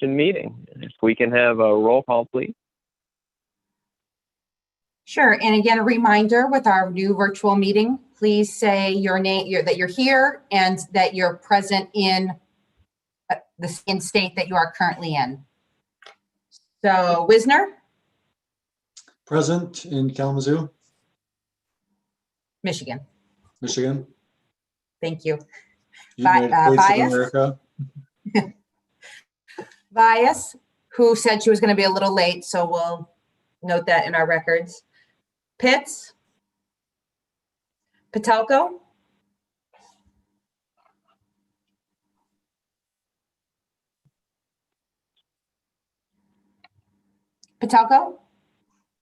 Commission meeting. If we can have a roll call, please. Sure. And again, a reminder with our new virtual meeting, please say your name, that you're here and that you're present in the same state that you are currently in. So Wisner? Present in Kalamazoo, Michigan. Michigan. Thank you. United States Bias? of America. Bias, who said she was going to be a little late, so we'll note that in our records. Pitts? Patelko? Patelko?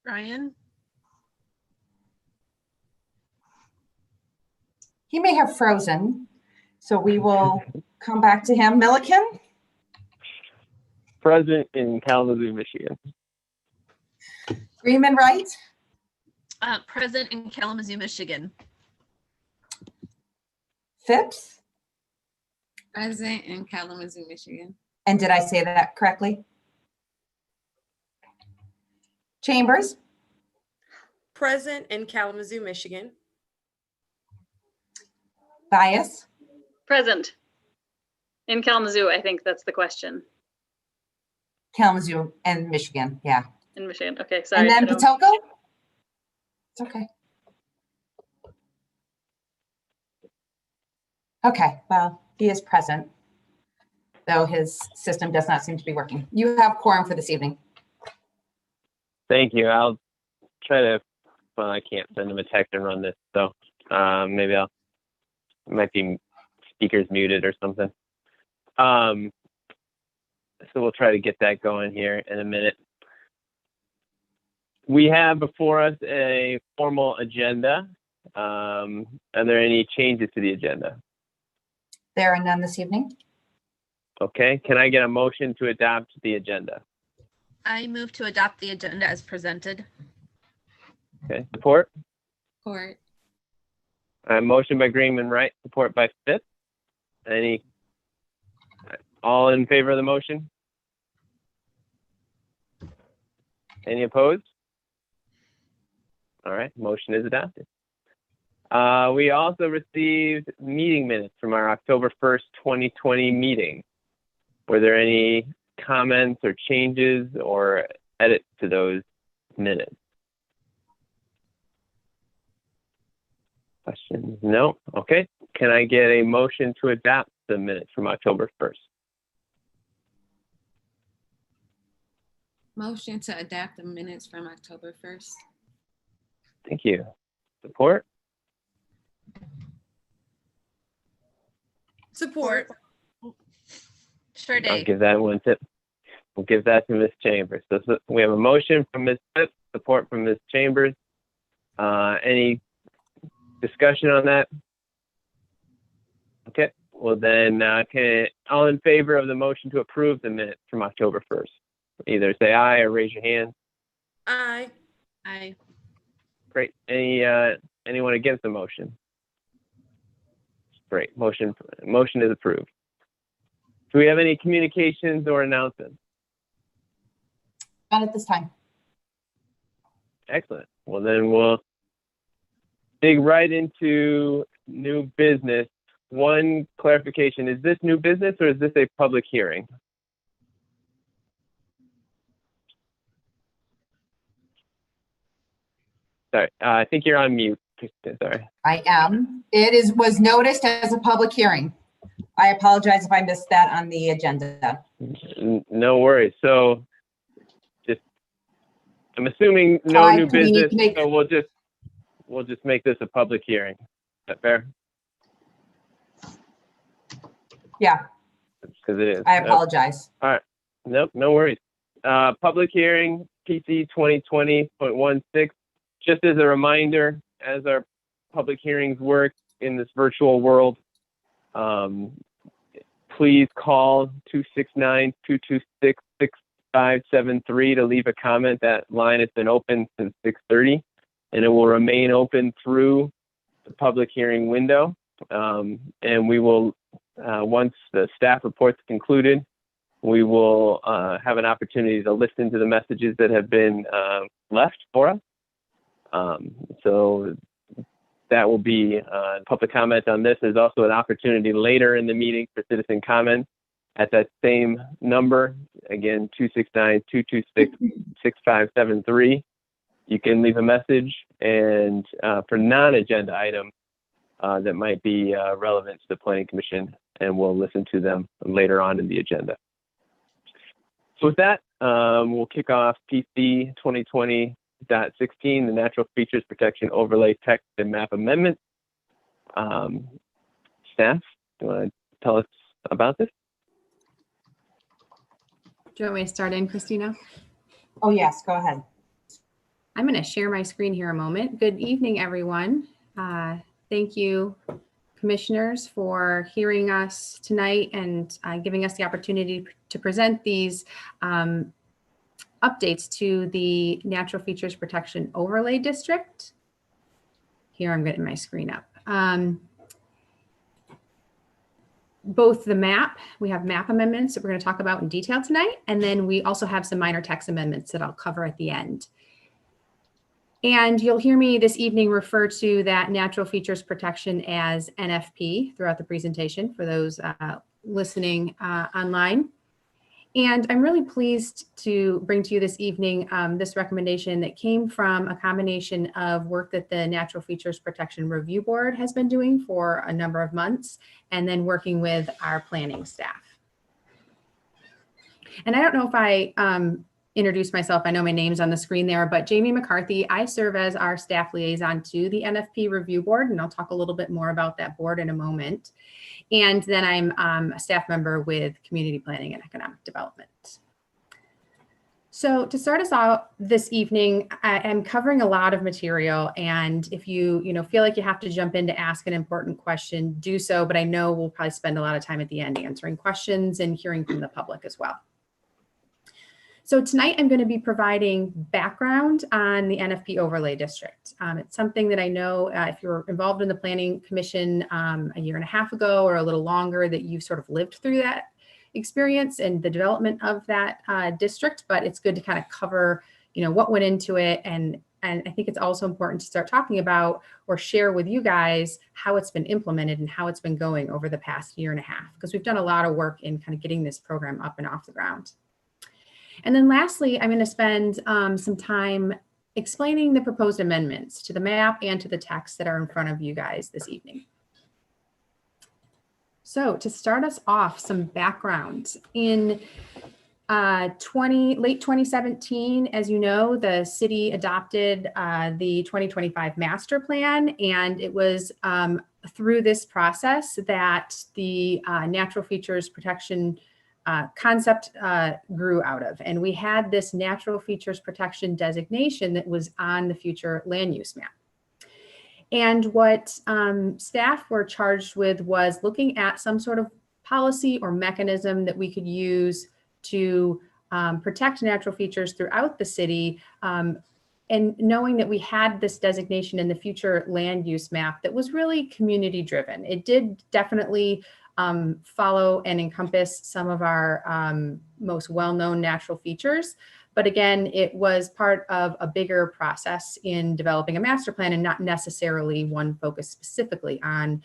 Ryan? He may have frozen, so we will come back to him. Milliken? Present in Kalamazoo, Michigan. Freeman Wright? Present in Kalamazoo, Michigan. Phipps? Present in Kalamazoo, Michigan. And did I say that correctly? Chambers? Present in Kalamazoo, Michigan. Bias? Present in Kalamazoo, I think that's the question. Kalamazoo and Michigan, yeah. In Michigan, okay, sorry. And then Patelko? It's okay. Okay, well, he is present, though his system does not seem to be working. You have quorum for this evening. Thank you. I'll try to, well, I can't send him a text and run this, so maybe it might be speakers muted or something. So we'll try to get that going here in a minute. We have before us a formal agenda. Are there any changes to the agenda? There are none this evening. Okay, can I get a motion to adopt the agenda? I move to adopt the agenda as presented. Okay, support? Court. Motion by Greenman Wright, support by Fitz. All in favor of the motion? Any opposed? All right, motion is adopted. We also received meeting minutes from our October 1st, 2020 meeting. Were there any comments or changes or edits to those minutes? Questions? No? Okay. Can I get a motion to adopt the minutes from October 1st? Motion to adapt the minutes from October 1st. Thank you. Support? Support. Sure I'll day. give that one to, we'll give that to Ms. Chambers. So we have a motion from Ms. Phipps, support from Ms. Chambers. Any discussion on that? Okay, well then, all in favor of the motion to approve the minutes from October 1st? Either say aye or raise your hand. Aye. Aye. Great. Anyone against the motion? Great. Motion is approved. Do we have any communications or announcements? Not at this time. Excellent. Well, then we'll dig right into new business. One clarification, is this new business or is this a public hearing? Sorry, I think you're on mute. Sorry. I am. Was noticed as a public hearing. I apologize if I missed that on the agenda. No worries. So I'm assuming no new business, so we'll just make this a public hearing. Is that fair? Yeah. Because it is. I apologize. All right. Nope, no worries. Public hearing, PC 2020.16. Just as a reminder, as our public hearings work in this virtual world, please call 269-226-6573 to leave a comment. That line has been open since 6:30, and it will remain open through the public hearing window. And we will, once the staff report's concluded, we will have an opportunity to listen to the messages that have been left for us. So that will be public comment on this. There's also an opportunity later in the meeting for citizen comments at that same number. Again, 269-226-6573. You can leave a message, and for non-agenda items that might be relevant to the Planning Commission, and we'll listen to them later on in the agenda. So with that, we'll kick off PC 2020.16, the Natural Features Protection Overlay Text and Map Amendment. Staff, do you want to tell us about this? Do you want me to start in, Christina? Oh, yes, go ahead. I'm going to share my screen here a moment. Good evening, everyone. Thank you, commissioners, for hearing us tonight and giving us the opportunity to present these updates to the Natural Features Protection Overlay District. Here, I'm getting my screen up. Both the map, we have map amendments that we're going to talk about in detail tonight, and then we also have some minor text amendments that I'll cover at the end. And you'll hear me this evening refer to that natural features protection as NFP throughout the presentation for those listening online. And I'm really pleased to bring to you this evening this recommendation that came from a combination of work that the Natural Features Protection Review Board has been doing for a number of months, and then working with our planning staff. And I don't know if I introduce myself. I know my name's on the screen there, but Jamie McCarthy, I serve as our staff liaison to the NFP Review Board, and I'll talk a little bit more about that board in a moment. And then I'm a staff member with Community Planning and Economic Development. So to start us out this evening, I am covering a lot of material, and if you feel like you have to jump in to ask an important question, do so, but I know we'll probably spend a lot of time at the end answering questions and hearing from the public as well. So tonight I'm going to be providing background on the NFP Overlay District. It's something that I know if you're involved in the Planning Commission a year and a half ago or a little longer, that you've sort of lived through that experience and the development of that district, but it's good to kind of cover, what went into it. And I think it's also important to start talking about or share with you guys how it's been implemented and how it's been going over the past year and a half, because we've done a lot of work in kind of getting this program up and off the ground. And then lastly, I'm going to spend some time explaining the proposed amendments to the map and to the text that are in front of you guys this evening. So to start us off, some background. In late 2017, as you know, the city adopted the 2025 master plan, and it was through this process that the natural features protection concept grew out of. And we had this natural features protection designation that was on the future land use map. And what staff were charged with was looking at some sort of policy or mechanism that we could use to protect natural features throughout the city. And knowing that we had this designation in the future land use map that was really community driven. It did definitely follow and encompass some of our most well-known natural features. But again, it was part of a bigger process in developing a master plan and not necessarily one focused specifically on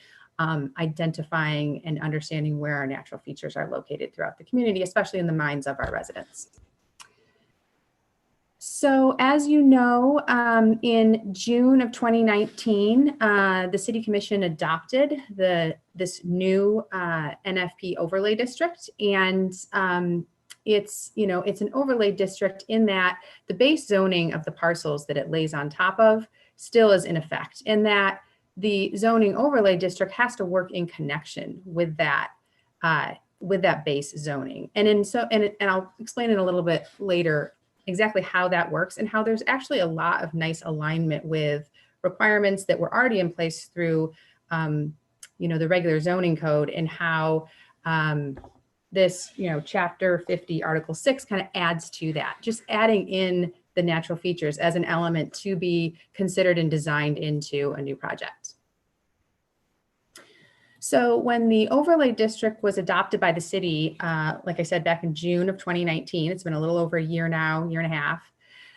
identifying and understanding where our natural features are located throughout the community, especially in the minds of our residents. So as you know, in June of 2019, the City Commission adopted this new NFP overlay district, and it's an overlay district in that the base zoning of the parcels that it lays on top of still is in effect, and that the zoning overlay district has to work in connection with that base zoning. And I'll explain it a little bit later exactly how that works and how there's actually a lot of nice alignment with requirements that were already in place through, the regular zoning code, and how this, Chapter 50, Article 6 kind of adds to that, just adding in the natural features as an element to be considered and designed into a new project. So when the overlay district was adopted by the city, like I said, back in June of 2019, it's been a little over a year now, year and a half,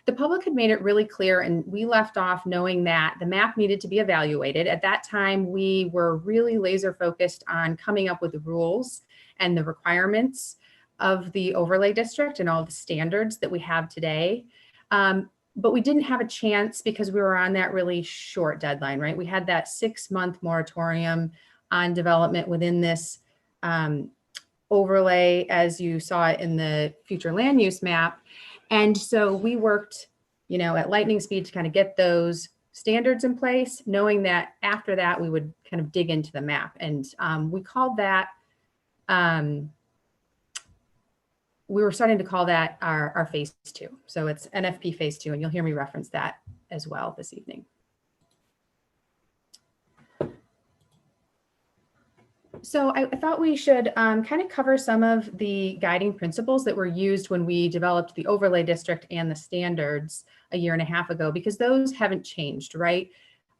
the public had made it really clear, and we left off knowing that the map needed to be evaluated. At that time, we were really laser focused on coming up with the rules and the requirements of the overlay district and all the standards that we have today. But we didn't have a chance because we were on that really short deadline, right? We had that 6-month moratorium on development within this overlay, as you saw it in the future land use map. And so we worked, at lightning speed to kind of get those standards in place, knowing that after that, we would kind of dig into the map. And we called that, we were starting to call that our phase 2. So it's NFP phase 2, and you'll hear me reference that as well this evening. So I thought we should kind of cover some of the guiding principles that were used when we developed the overlay district and the standards a year and a half ago, because those haven't changed, right?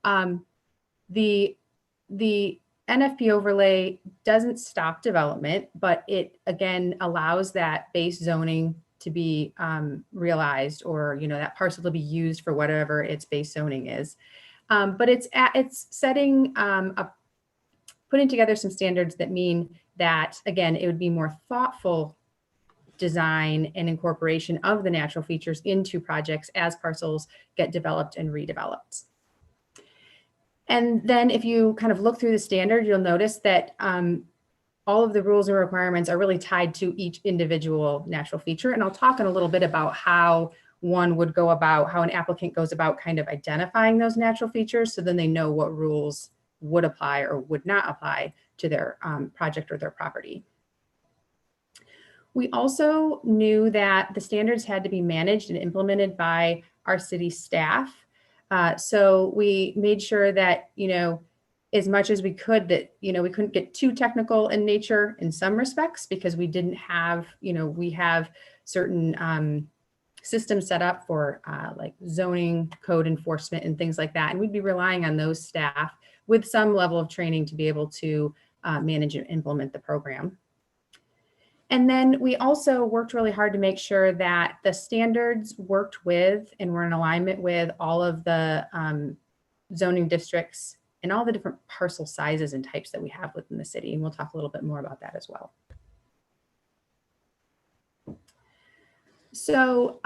The NFP overlay doesn't stop development, but it again allows that base zoning to be realized, or that parcel to be used for whatever its base zoning is. But it's setting putting together some standards that mean that, again, it would be more thoughtful design and incorporation of the natural features into projects as parcels get developed and redeveloped. And then if you kind of look through the standard, you'll notice that all of the rules and requirements are really tied to each individual natural feature. And I'll talk in a little bit about how one would go about, how an applicant goes about kind of identifying those natural features, so then they know what rules would apply or would not apply to their project or their property. We also knew that the standards had to be managed and implemented by our city staff. So we made sure that, as much as we could, that, we couldn't get too technical in nature in some respects, because we didn't have, we have certain systems set up for like zoning, code enforcement, and things like that. And we'd be relying on those staff with some level of training to be able to manage and implement the program. And then we also worked really hard to make sure that the standards worked with and were in alignment with all of the zoning districts and all the different parcel sizes and types that we have within the city. And we'll talk a little bit more about that as well. So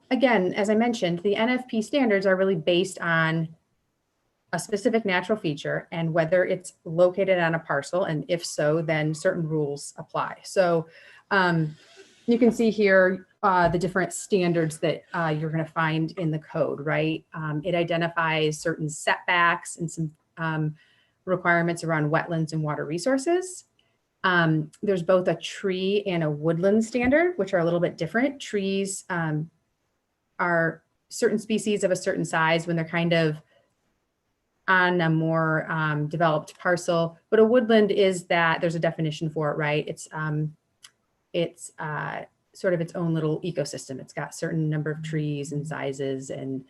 again, as I mentioned, the NFP standards are really based on a specific natural feature and whether it's located on a parcel, and if so, then certain rules apply. So you can see here the different standards that you're going to find in the code, right? It identifies certain setbacks and some requirements around wetlands and water resources. There's both a tree and a woodland standard, which are a little bit different. Trees are certain species of a certain size when they're kind of on a more developed parcel, but a woodland is that there's a definition for it, right? It's sort of its own little ecosystem. It's got certain number of trees and sizes, and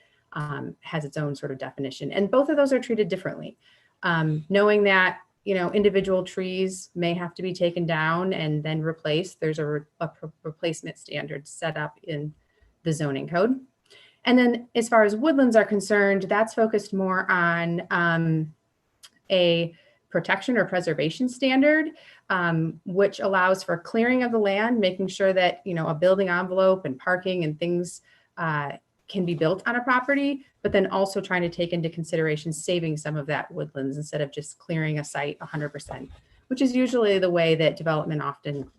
has its own sort of definition. And both of those are treated differently. Knowing that, individual trees may have to be taken down and then replaced, there's a replacement standard set up in the zoning code. And then as far as woodlands are concerned, that's focused more on a protection or preservation standard, which allows for clearing of the land, making sure that, a building envelope and parking and things can be built on a property, but then also trying to take into consideration saving some of that woodlands instead of just clearing a site 100%, which is usually the way that development often,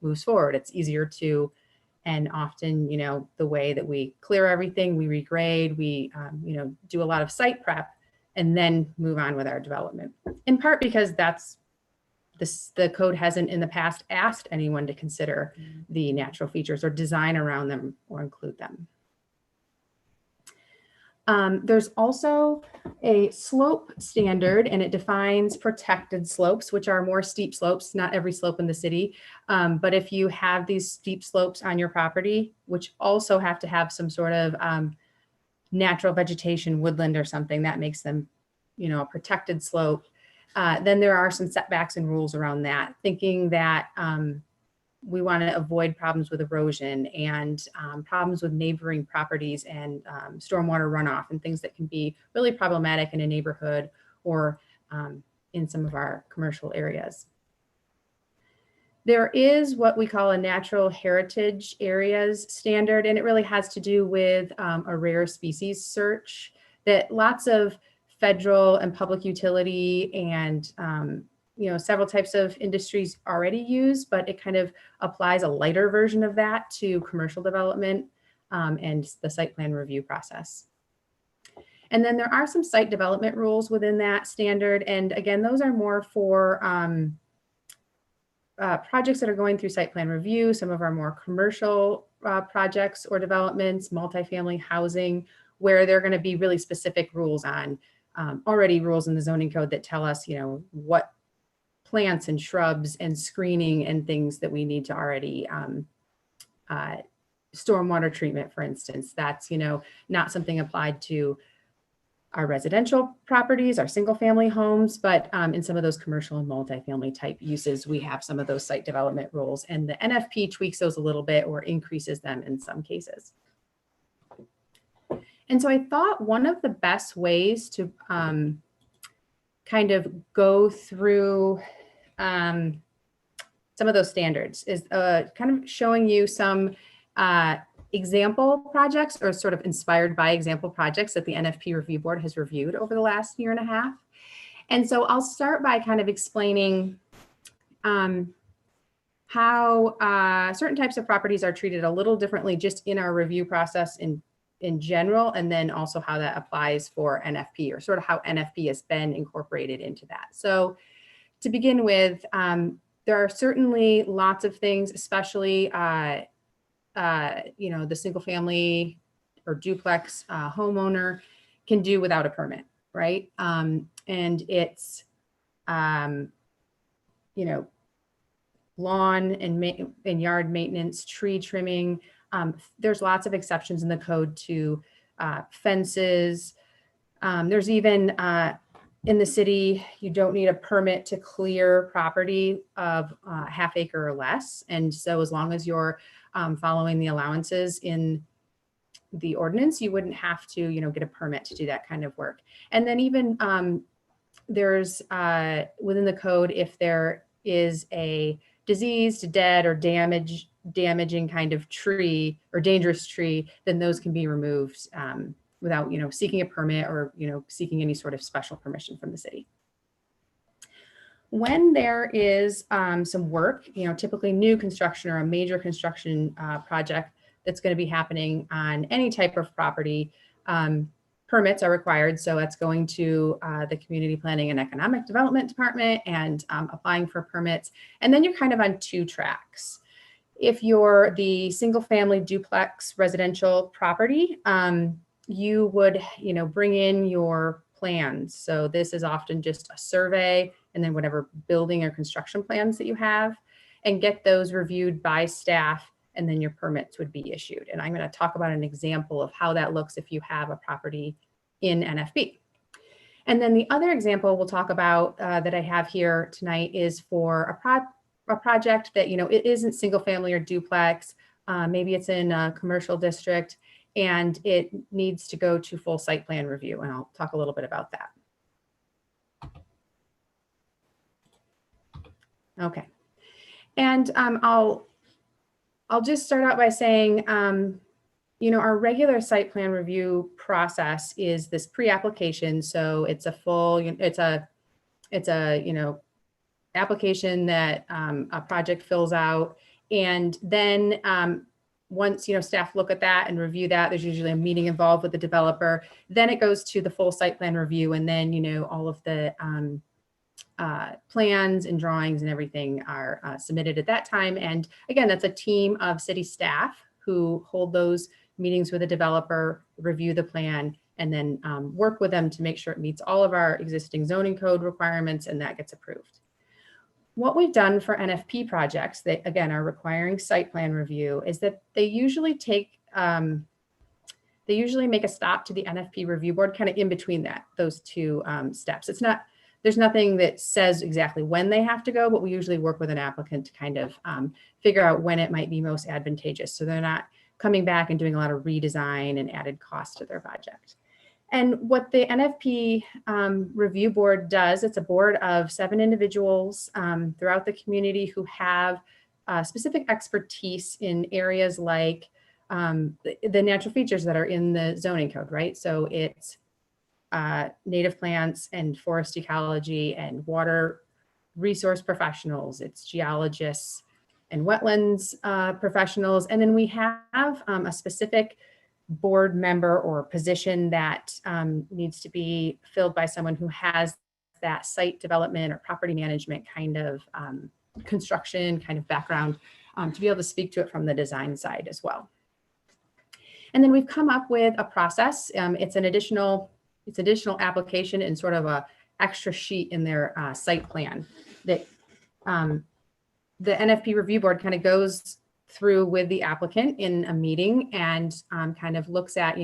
moves forward. It's easier to. And often, the way that we clear everything, we regrade, we, do a lot of site prep and then move on with our development. In part because the code hasn't in the past asked anyone to consider the natural features or design around them or include them. There's also a slope standard, and it defines protected slopes, which are more steep slopes, not every slope in the city. But if you have these steep slopes on your property, which also have to have some sort of natural vegetation, woodland or something, that makes them, a protected slope. then there are some setbacks and rules around that, thinking that we want to avoid problems with erosion and problems with neighboring properties and stormwater runoff and things that can be really problematic in a neighborhood or in some of our commercial areas. There is what we call a natural heritage areas standard, and it really has to do with a rare species search that lots of federal and public utility and several types of industries already use, but it kind of applies a lighter version of that to commercial development and the site plan review process. And then there are some site development rules within that standard. And again, those are more for projects that are going through site plan review, some of our more commercial projects or developments, multifamily housing, where there are going to be really specific rules on already rules in the zoning code that tell us, what plants and shrubs and screening and things that we need to already stormwater treatment, for instance. That's, not something applied to our residential properties, our single family homes, but in some of those commercial and multifamily type uses, we have some of those site development rules, and the NFP tweaks those a little bit or increases them in some cases. And so I thought one of the best ways to kind of go through some of those standards is kind of showing you some example projects or sort of inspired by example projects that the NFP Review Board has reviewed over the last year and a half. And so I'll start by kind of explaining how certain types of properties are treated a little differently just in our review process in general, and then also how that applies for NFP, or sort of how NFP has been incorporated into that. So to begin with, there are certainly lots of things, especially the single family or duplex homeowner can do without a permit, right? And it's, lawn and yard maintenance, tree trimming. There's lots of exceptions in the code to fences. There's even in the city, you don't need a permit to clear property of half acre or less. And so as long as you're following the allowances in the ordinance, you wouldn't have to, get a permit to do that kind of work. And then even there's within the code, if there is a diseased, dead, or damaging kind of tree or dangerous tree, then those can be removed without, seeking a permit or, seeking any sort of special permission from the city. When there is some work, typically new construction or a major construction project that's going to be happening on any type of property, permits are required. So that's going to the Community Planning and Economic Development Department and applying for permits. And then you're kind of on two tracks. If you're the single family duplex residential property, you would, bring in your plans. So this is often just a survey and then whatever building or construction plans that you have, and get those reviewed by staff, and then your permits would be issued. And I'm going to talk about an example of how that looks if you have a property in NFB. And then the other example we'll talk about that I have here tonight is for a project that, it isn't single family or duplex. Maybe it's in a commercial district and it needs to go to full site plan review. And I'll talk a little bit about that. Okay. And I'll just start out by saying, our regular site plan review process is this pre-application. So it's a full, it's a application that a project fills out. And then once, staff look at that and review that, there's usually a meeting involved with the developer. Then it goes to the full site plan review. And then, all of the plans and drawings and everything are submitted at that time. And again, that's a team of city staff who hold those meetings with the developer, review the plan, and then work with them to make sure it meets all of our existing zoning code requirements, and that gets approved. What we've done for NFP projects that, again, are requiring site plan review is that they usually make a stop to the NFP review board kind of in between those two steps. there's nothing that says exactly when they have to go, but we usually work with an applicant to kind of figure out when it might be most advantageous. So they're not coming back and doing a lot of redesign and added cost to their project. And what the NFP review board does, it's a board of 7 individuals throughout the community who have specific expertise in areas like the natural features that are in the zoning code, right? So it's native plants and forest ecology and water resource professionals, it's geologists and wetlands professionals. And then we have a specific board member or position that needs to be filled by someone who has that site development or property management kind of construction kind of background to be able to speak to it from the design side as well. And then we've come up with a process. It's an additional application and sort of a extra sheet in their site plan that the NFP review board kind of goes through with the applicant in a meeting and kind of looks at,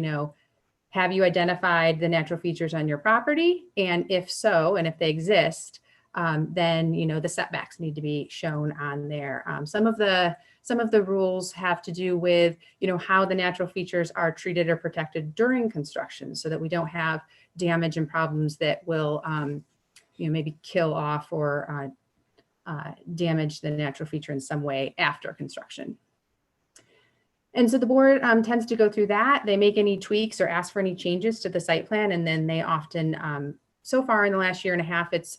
have you identified the natural features on your property? And if so, and if they exist, then, the setbacks need to be shown on there. Some of the rules have to do with, how the natural features are treated or protected during construction so that we don't have damage and problems that will, maybe kill off or damage the natural feature in some way after construction. And so the board tends to go through that. They make any tweaks or ask for any changes to the site plan. And then they often, so far in the last year and a half, it's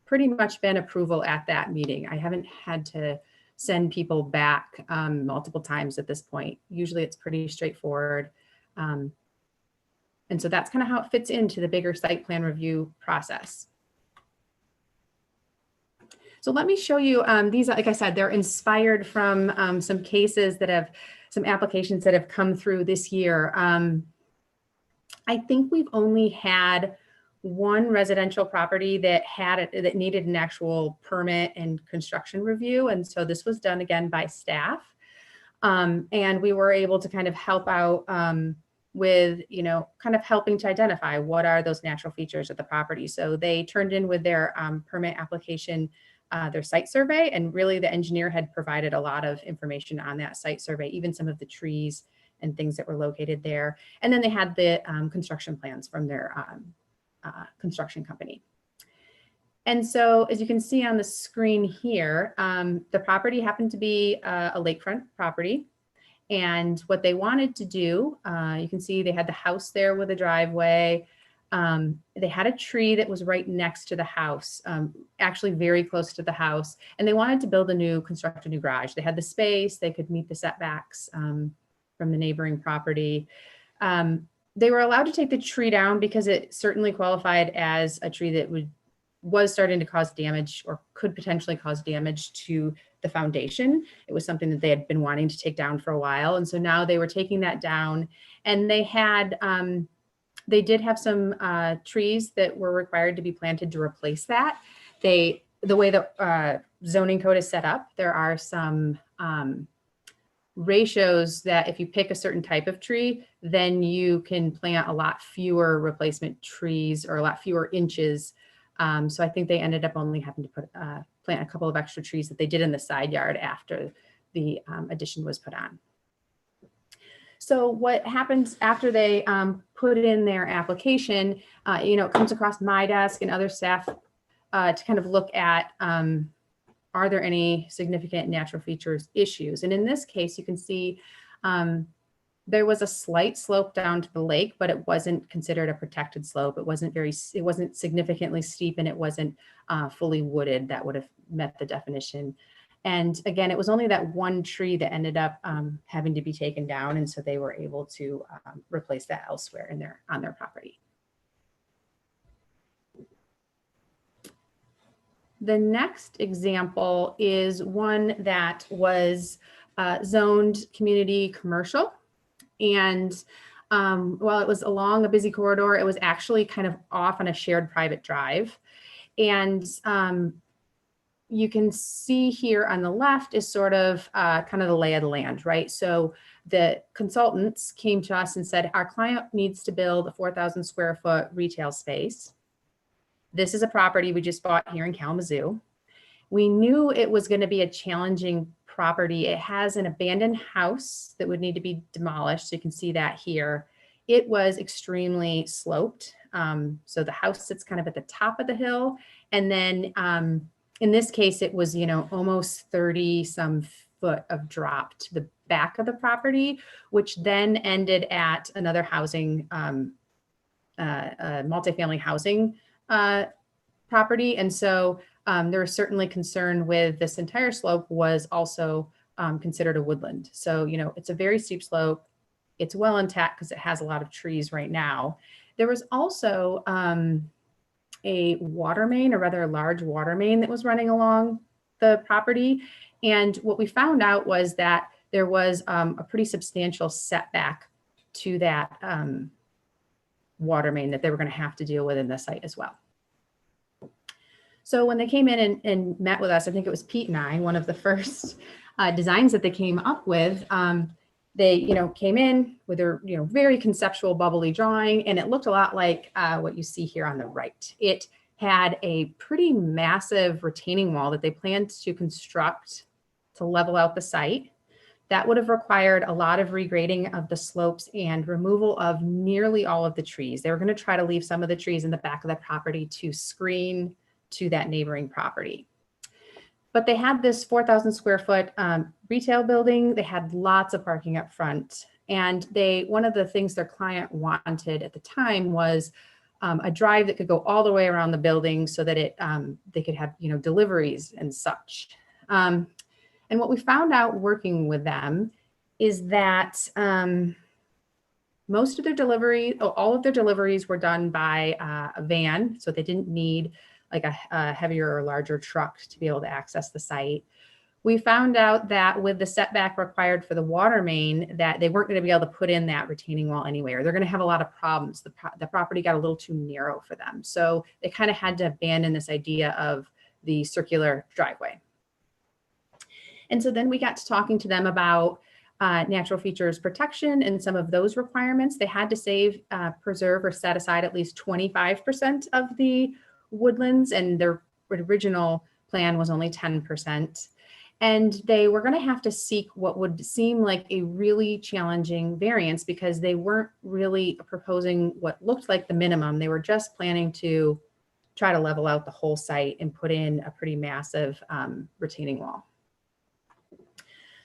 pretty much been approval at that meeting. I haven't had to send people back multiple times at this point. Usually it's pretty straightforward. And so that's kind of how it fits into the bigger site plan review process. So let me show you these, like I said, they're inspired from some cases that have, some applications that have come through this year. I think we've only had one residential property that that needed an actual permit and construction review. And so this was done again by staff. And we were able to kind of help out with, kind of helping to identify what are those natural features of the property. So they turned in with their permit application their site survey, and really the engineer had provided a lot of information on that site survey, even some of the trees and things that were located there. And then they had the construction plans from their construction company. And so as you can see on the screen here, the property happened to be a lakefront property. And what they wanted to do, you can see they had the house there with a driveway. They had a tree that was right next to the house, actually very close to the house. And they wanted to construct a new garage. They had the space, they could meet the setbacks from the neighboring property. They were allowed to take the tree down because it certainly qualified as a tree that was starting to cause damage or could potentially cause damage to the foundation. It was something that they had been wanting to take down for a while. And so now they were taking that down, and they had, they did have some trees that were required to be planted to replace that. The way the zoning code is set up, there are some ratios that if you pick a certain type of tree, then you can plant a lot fewer replacement trees or a lot fewer inches. So I think they ended up only having to plant a couple of extra trees that they did in the side yard after the addition was put on. So what happens after they put in their application, it comes across my desk and other staff to kind of look at, are there any significant natural features issues? And in this case, you can see there was a slight slope down to the lake, but it wasn't considered a protected slope. It wasn't significantly steep, and it wasn't fully wooded. That would have met the definition. And again, it was only that one tree that ended up having to be taken down. And so they were able to replace that elsewhere on their property. The next example is one that was zoned community commercial. And while it was along a busy corridor, it was actually kind of off on a shared private drive. And you can see here on the left is sort of kind of the lay of the land, right? So the consultants came to us and said, our client needs to build a 4,000 square foot retail space. This is a property we just bought here in Kalamazoo. We knew it was going to be a challenging property. It has an abandoned house that would need to be demolished. So you can see that here. It was extremely sloped. So the house sits kind of at the top of the hill. And then in this case, it was, almost 30 some foot of drop to the back of the property, which then ended at another housing, multifamily housing property. And so there was certainly concern with this entire slope was also considered a woodland. So, it's a very steep slope. It's well intact because it has a lot of trees right now. There was also a water main, a rather large water main that was running along the property. And what we found out was that there was a pretty substantial setback to that water main that they were going to have to deal with in the site as well. So when they came in and met with us, I think it was Pete and I, one of the first designs that they came up with, they, came in with their, very conceptual bubbly drawing, and it looked a lot like what you see here on the right. It had a pretty massive retaining wall that they planned to construct to level out the site. That would have required a lot of regrading of the slopes and removal of nearly all of the trees. They were going to try to leave some of the trees in the back of the property to screen to that neighboring property. But they had this 4,000 square foot retail building. They had lots of parking up front. And one of the things their client wanted at the time was a drive that could go all the way around the building so that they could have, deliveries and such. And what we found out working with them is that most of their all of their deliveries were done by a van. So they didn't need like a heavier or larger truck to be able to access the site. We found out that with the setback required for the water main, that they weren't going to be able to put in that retaining wall anywhere. They're going to have a lot of problems. The property got a little too narrow for them. So they kind of had to abandon this idea of the circular driveway. And so then we got to talking to them about natural features protection and some of those requirements. They had to save, preserve, or set aside at least 25% of the woodlands, and their original plan was only 10%. And they were going to have to seek what would seem like a really challenging variance because they weren't really proposing what looked like the minimum. They were just planning to try to level out the whole site and put in a pretty massive retaining wall.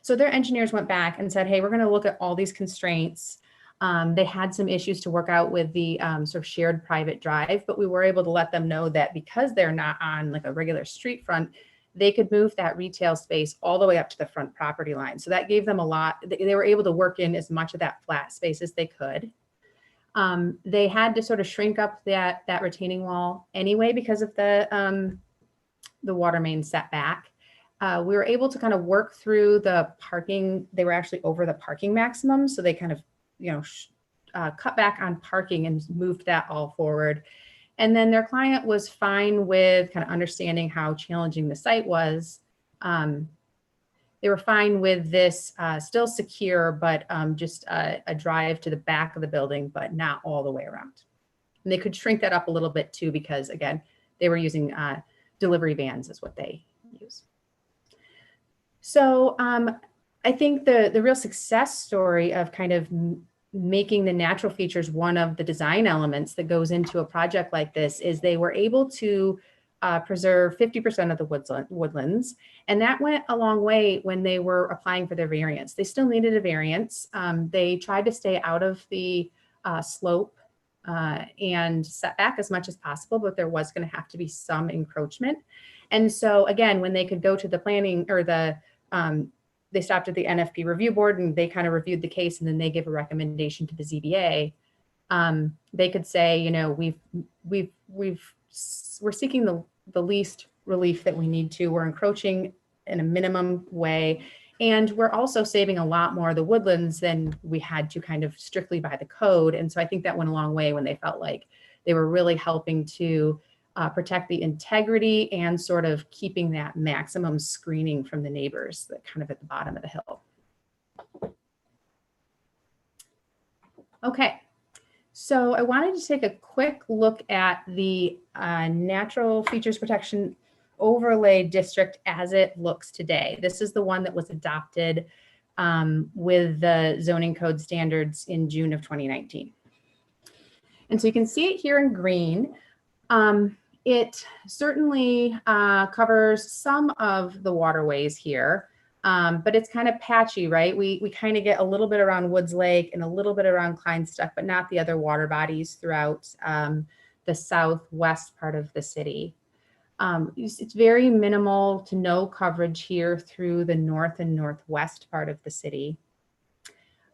So their engineers went back and said, hey, we're going to look at all these constraints. They had some issues to work out with the sort of shared private drive, but we were able to let them know that because they're not on like a regular street front, they could move that retail space all the way up to the front property line. So that gave them a lot. They were able to work in as much of that flat space as they could. They had to sort of shrink up that retaining wall anyway because of the water main setback. We were able to kind of work through the parking. They were actually over the parking maximum, so they kind of cut back on parking and moved that all forward. And then their client was fine with kind of understanding how challenging the site was. They were fine with this still secure, but just a drive to the back of the building, but not all the way around. And they could shrink that up a little bit too, because again, they were using delivery vans is what they use. So I think the real success story of kind of making the natural features one of the design elements that goes into a project like this is they were able to preserve 50% of the woodlands. And that went a long way when they were applying for their variance. They still needed a variance. They tried to stay out of the slope and setback as much as possible, but there was going to have to be some encroachment. And so again, when they could go to the planning or they stopped at the NFP review board and they kind of reviewed the case and then they give a recommendation to the ZBA. They could say, we're seeking the least relief that we need to. We're encroaching in a minimum way. And we're also saving a lot more of the woodlands than we had to kind of strictly by the code. And so I think that went a long way when they felt like they were really helping to protect the integrity and sort of keeping that maximum screening from the neighbors that kind of at the bottom of the hill. Okay, So I wanted to take a quick look at the Natural Features Protection Overlay District as it looks today. This is the one that was adopted with the zoning code standards in June of 2019. And so you can see it here in green. It certainly covers some of the waterways here, but it's kind of patchy, right? We kind of get a little bit around Woods Lake and a little bit around Kleinstuck, but not the other water bodies throughout the southwest part of the city. It's very minimal to no coverage here through the north and northwest part of the city.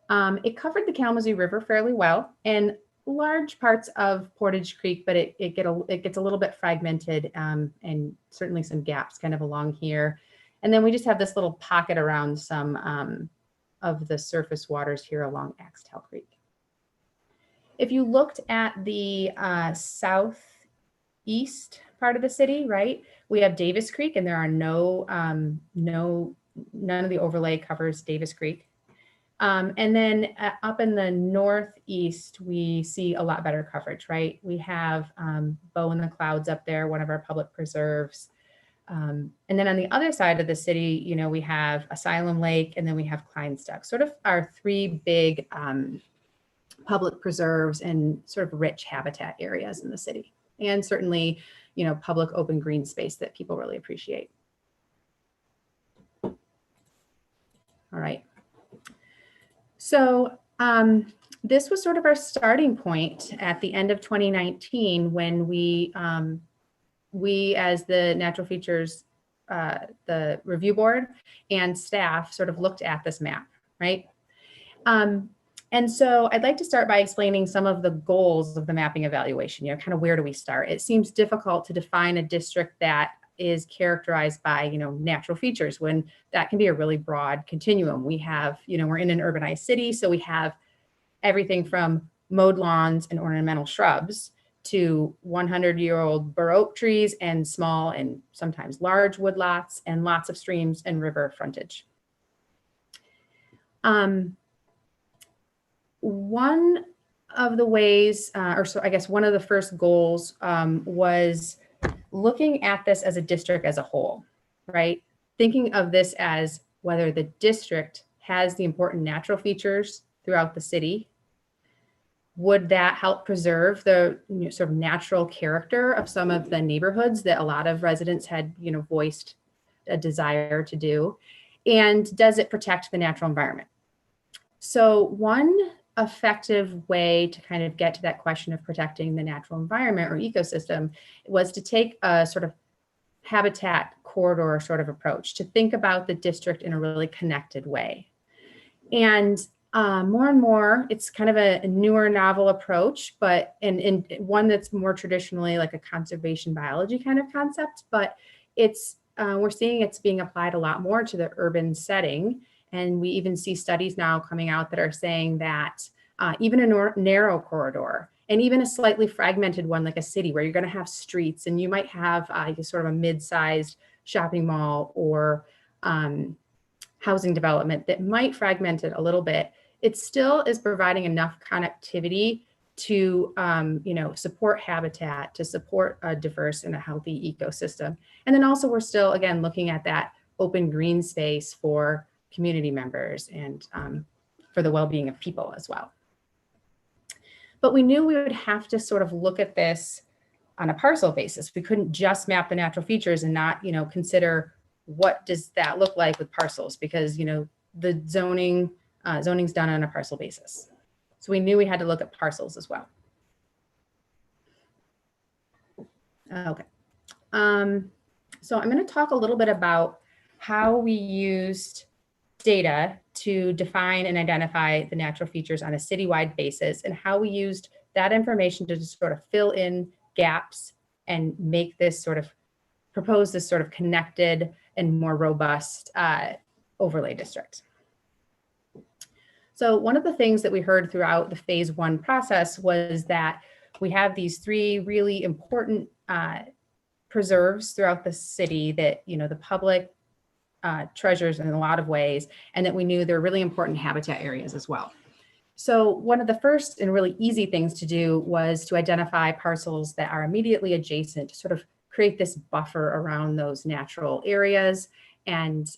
It covered the Kalamazoo River fairly well and large parts of Portage Creek, but it gets a little bit fragmented and certainly some gaps kind of along here. And then we just have this little pocket around some of the surface waters here along Axtell Creek. If you looked at the southeast part of the city, right, we have Davis Creek, and there are none of the overlay covers Davis Creek. And then up in the northeast, we see a lot better coverage, right? We have Bow in the Clouds up there, one of our public preserves. And then on the other side of the city, you know, we have Asylum Lake, and then we have Kleinstuck, sort of our three big public preserves and sort of rich habitat areas in the city. And certainly, you know, public open green space that people really appreciate. All right. So this was sort of our starting point at the end of 2019 when we as the Natural Features, the review board and staff sort of looked at this map, right? And so I'd like to start by explaining some of the goals of the mapping evaluation, you know, kind of where do we start? It seems difficult to define a district that is characterized by, you know, natural features when that can be a really broad continuum. We have, you know, we're in an urbanized city, so we have everything from mowed lawns and ornamental shrubs to 100-year-old bur oak trees and small and sometimes large woodlots and lots of streams and river frontage. One of the ways, or so I guess one of the first goals was looking at this as a district as a whole, right? Thinking of this as whether the district has the important natural features throughout the city. Would that help preserve the sort of natural character of some of the neighborhoods that a lot of residents had, you know, voiced a desire to do? And does it protect the natural environment? So one effective way to kind of get to that question of protecting the natural environment or ecosystem was to take a sort of habitat corridor sort of approach, to think about the district in a really connected way. And more, it's kind of a newer novel approach, but and one that's more traditionally like a conservation biology kind of concept, but it's we're seeing it's being applied a lot more to the urban setting. And we even see studies now coming out that are saying that even a narrow corridor and even a slightly fragmented one like a city where you're going to have streets and you might have sort of a mid-sized shopping mall or housing development that might fragment it a little bit, it still is providing enough connectivity to you know, support habitat, to support a diverse and a healthy ecosystem. And then also we're still, again, looking at that open green space for community members and for the well-being of people as well. But we knew we would have to sort of look at this on a parcel basis. We couldn't just map the natural features and not, you know, consider what does that look like with parcels, because, you know, the zoning's done on a parcel basis. So we knew we had to look at parcels as well. Okay. So I'm going to talk a little bit about how we used data to define and identify the natural features on a citywide basis and how we used that information to just sort of fill in gaps and make this sort of, propose this sort of connected and more robust overlay district. So one of the things that we heard throughout the phase one process was that we have these three really important preserves throughout the city that, you know, the public treasures in a lot of ways, and that we knew they're really important habitat areas as well. So one of the first and really easy things to do was to identify parcels that are immediately adjacent to sort of create this buffer around those natural areas and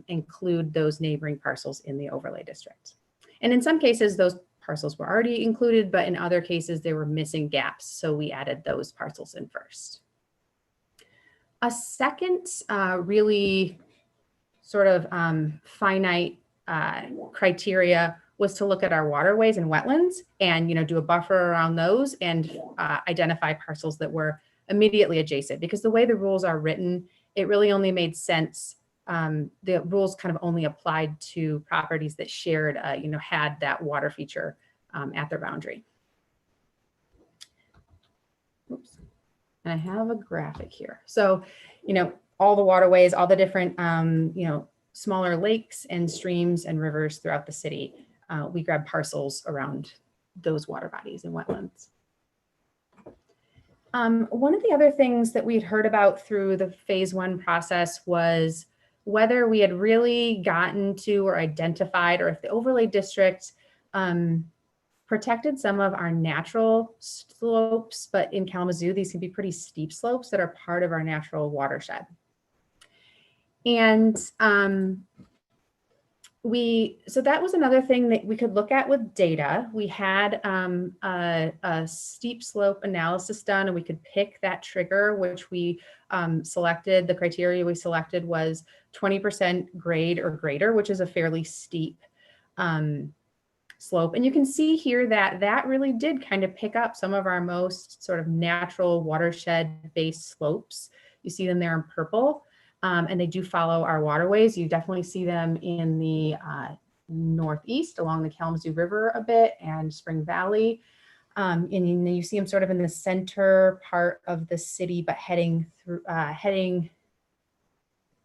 include those neighboring parcels in the overlay district. And in some cases, those parcels were already included, but in other cases, there were missing gaps. So we added those parcels in first. A second really sort of finite criteria was to look at our waterways and wetlands and, do a buffer around those and identify parcels that were immediately adjacent, because the way the rules are written, it really only made sense. The rules kind of only applied to properties that shared, had that water feature at their boundary. Oops. And I have a graphic here. So, all the waterways, all the different, smaller lakes and streams and rivers throughout the city, we grab parcels around those water bodies and wetlands. One of the other things that we'd heard about through the phase 1 process was whether we had really gotten to or identified, or if the overlay district protected some of our natural slopes, but in Kalamazoo, these can be pretty steep slopes that are part of our natural watershed. And so that was another thing that we could look at with data. We had a steep slope analysis done, and we could pick that trigger, which we selected. The criteria we selected was 20% grade or greater, which is a fairly steep slope. And you can see here that that really did kind of pick up some of our most sort of natural watershed-based slopes. You see them there in purple. And they do follow our waterways. You definitely see them in the northeast along the Kalamazoo River a bit and Spring Valley. And you see them sort of in the center part of the city, but heading kind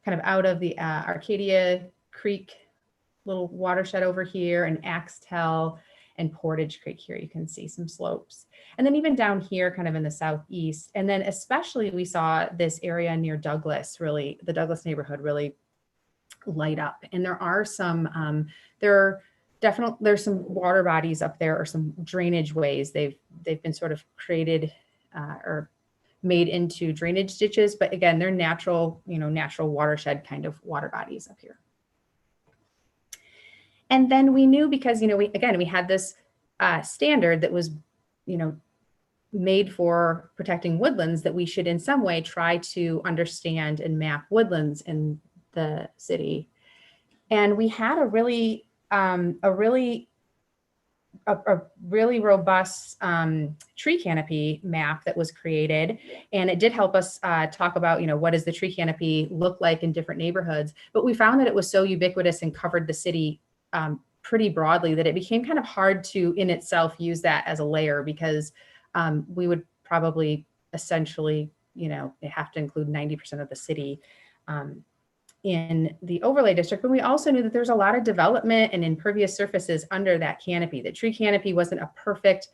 of out of the Arcadia Creek little watershed over here, and Axtell and Portage Creek here. You can see some slopes. And then even down here, kind of in the southeast. And then especially we saw this area near Douglas, really, the Douglas neighborhood really light up. And there are some, there's some water bodies up there, or some drainage ways. They've been sort of created or made into drainage ditches. But again, they're natural, natural watershed kind of water bodies up here. And then we knew, because, we had this standard that was, made for protecting woodlands, that we should in some way try to understand and map woodlands in the city. And we had a really robust tree canopy map that was created. And it did help us talk about, what does the tree canopy look like in different neighborhoods. But we found that it was so ubiquitous and covered the city pretty broadly that it became kind of hard to in itself use that as a layer, because we would probably essentially, have to include 90% of the city in the overlay district. But we also knew that there's a lot of development and impervious surfaces under that canopy. The tree canopy wasn't a perfect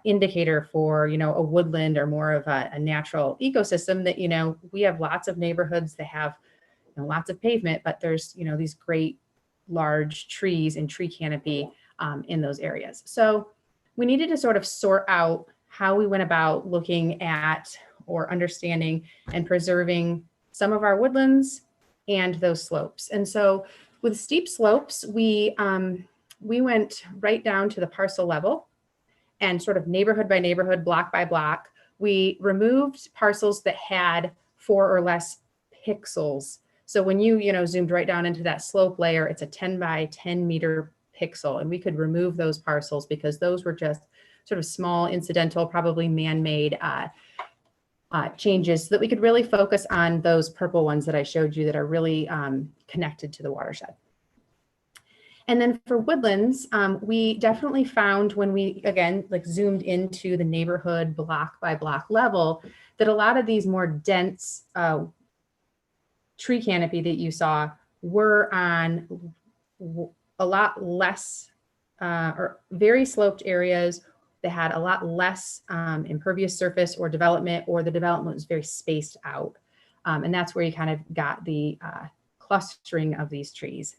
indicator for, a woodland or more of a natural ecosystem. That, we have lots of neighborhoods that have lots of pavement, but there's, these great large trees and tree canopy in those areas. So we needed to sort of sort out how we went about looking at or understanding and preserving some of our woodlands and those slopes. And so with steep slopes, we went right down to the parcel level and sort of neighborhood by neighborhood, block by block. We removed parcels that had 4 or less pixels. So when you, zoomed right down into that slope layer, it's a 10 by 10 meter pixel. And we could remove those parcels because those were just sort of small, incidental, probably man-made changes, so that we could really focus on those purple ones that I showed you that are really connected to the watershed. And then for woodlands, we definitely found, when we, again, zoomed into the neighborhood block by block level, that a lot of these more dense tree canopy that you saw were on a lot less or very sloped areas that had a lot less impervious surface or development, or the development was very spaced out. And that's where you kind of got the clustering of these trees.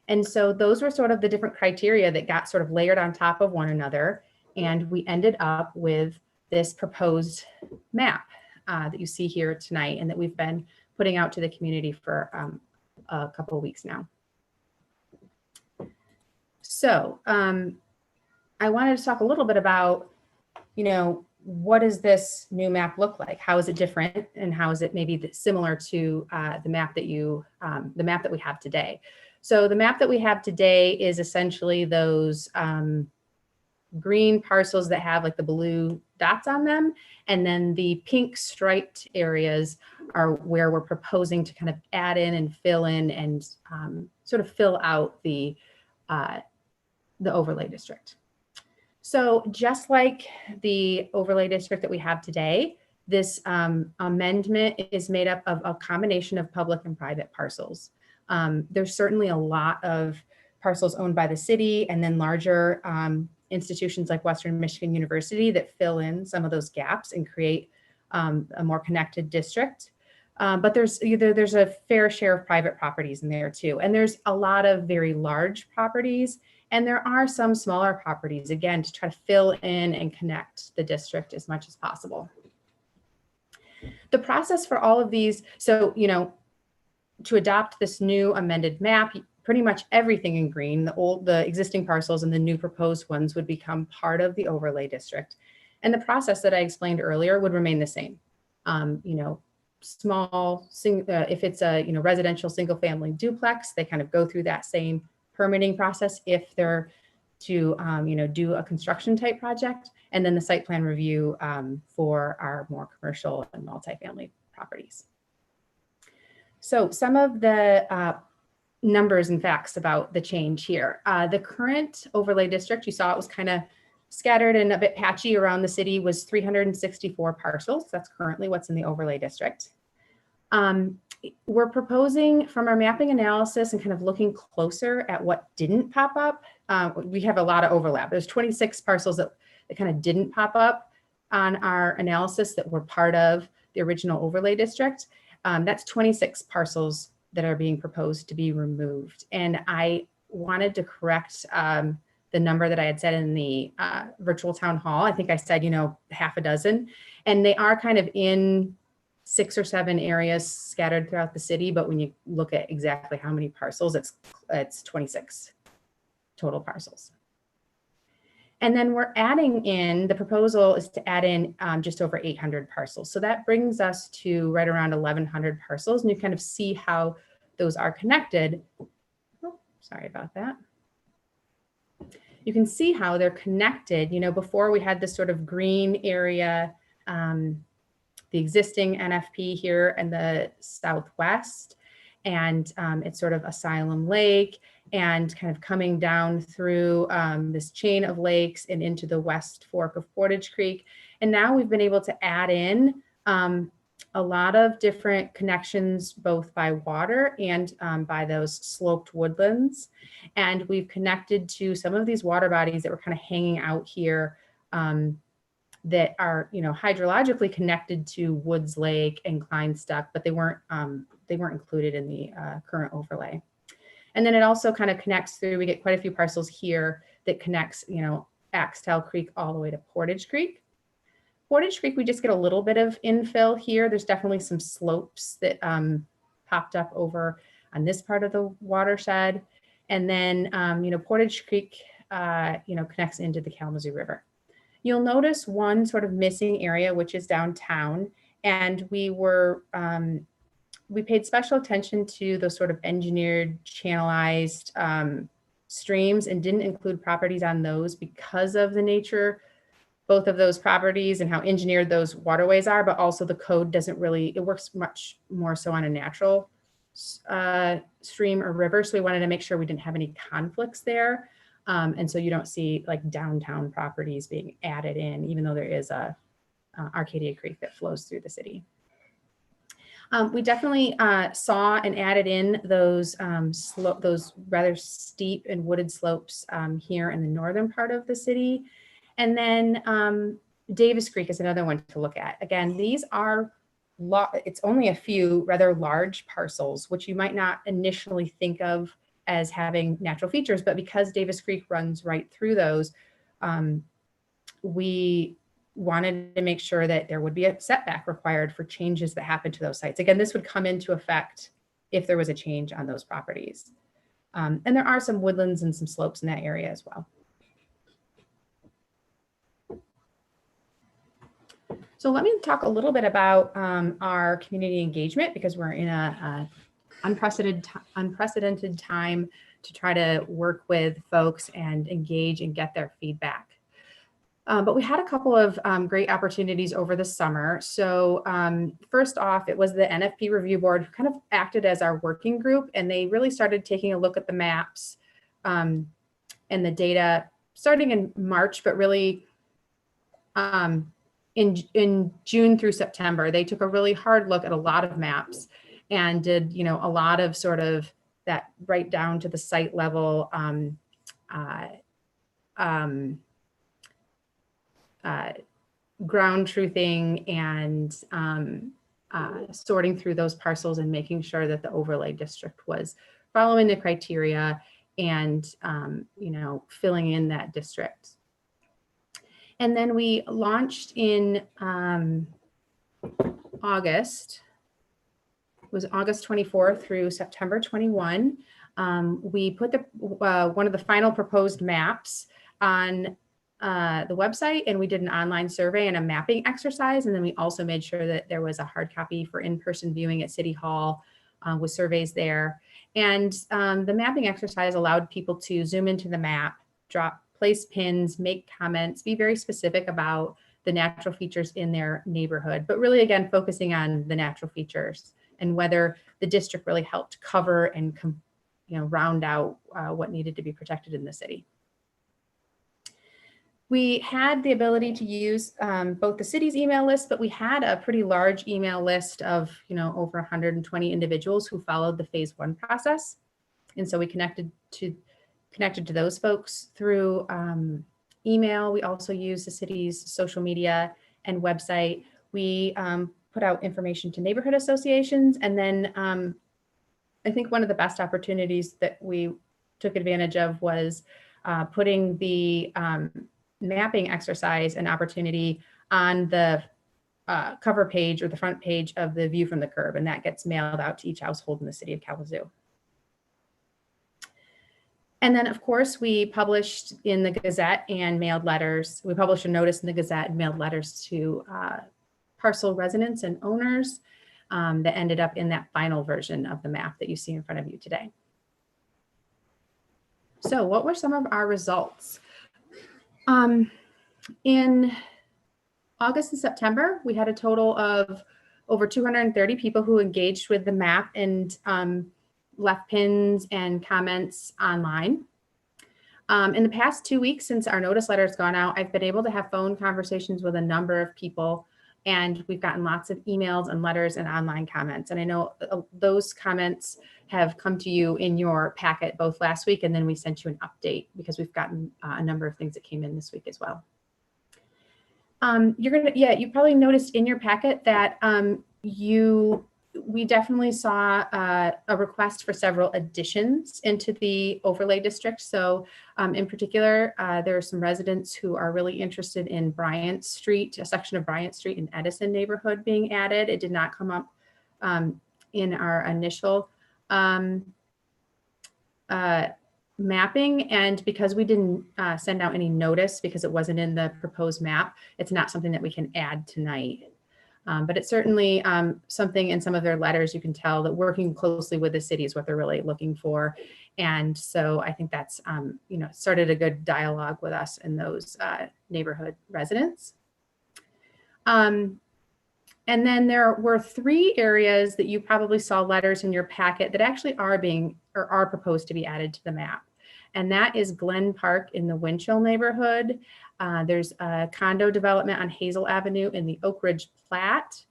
And so those were sort of the different criteria that got sort of layered on top of one another. And we ended up with this proposed map that you see here tonight and that we've been putting out to the community for a couple of weeks now. So I wanted to talk a little bit about, you know, what does this new map look like? How is it different? And how is it maybe similar to the map that we have today? So the map that we have today is essentially those green parcels that have like the blue dots on them. And then the pink striped areas are where we're proposing to kind of add in and fill in and sort of fill out the overlay district. So just like the overlay district that we have today, this amendment is made up of a combination of public and private parcels. There's certainly a lot of parcels owned by the city and then larger institutions like Western Michigan University that fill in some of those gaps and create a more connected district. But there's a fair share of private properties in there too. And there's a lot of very large properties. And there are some smaller properties, again, to try to fill in and connect the district as much as possible. The process for all of these, so, you know, to adopt this new amended map, pretty much everything in green, the existing parcels and the new proposed ones would become part of the overlay district. And the process that I explained earlier would remain the same. You know, if it's a, you know, residential single family duplex, they kind of go through that same permitting process if they're to, you know, do a construction type project, and then the site plan review for our more commercial and multifamily properties. So some of the numbers and facts about the change here. The current overlay district, you saw it was kind of scattered and a bit patchy around the city, was 364 parcels. That's currently what's in the overlay district. We're proposing from our mapping analysis and kind of looking closer at what didn't pop up. We have a lot of overlap. There's 26 parcels that kind of didn't pop up on our analysis that were part of the original overlay district. That's 26 parcels that are being proposed to be removed. And I wanted to correct the number that I had said in the virtual town hall. I think I said, you know, half a dozen, and they are kind of in 6 or 7 areas scattered throughout the city. But when you look at exactly how many parcels, it's 26 total parcels. And then we're adding in, the proposal is to add in just over 800 parcels. So that brings us to right around 1,100 parcels. And you kind of see how those are connected. Oh, sorry about that. You can see how they're connected. You know, before we had this sort of green area, the existing NFP here in the southwest, and it's sort of Asylum Lake, and kind of coming down through this chain of lakes and into the west fork of Portage Creek. And now we've been able to add in a lot of different connections, both by water and by those sloped woodlands. And we've connected to some of these water bodies that were kind of hanging out here that are, you know, hydrologically connected to Woods Lake and Kleinstuck, but they weren't included in the current overlay. And then it also kind of connects through, we get quite a few parcels here that connects, you know, Axtell Creek all the way to Portage Creek. Portage Creek, we just get a little bit of infill here. There's definitely some slopes that popped up over on this part of the watershed. And then, you know, Portage Creek, you know, connects into the Kalamazoo River. You'll notice one sort of missing area, which is downtown. And we paid special attention to those sort of engineered, channelized streams and didn't include properties on those because of the nature, both of those properties and how engineered those waterways are, but also the code doesn't really, it works much more so on a natural stream or river. So we wanted to make sure we didn't have any conflicts there. And so you don't see like downtown properties being added in, even though there is a Arcadia Creek that flows through the city. We definitely saw and added in those those rather steep and wooded slopes here in the northern part of the city. And then Davis Creek is another one to look at. Again, these are, it's only a few rather large parcels, which you might not initially think of as having natural features, but because Davis Creek runs right through those, we wanted to make sure that there would be a setback required for changes that happen to those sites. Again, this would come into effect if there was a change on those properties. And there are some woodlands and some slopes in that area as well. So let me talk a little bit about our community engagement, because we're in a unprecedented time to try to work with folks and engage and get their feedback. But we had a couple of great opportunities over the summer. So first off, it was the NFP Review Board who kind of acted as our working group, and they really started taking a look at the maps and the data starting in March, but really in June through September. They took a really hard look at a lot of maps and did, you know, a lot of sort of that right down to the site level ground truthing and sorting through those parcels and making sure that the overlay district was following the criteria and, you know, filling in that district. And then we launched in August. It was August 24 through September 21. We put the one of the final proposed maps on the website, and we did an online survey and a mapping exercise. And then we also made sure that there was a hard copy for in-person viewing at City Hall with surveys there. And the mapping exercise allowed people to zoom into the map, place pins, make comments, be very specific about the natural features in their neighborhood, but really, again, focusing on the natural features and whether the district really helped cover and, you know, round out what needed to be protected in the city. We had the ability to use both the city's email list, but we had a pretty large email list of, you know, over 120 individuals who followed the phase 1 process. And so we connected to those folks through email. We also use the city's social media and website. We put out information to neighborhood associations. And then I think one of the best opportunities that we took advantage of was putting the mapping exercise and opportunity on the cover page or the front page of the View from the Curb, and that gets mailed out to each household in the city of Kalamazoo. And then, of course, we published in the Gazette and mailed letters. We published a notice in the Gazette and mailed letters to parcel residents and owners that ended up in that final version of the map that you see in front of you today. So what were some of our results? In August and September, we had a total of over 230 people who engaged with the map and left pins and comments online. In the past 2 weeks since our notice letter has gone out, I've been able to have phone conversations with a number of people, and we've gotten lots of emails and letters and online comments. And I know those comments have come to you in your packet both last week, and then we sent you an update because we've gotten a number of things that came in this week as well. You probably noticed in your packet that we definitely saw a request for several additions into the overlay district. So in particular, there are some residents who are really interested in Bryant Street, a section of Bryant Street in Edison neighborhood being added. It did not come up in our initial mapping, and because we didn't send out any notice because it wasn't in the proposed map, it's not something that we can add tonight. But it's certainly something in some of their letters you can tell that working closely with the city is what they're really looking for. And so I think that's, started a good dialogue with us and those neighborhood residents. And then there were 3 areas that you probably saw letters in your packet that actually are proposed to be added to the map. And that is Glen Park in the Winchell neighborhood. There's a condo development on Hazel Avenue in the Oak Ridge Plat.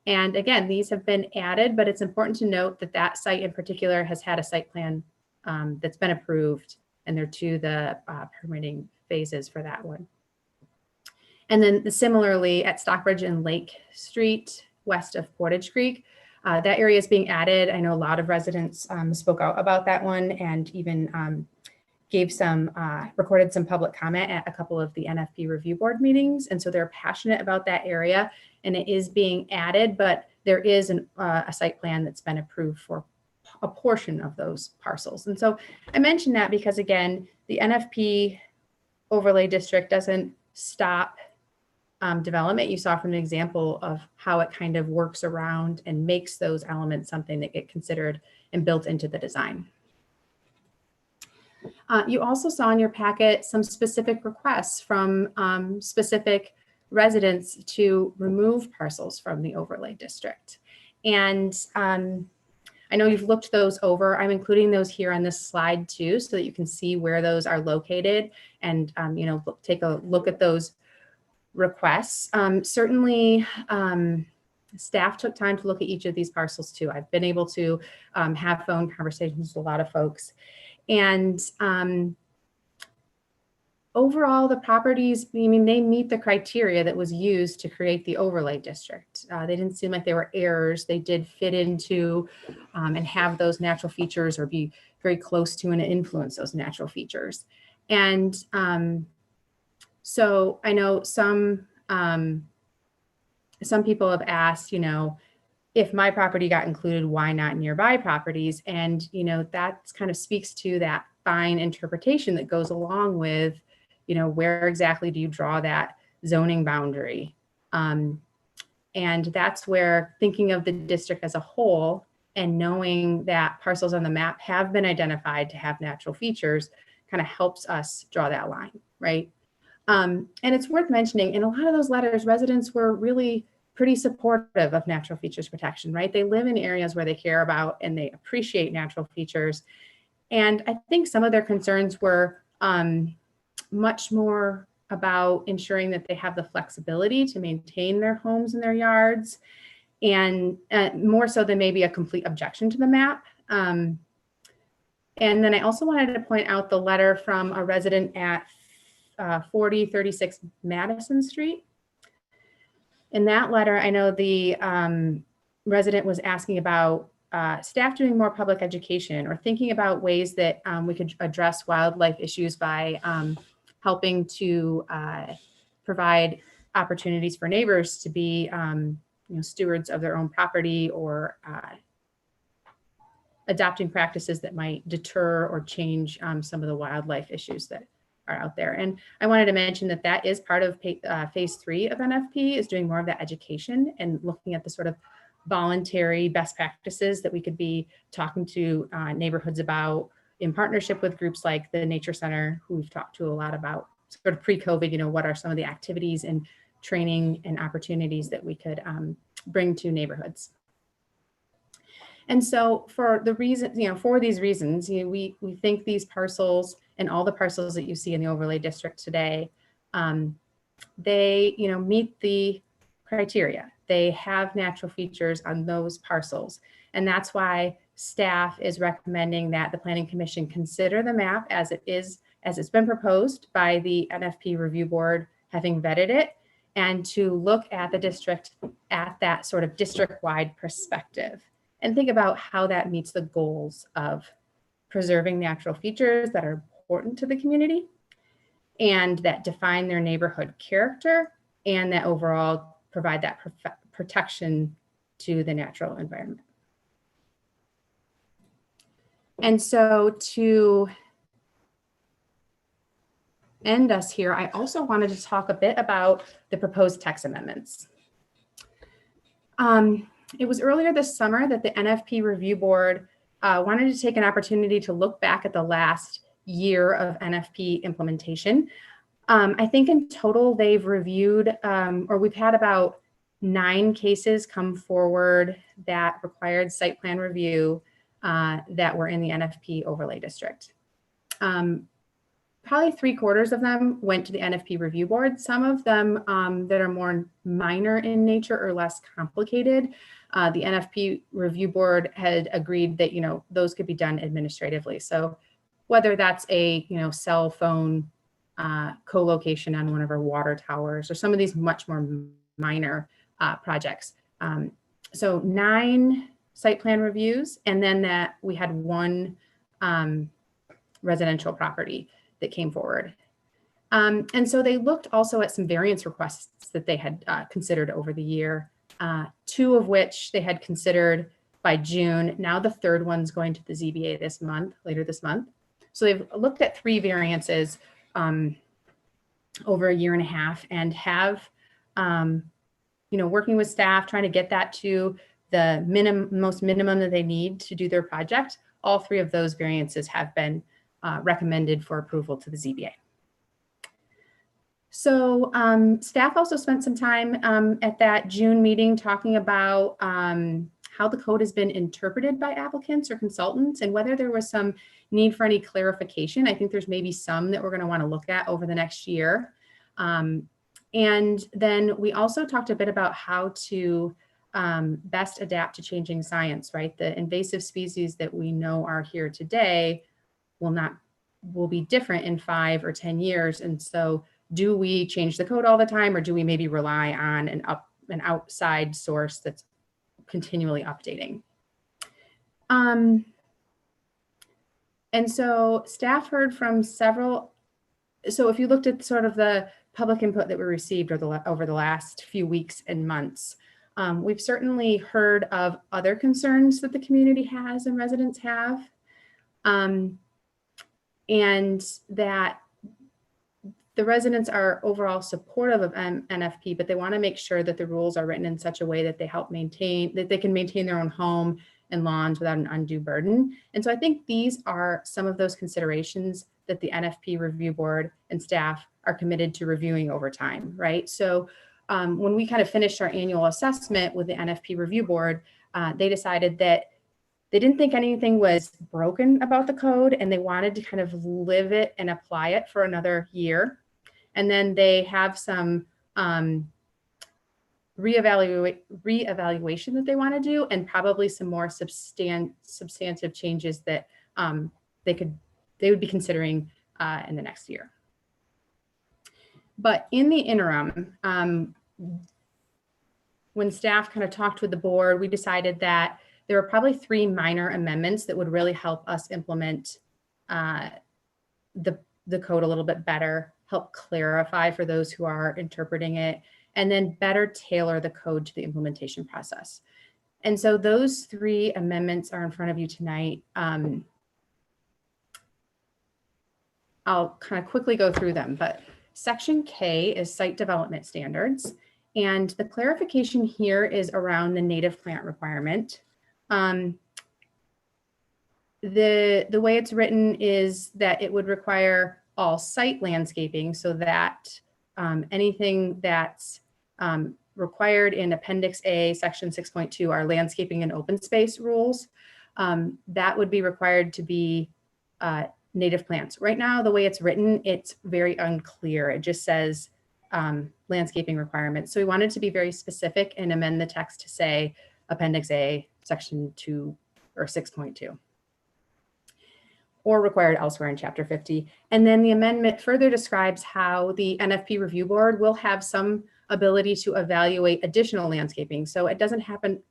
And again, these have been added, but it's important to note that that site in particular has had a site plan that's been approved, and they're to the permitting phases for that one. And then similarly at Stockbridge and Lake Street, west of Portage Creek, That area is being added. I know a lot of residents spoke out about that one and even gave some, recorded some public comment at a couple of the NFP review board meetings. And so they're passionate about that area and it is being added, but there is a site plan that's been approved for a portion of those parcels. And so I mentioned that because again, the NFP overlay district doesn't stop development. You saw from an example of how it kind of works around and makes those elements something that get considered and built into the design. You also saw in your packet some specific requests from specific residents to remove parcels from the overlay district. And I know you've looked those over. I'm including those here on this slide too, so that you can see where those are located and, you know, take a look at those requests. Certainly, staff took time to look at each of these parcels too. I've been able to have phone conversations with a lot of folks. And overall, the properties, I mean, they meet the criteria that was used to create the overlay district. They didn't seem like they were errors. They did fit into and have those natural features or be very close to and influence those natural features. And so I know some people have asked, you know, if my property got included, why not nearby properties? And, you know, that kind of speaks to that fine interpretation that goes along with, you know, where exactly do you draw that zoning boundary? And that's where thinking of the district as a whole and knowing that parcels on the map have been identified to have natural features kind of helps us draw that line, right? And it's worth mentioning, in a lot of those letters, residents were really pretty supportive of natural features protection, right? They live in areas where they care about and they appreciate natural features. And I think some of their concerns were much more about ensuring that they have the flexibility to maintain their homes and their yards, and more so than maybe a complete objection to the map. And then I also wanted to point out the letter from a resident at 4036 Madison Street. In that letter, I know the resident was asking about staff doing more public education or thinking about ways that we could address wildlife issues by helping to provide opportunities for neighbors to be you know, stewards of their own property or adopting practices that might deter or change some of the wildlife issues that are out there. And I wanted to mention that that is part of phase 3 of NFP, is doing more of that education and looking at the sort of voluntary best practices that we could be talking to neighborhoods about in partnership with groups like the Nature Center, who we've talked to a lot about sort of pre-COVID, you know, what are some of the activities and training and opportunities that we could bring to neighborhoods. And so for the reason, you know, for these reasons, you know, we think these parcels and all the parcels that you see in the overlay district today, they, you know, meet the criteria. They have natural features on those parcels. And that's why staff is recommending that the Planning Commission consider the map as it is, as it's been proposed by the NFP review board, having vetted it, and to look at the district at that sort of district-wide perspective and think about how that meets the goals of preserving natural features that are important to the community and that define their neighborhood character and that overall provide that protection to the natural environment. And so to end us here, I also wanted to talk a bit about the proposed text amendments. It was earlier this summer that the NFP review board wanted to take an opportunity to look back at the last year of NFP implementation. I think in total they've reviewed, or we've had about 9 cases come forward that required site plan review that were in the NFP overlay district. Probably 3/4 of them went to the NFP review board. Some of them that are more minor in nature or less complicated, the NFP review board had agreed that, you know, those could be done administratively. So whether that's a, you know, cell phone co-location on one of our water towers or some of these much more minor projects. So 9 site plan reviews, and then that we had one residential property that came forward. And so they looked also at some variance requests that they had considered over the year, two of which they had considered by June. Now the third one's going to the ZBA this month, later this month. So they've looked at 3 variances over a year and a half, and have, working with staff, trying to get that to the most minimum that they need to do their project. All 3 of those variances have been recommended for approval to the ZBA. So staff also spent some time at that June meeting talking about how the code has been interpreted by applicants or consultants, and whether there was some need for any clarification. I think there's maybe some that we're going to want to look at over the next year. And then we also talked a bit about how to best adapt to changing science, right? The invasive species that we know are here today will be different in 5 or 10 years. And so do we change the code all the time, or do we maybe rely on an outside source that's continually updating? And so staff heard from several. So if you looked at sort of the public input that we received over the last few weeks and months, we've certainly heard of other concerns that the community has and residents have, and that the residents are overall supportive of NFP, but they want to make sure that the rules are written in such a way that they can maintain their own home and lawns without an undue burden. And so I think these are some of those considerations that the NFP review board and staff are committed to reviewing over time, right? So when we kind of finished our annual assessment with the NFP review board, they decided that they didn't think anything was broken about the code, and they wanted to kind of live it and apply it for another year. And then they have some reevaluation that they want to do, and probably some more substantive changes that they would be considering in the next year. But in the interim, when staff kind of talked with the board, we decided that there were probably 3 minor amendments that would really help us implement the code a little bit better, help clarify for those who are interpreting it, and then better tailor the code to the implementation process. And so those 3 amendments are in front of you tonight. I'll kind of quickly go through them, but Section K is site development standards. And the clarification here is around the native plant requirement. The way it's written is that it would require all site landscaping, so that anything that's required in Appendix A, Section 6.2, our landscaping and open space rules, that would be required to be native plants. Right now, the way it's written, it's very unclear. It just says landscaping requirements. So we wanted to be very specific and amend the text to say Appendix A, Section 2 or 6.2, or required elsewhere in Chapter 50. And then the amendment further describes how the NFP review board will have some ability to evaluate additional landscaping. So it doesn't happen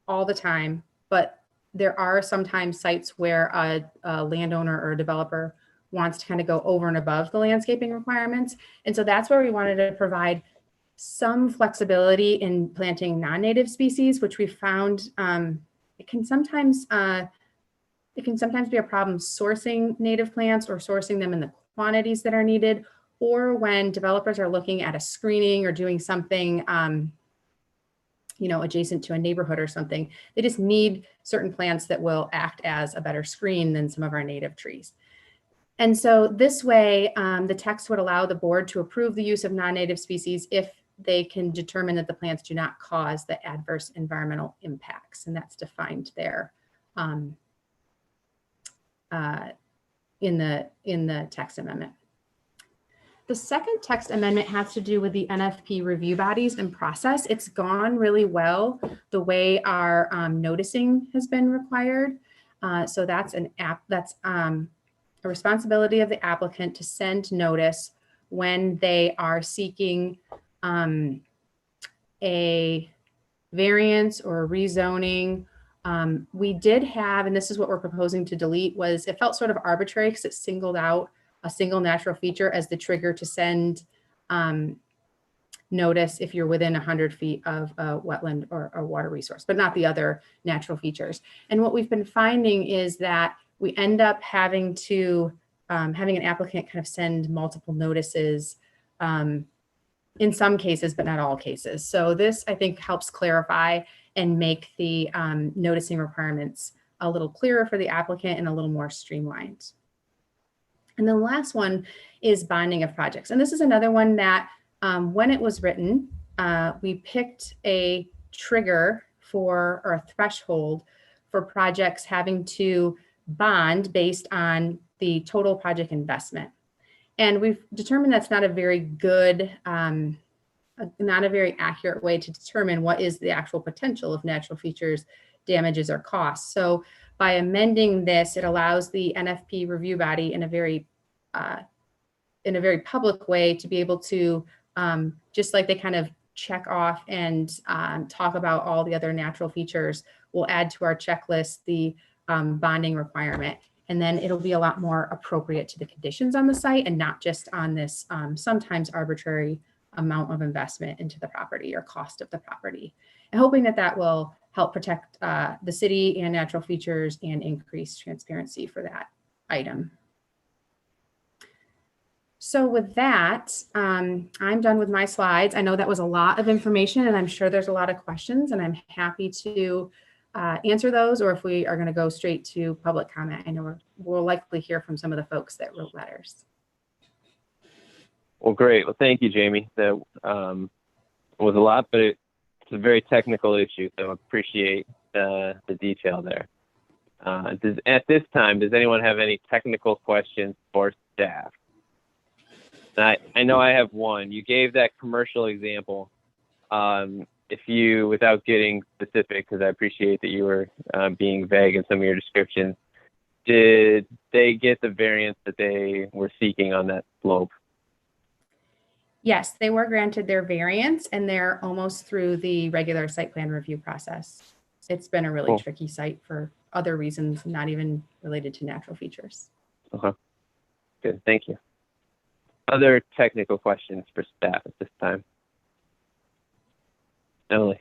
all the time, but there are sometimes sites where a landowner or a developer wants to kind of go over and above the landscaping requirements. And so that's where we wanted to provide some flexibility in planting non-native species, which we found it can sometimes be a problem sourcing native plants or sourcing them in the quantities that are needed, or when developers are looking at a screening or doing something adjacent to a neighborhood or something. They just need certain plants that will act as a better screen than some of our native trees. And so this way, the text would allow the board to approve the use of non-native species if they can determine that the plants do not cause the adverse environmental impacts. And that's defined there in the text amendment. The second text amendment has to do with the NFP review bodies and process. It's gone really well the way our noticing has been required. So that's a responsibility of the applicant to send notice when they are seeking a variance or rezoning. We did have, and this is what we're proposing to delete, was it felt sort of arbitrary because it singled out a single natural feature as the trigger to send notice if you're within 100 feet of a wetland or a water resource, but not the other natural features. And what we've been finding is that we end up having to having an applicant kind of send multiple notices in some cases, but not all cases. So this, I think, helps clarify and make the noticing requirements a little clearer for the applicant and a little more streamlined. And the last one is bonding of projects. And this is another one that when it was written, we picked a trigger for, or a threshold for projects having to bond based on the total project investment. And we've determined that's not a very good, not a very accurate way to determine what is the actual potential of natural features, damages, or costs. So by amending this, it allows the NFP review body in a very public way to be able to, just like they kind of check off and talk about all the other natural features, we'll add to our checklist the bonding requirement. And then it'll be a lot more appropriate to the conditions on the site and not just on this sometimes arbitrary amount of investment into the property or cost of the property. And hoping that that will help protect the city and natural features and increase transparency for that item. So with that, I'm done with my slides. I know that was a lot of information and I'm sure there's a lot of questions and I'm happy to answer those, or if we are going to go straight to public comment. I know we'll likely hear from some of the folks that wrote letters. Well, great. Well, thank you, Jamie. That was a lot, but it's a very technical issue, so I appreciate the detail there. At this time, does anyone have any technical questions for staff? I know I have one. You gave that commercial example. If you, without getting specific, because I appreciate that you were being vague in some of your descriptions, did they get the variance that they were seeking on that slope? Yes, they were granted their variance and they're almost through the regular site plan review process. It's been a really tricky site for other reasons, not even related to natural features. Okay, good, thank you. Other technical questions for staff at this time? Emily.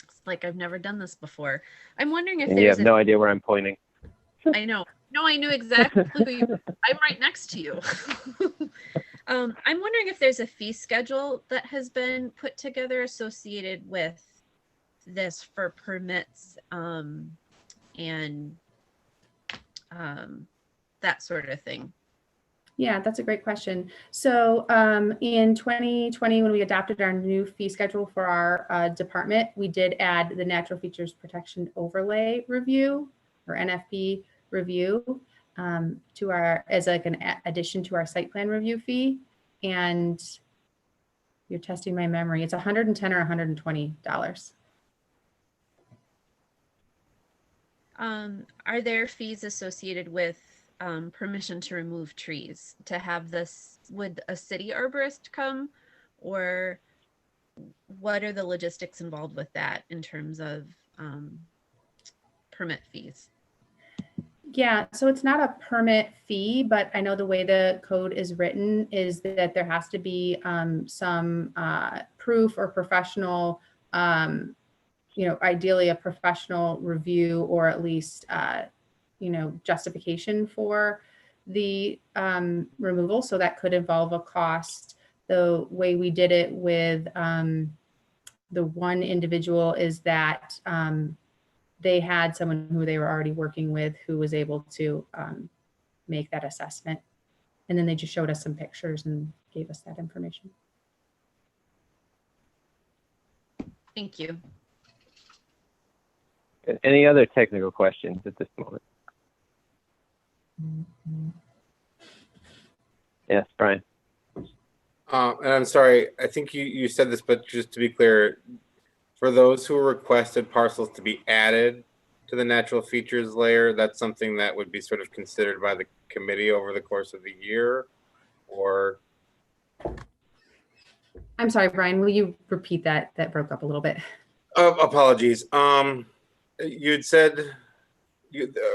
It's like I've never done this before. I'm wondering if And you there's have no idea where I'm pointing. I know. No, I knew exactly who you I'm right next to you. I'm wondering if there's a fee schedule that has been put together associated with this for permits and that sort of thing. Yeah, that's a great question. So in 2020, when we adopted our new fee schedule for our department, we did add the Natural Features Protection Overlay Review, or NFP review, to our, as like an addition to our site plan review fee. And you're testing my memory, it's $110 or $120. Are there fees associated with permission to remove trees? To have this, would a city arborist come, or what are the logistics involved with that in terms of permit fees? Yeah, so it's not a permit fee, but I know the way the code is written is that there has to be some proof or professional, ideally a professional review, or at least, justification for the removal. So that could involve a cost. The way we did it with the one individual is that they had someone who they were already working with who was able to make that assessment. And then they just showed us some pictures and gave us that information. Thank you. Any other technical questions at this moment? Yes, Brian. And I'm sorry, I think you said this, but just to be clear, for those who requested parcels to be added to the natural features layer, that's something that would be sort of considered by the committee over the course of the year, or? I'm sorry, Brian, will you repeat that? That broke up a little bit. Apologies. You'd said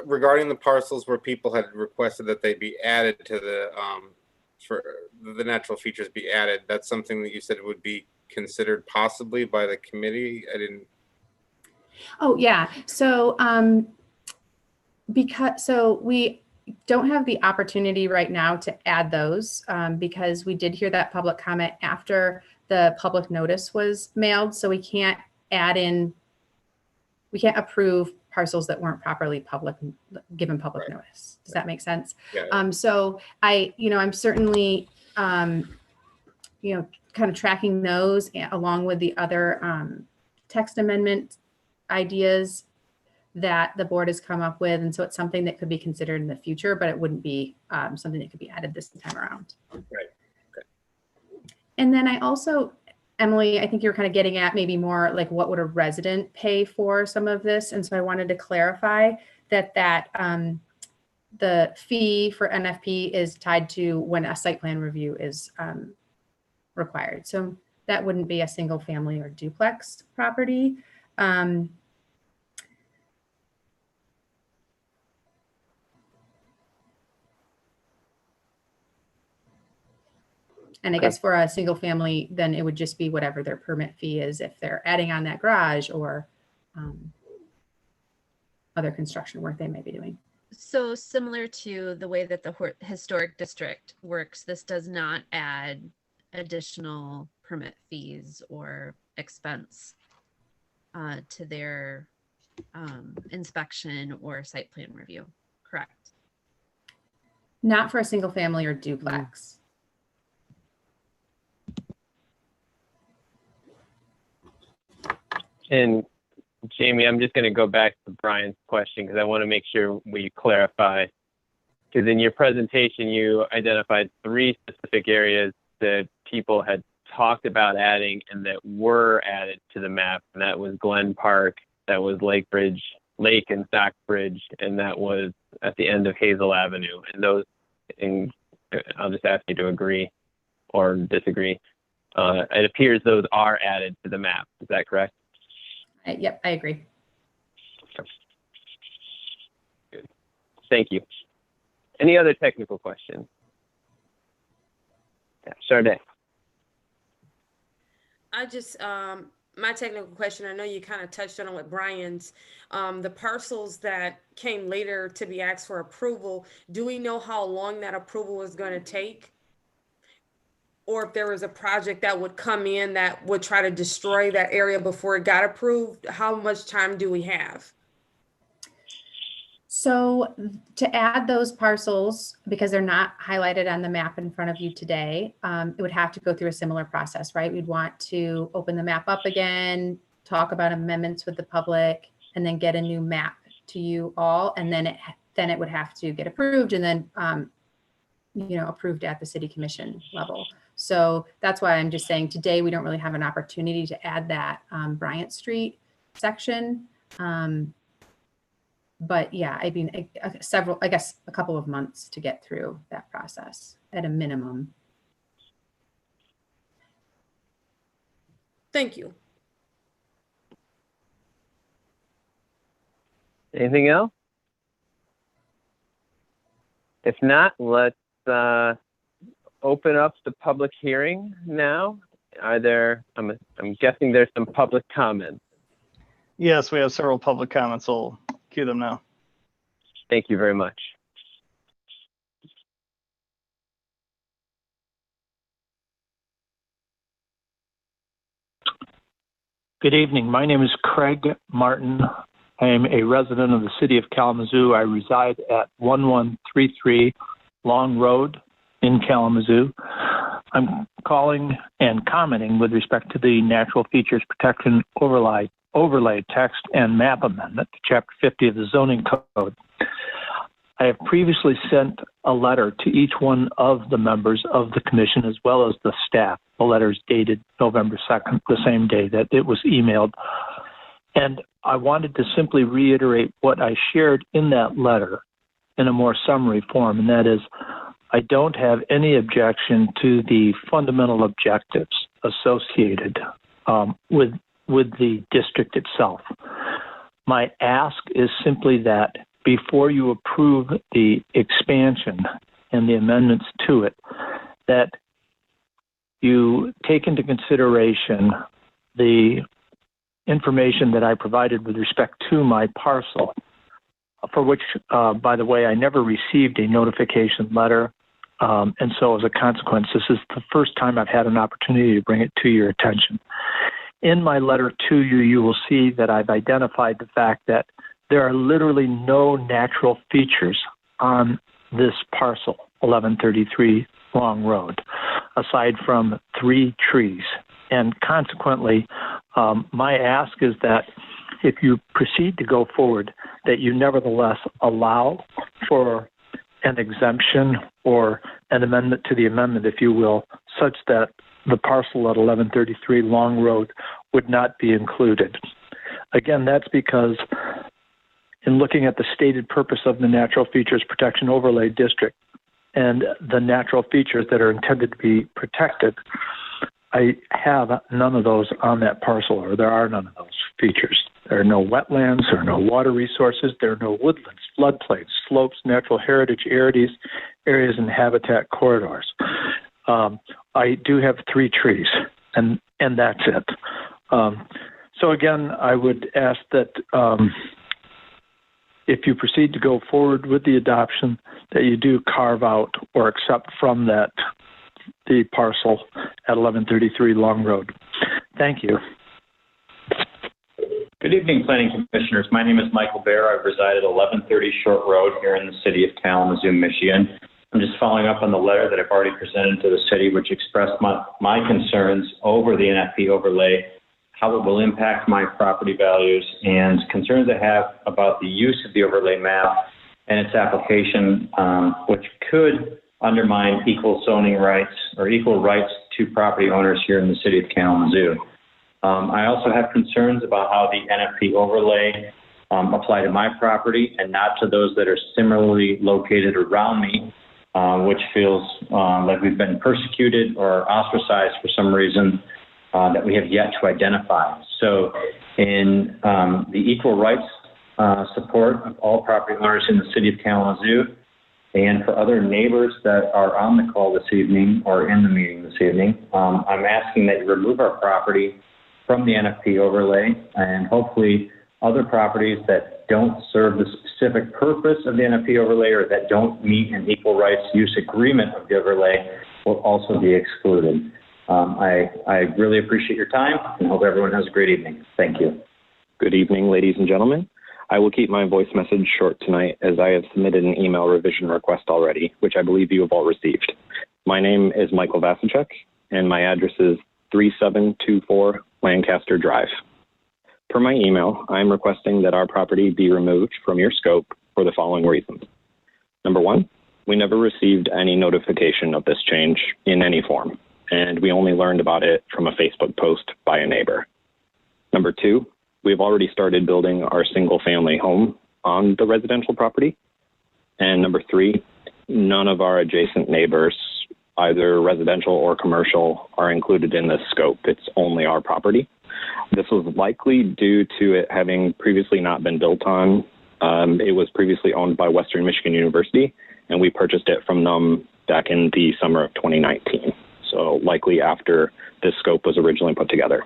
regarding the parcels where people had requested that they be added to the for the natural features be added. That's something that you said would be considered possibly by the committee. I didn't. Oh yeah. So we don't have the opportunity right now to add those because we did hear that public comment after the public notice was mailed. So we can't approve parcels that weren't properly given public notice. Does that make sense? Yeah. So I'm certainly, kind of tracking those along with the other text amendment ideas that the board has come up with. And so it's something that could be considered in the future, but it wouldn't be something that could be added this time around. Right. Okay. And then I also, Emily, I think you're kind of getting at maybe more like what would a resident pay for some of this? And so I wanted to clarify that the fee for NFP is tied to when a site plan review is required. So that wouldn't be a single family or duplex property. And I guess for a single family, then it would just be whatever their permit fee is if they're adding on that garage or other construction work they may be doing. So similar to the way that the historic district works, this does not add additional permit fees or expense to their inspection or site plan review, correct? Not for a single family or duplex. And Jamie, I'm just going to go back to Brian's question because I want to make sure we clarify. Because in your presentation, you identified 3 specific areas that people had talked about adding and that were added to the map. And that was Glen Park, that was Lake and Stockbridge, and that was at the end of Hazel Avenue. And I'll just ask you to agree or disagree. It appears those are added to the map. Is that correct? Yep, I agree. Good. Thank you. Any other technical questions? Yeah, Sade. I just, my technical question, I know you kind of touched on it with Brian's, the parcels that came later to be asked for approval, do we know how long that approval is going to take? Or if there was a project that would come in that would try to destroy that area before it got approved, how much time do we have? So to add those parcels, because they're not highlighted on the map in front of you today, it would have to go through a similar process, right? We'd want to open the map up again, talk about amendments with the public, and then get a new map to you all. And then it would have to get approved and then approved at the city commission level. So that's why I'm just saying today we don't really have an opportunity to add that Bryant Street section. But yeah, I mean, I guess a couple of months to get through that process at a minimum. Thank you. Anything else? If not, let's open up the public hearing now. I'm guessing there's some public comments. Yes, we have several public comments. I'll cue them now. Thank you very much. Good evening. My name is Craig Martin. I am a resident of the city of Kalamazoo. I reside at 1133 Long Road in Kalamazoo. I'm calling and commenting with respect to the Natural Features Protection Overlay Text and Map Amendment to Chapter 50 of the Zoning Code. I have previously sent a letter to each one of the members of the commission as well as the staff. The letter is dated November 2nd, the same day that it was emailed. And I wanted to simply reiterate what I shared in that letter in a more summary form, and that is I don't have any objection to the fundamental objectives associated with the district itself. My ask is simply that before you approve the expansion and the amendments to it, that you take into consideration the information that I provided with respect to my parcel, for which, by the way, I never received a notification letter. And so as a consequence, this is the first time I've had an opportunity to bring it to your attention. In my letter to you, you will see that I've identified the fact that there are literally no natural features on this parcel, 1133 Long Road, aside from 3 trees. And consequently, my ask is that if you proceed to go forward, that you nevertheless allow for an exemption or an amendment to the amendment, if you will, such that the parcel at 1133 Long Road would not be included. Again, that's because in looking at the stated purpose of the Natural Features Protection Overlay District and the natural features that are intended to be protected, I have none of those on that parcel, or there are none of those features. There are no wetlands, there are no water resources, there are no woodlands, floodplains, slopes, natural heritage areas, and habitat corridors. I do have 3 trees, and that's it. So again, I would ask that if you proceed to go forward with the adoption, that you do carve out or accept from that the parcel at 1133 Long Road. Thank you. Good evening, Planning Commissioners. My name is Michael Bear. I reside at 1130 Short Road here in the city of Kalamazoo, Michigan. I'm just following up on the letter that I've already presented to the city, which expressed my concerns over the NFP overlay, how it will impact my property values, and concerns I have about the use of the overlay map and its application, which could undermine equal zoning rights or equal rights to property owners here in the city of Kalamazoo. I also have concerns about how the NFP overlay apply to my property and not to those that are similarly located around me, which feels like we've been persecuted or ostracized for some reason that we have yet to identify. So in the equal rights support of all property owners in the city of Kalamazoo, and for other neighbors that are on the call this evening or in the meeting this evening, I'm asking that you remove our property from the NFP overlay, and hopefully other properties that don't serve the specific purpose of the NFP overlay or that don't meet an equal rights use agreement of the overlay will also be excluded. I really appreciate your time and hope everyone has a great evening. Thank you. Good evening, ladies and gentlemen. I will keep my voice message short tonight as I have submitted an email revision request already, which I believe you have all received. My name is Michael Vasicek, and my address is 3724 Lancaster Drive. Per my email, I am requesting that our property be removed from your scope for the following reasons. Number 1, we never received any notification of this change in any form, and we only learned about it from a Facebook post by a neighbor. Number 2, we've already started building our single-family home on the residential property. And number 3, none of our adjacent neighbors, either residential or commercial, are included in this scope. It's only our property. This was likely due to it having previously not been built on. It was previously owned by Western Michigan University, and we purchased it from them back in the summer of 2019. So likely after this scope was originally put together.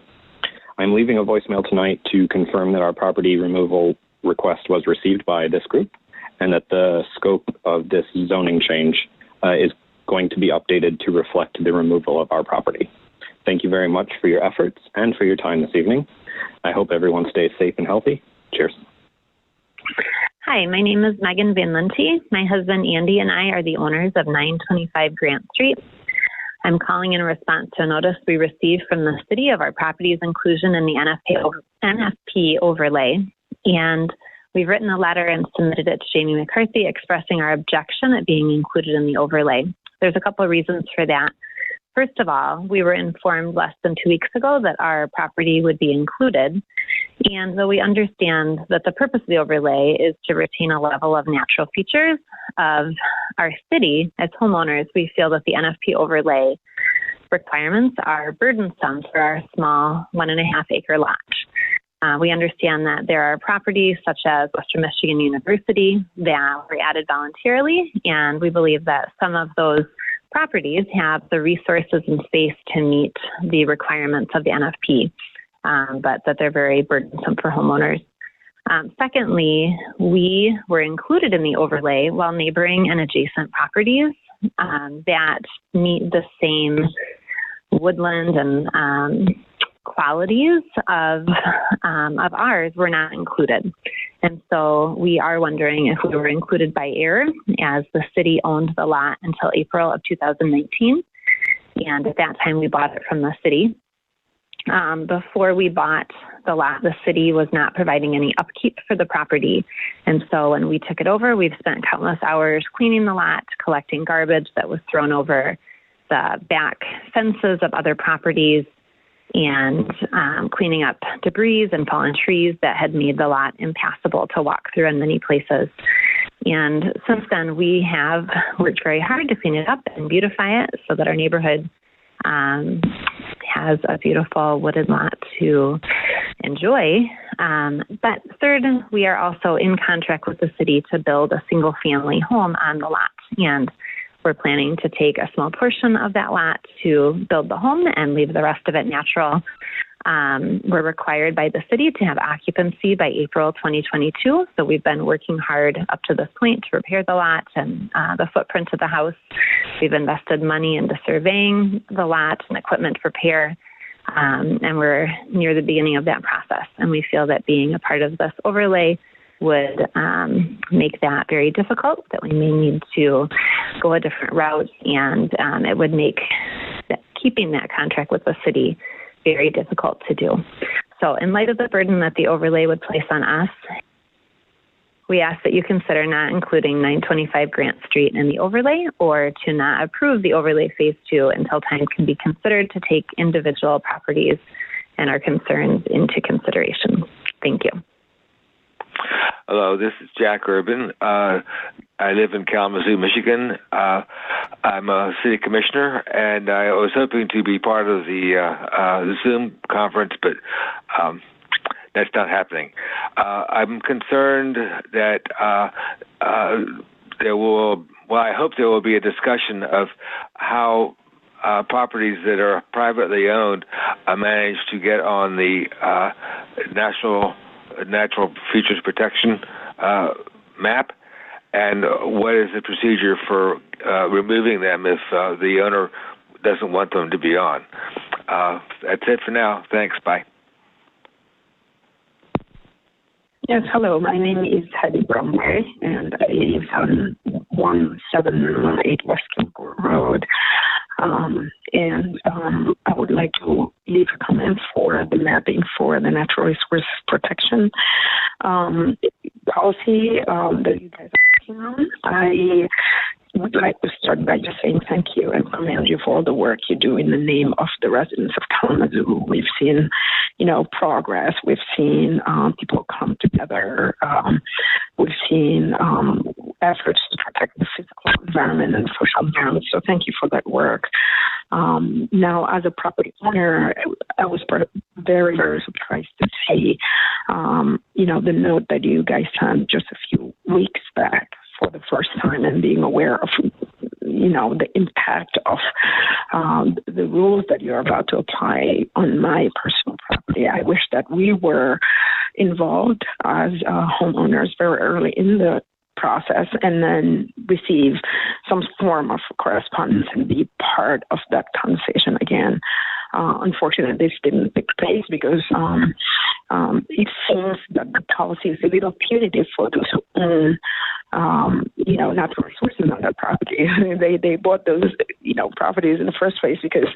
I'm leaving a voicemail tonight to confirm that our property removal request was received by this group and that the scope of this zoning change is going to be updated to reflect the removal of our property. Thank you very much for your efforts and for your time this evening. I hope everyone stays safe and healthy. Cheers. Hi, my name is Megan Van Linty. My husband Andy and I are the owners of 925 Grant Street. I'm calling in response to a notice we received from the city of our property's inclusion in the NFP overlay. And we've written a letter and submitted it to Jamie McCarthy expressing our objection at being included in the overlay. There's a couple of reasons for that. First of all, we were informed less than 2 weeks ago that our property would be included. And though we understand that the purpose of the overlay is to retain a level of natural features of our city, as homeowners, we feel that the NFP overlay requirements are burdensome for our small 1.5 acre lot. We understand that there are properties such as Western Michigan University that were added voluntarily, and we believe that some of those properties have the resources and space to meet the requirements of the NFP, but that they're very burdensome for homeowners. Secondly, we were included in the overlay while neighboring and adjacent properties that meet the same woodland and qualities of ours were not included. And so we are wondering if we were included by error, as the city owned the lot until April of 2019. And at that time, we bought it from the city. Before we bought the lot, the city was not providing any upkeep for the property. And so when we took it over, we've spent countless hours cleaning the lot, collecting garbage that was thrown over the back fences of other properties, and cleaning up debris and fallen trees that had made the lot impassable to walk through in many places. And since then, we have worked very hard to clean it up and beautify it so that our neighborhood has a beautiful wooded lot to enjoy. But third, we are also in contract with the city to build a single family home on the lot. And we're planning to take a small portion of that lot to build the home and leave the rest of it natural. We're required by the city to have occupancy by April 2022. So we've been working hard up to this point to repair the lot and the footprint of the house. We've invested money into surveying the lot and equipment repair. And we're near the beginning of that process. And we feel that being a part of this overlay would make that very difficult, that we may need to go a different route, and it would make keeping that contract with the city very difficult to do. So in light of the burden that the overlay would place on us, we ask that you consider not including 925 Grant Street in the overlay, or to not approve the overlay phase 2 until time can be considered to take individual properties and our concerns into consideration. Thank you. Hello, this is Jack Urban. I live in Kalamazoo, Michigan. I'm a city commissioner, and I was hoping to be part of the Zoom conference, but that's not happening. I'm concerned that I hope there will be a discussion of how properties that are privately owned are managed to get on the Natural Features Protection map, and what is the procedure for removing them if the owner doesn't want them to be on. That's it for now. Thanks. Bye. Yes, hello. My name is Heidi Bromway, and I live on 1718 West Kilgore Road. I would like to leave a comment for the mapping for the natural resource protection policy that you guys are working on. I would like to start by just saying thank you and commend you for all the work you do in the name of the residents of Kalamazoo. We've seen, progress. We've seen people come together. We've seen efforts to protect the physical environment and social environment. So thank you for that work. Now, as a property owner, I was very, very surprised to see, the note that you guys sent just a few weeks back for the first time, and being aware of, the impact of the rules that you're about to apply on my personal property. I wish that we were involved as homeowners very early in the process, and then receive some form of correspondence and be part of that conversation again. Unfortunately, this didn't take place because it seems that the policy is a little punitive for those who own, natural resources on their property. They bought those, properties in the first place because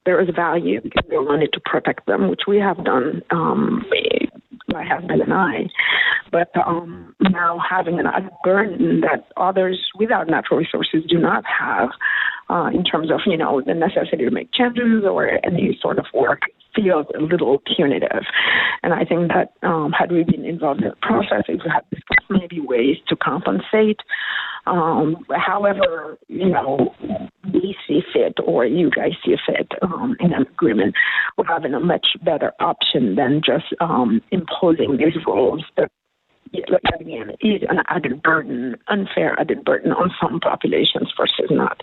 there is value, because they wanted to protect them, which we have done, my husband and I. But now having an added burden that others without natural resources do not have, in terms of, the necessity to make changes or any sort of work, feels a little punitive. And I think that had we been involved in the process, we had discussed maybe ways to compensate. However, we we see fit or you guys see fit in an agreement, we're having a much better option than just imposing these rules that, again, is an added burden, unfair added burden on some populations versus not,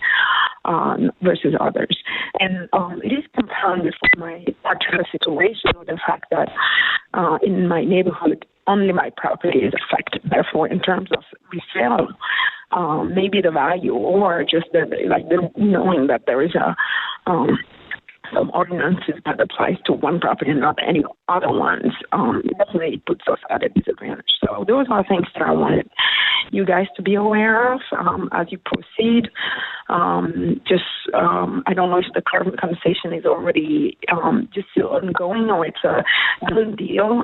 versus others. And it is compounded for my particular situation with the fact that in my neighborhood, only my property is affected. Therefore, in terms of resale, maybe the value or just the knowing that there is some ordinances that applies to one property and not any other ones, definitely puts us at a disadvantage. So those are things that I wanted you guys to be aware of as you proceed. I don't know if the current conversation is already just still ongoing or it's a done deal.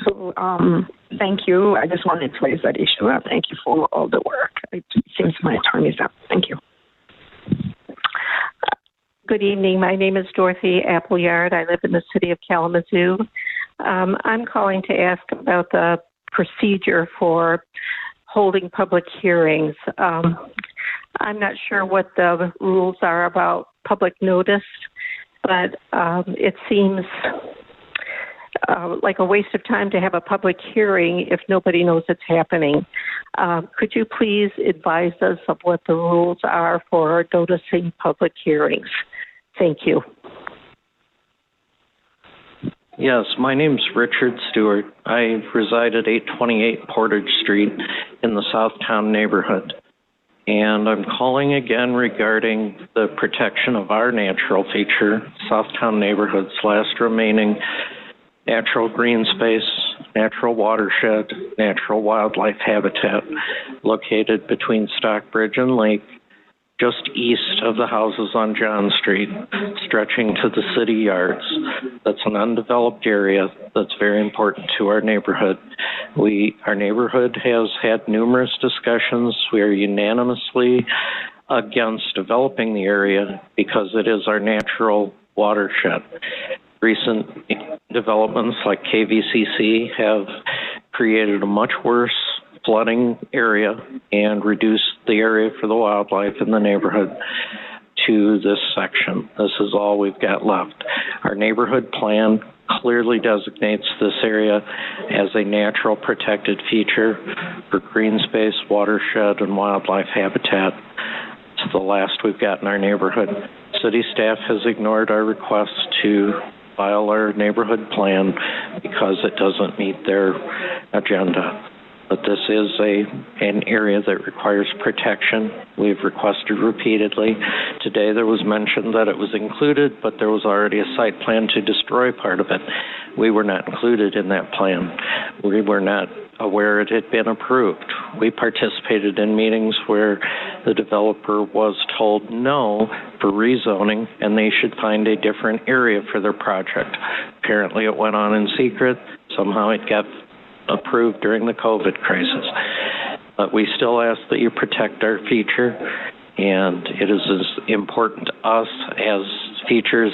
So thank you. I just wanted to raise that issue. Thank you for all the work. It seems my time is up. Thank you. Good evening. My name is Dorothy Appleyard. I live in the city of Kalamazoo. I'm calling to ask about the procedure for holding public hearings. I'm not sure what the rules are about public notice, but it seems like a waste of time to have a public hearing if nobody knows it's happening. Could you please advise us of what the rules are for noticing public hearings? Thank you. Yes, my name's Richard Stewart. I reside at 828 Portage Street in the Southtown neighborhood. And I'm calling again regarding the protection of our natural feature, Southtown neighborhood's last remaining natural green space, natural watershed, natural wildlife habitat located between Stockbridge and Lake, just east of the houses on John Street, stretching to the city yards. That's an undeveloped area that's very important to our neighborhood. Our neighborhood has had numerous discussions. We are unanimously against developing the area because it is our natural watershed. Recent developments like KVCC have created a much worse flooding area and reduced the area for the wildlife in the neighborhood to this section. This is all we've got left. Our neighborhood plan clearly designates this area as a natural protected feature for green space, watershed, and wildlife habitat. It's the last we've got in our neighborhood. City staff has ignored our request to file our neighborhood plan because it doesn't meet their agenda. But this is an area that requires protection. We've requested repeatedly. Today there was mention that it was included, but there was already a site plan to destroy part of it. We were not included in that plan. We were not aware it had been approved. We participated in meetings where the developer was told no for rezoning and they should find a different area for their project. Apparently it went on in secret. Somehow it got approved during the COVID crisis. But we still ask that you protect our feature, and it is as important to us as features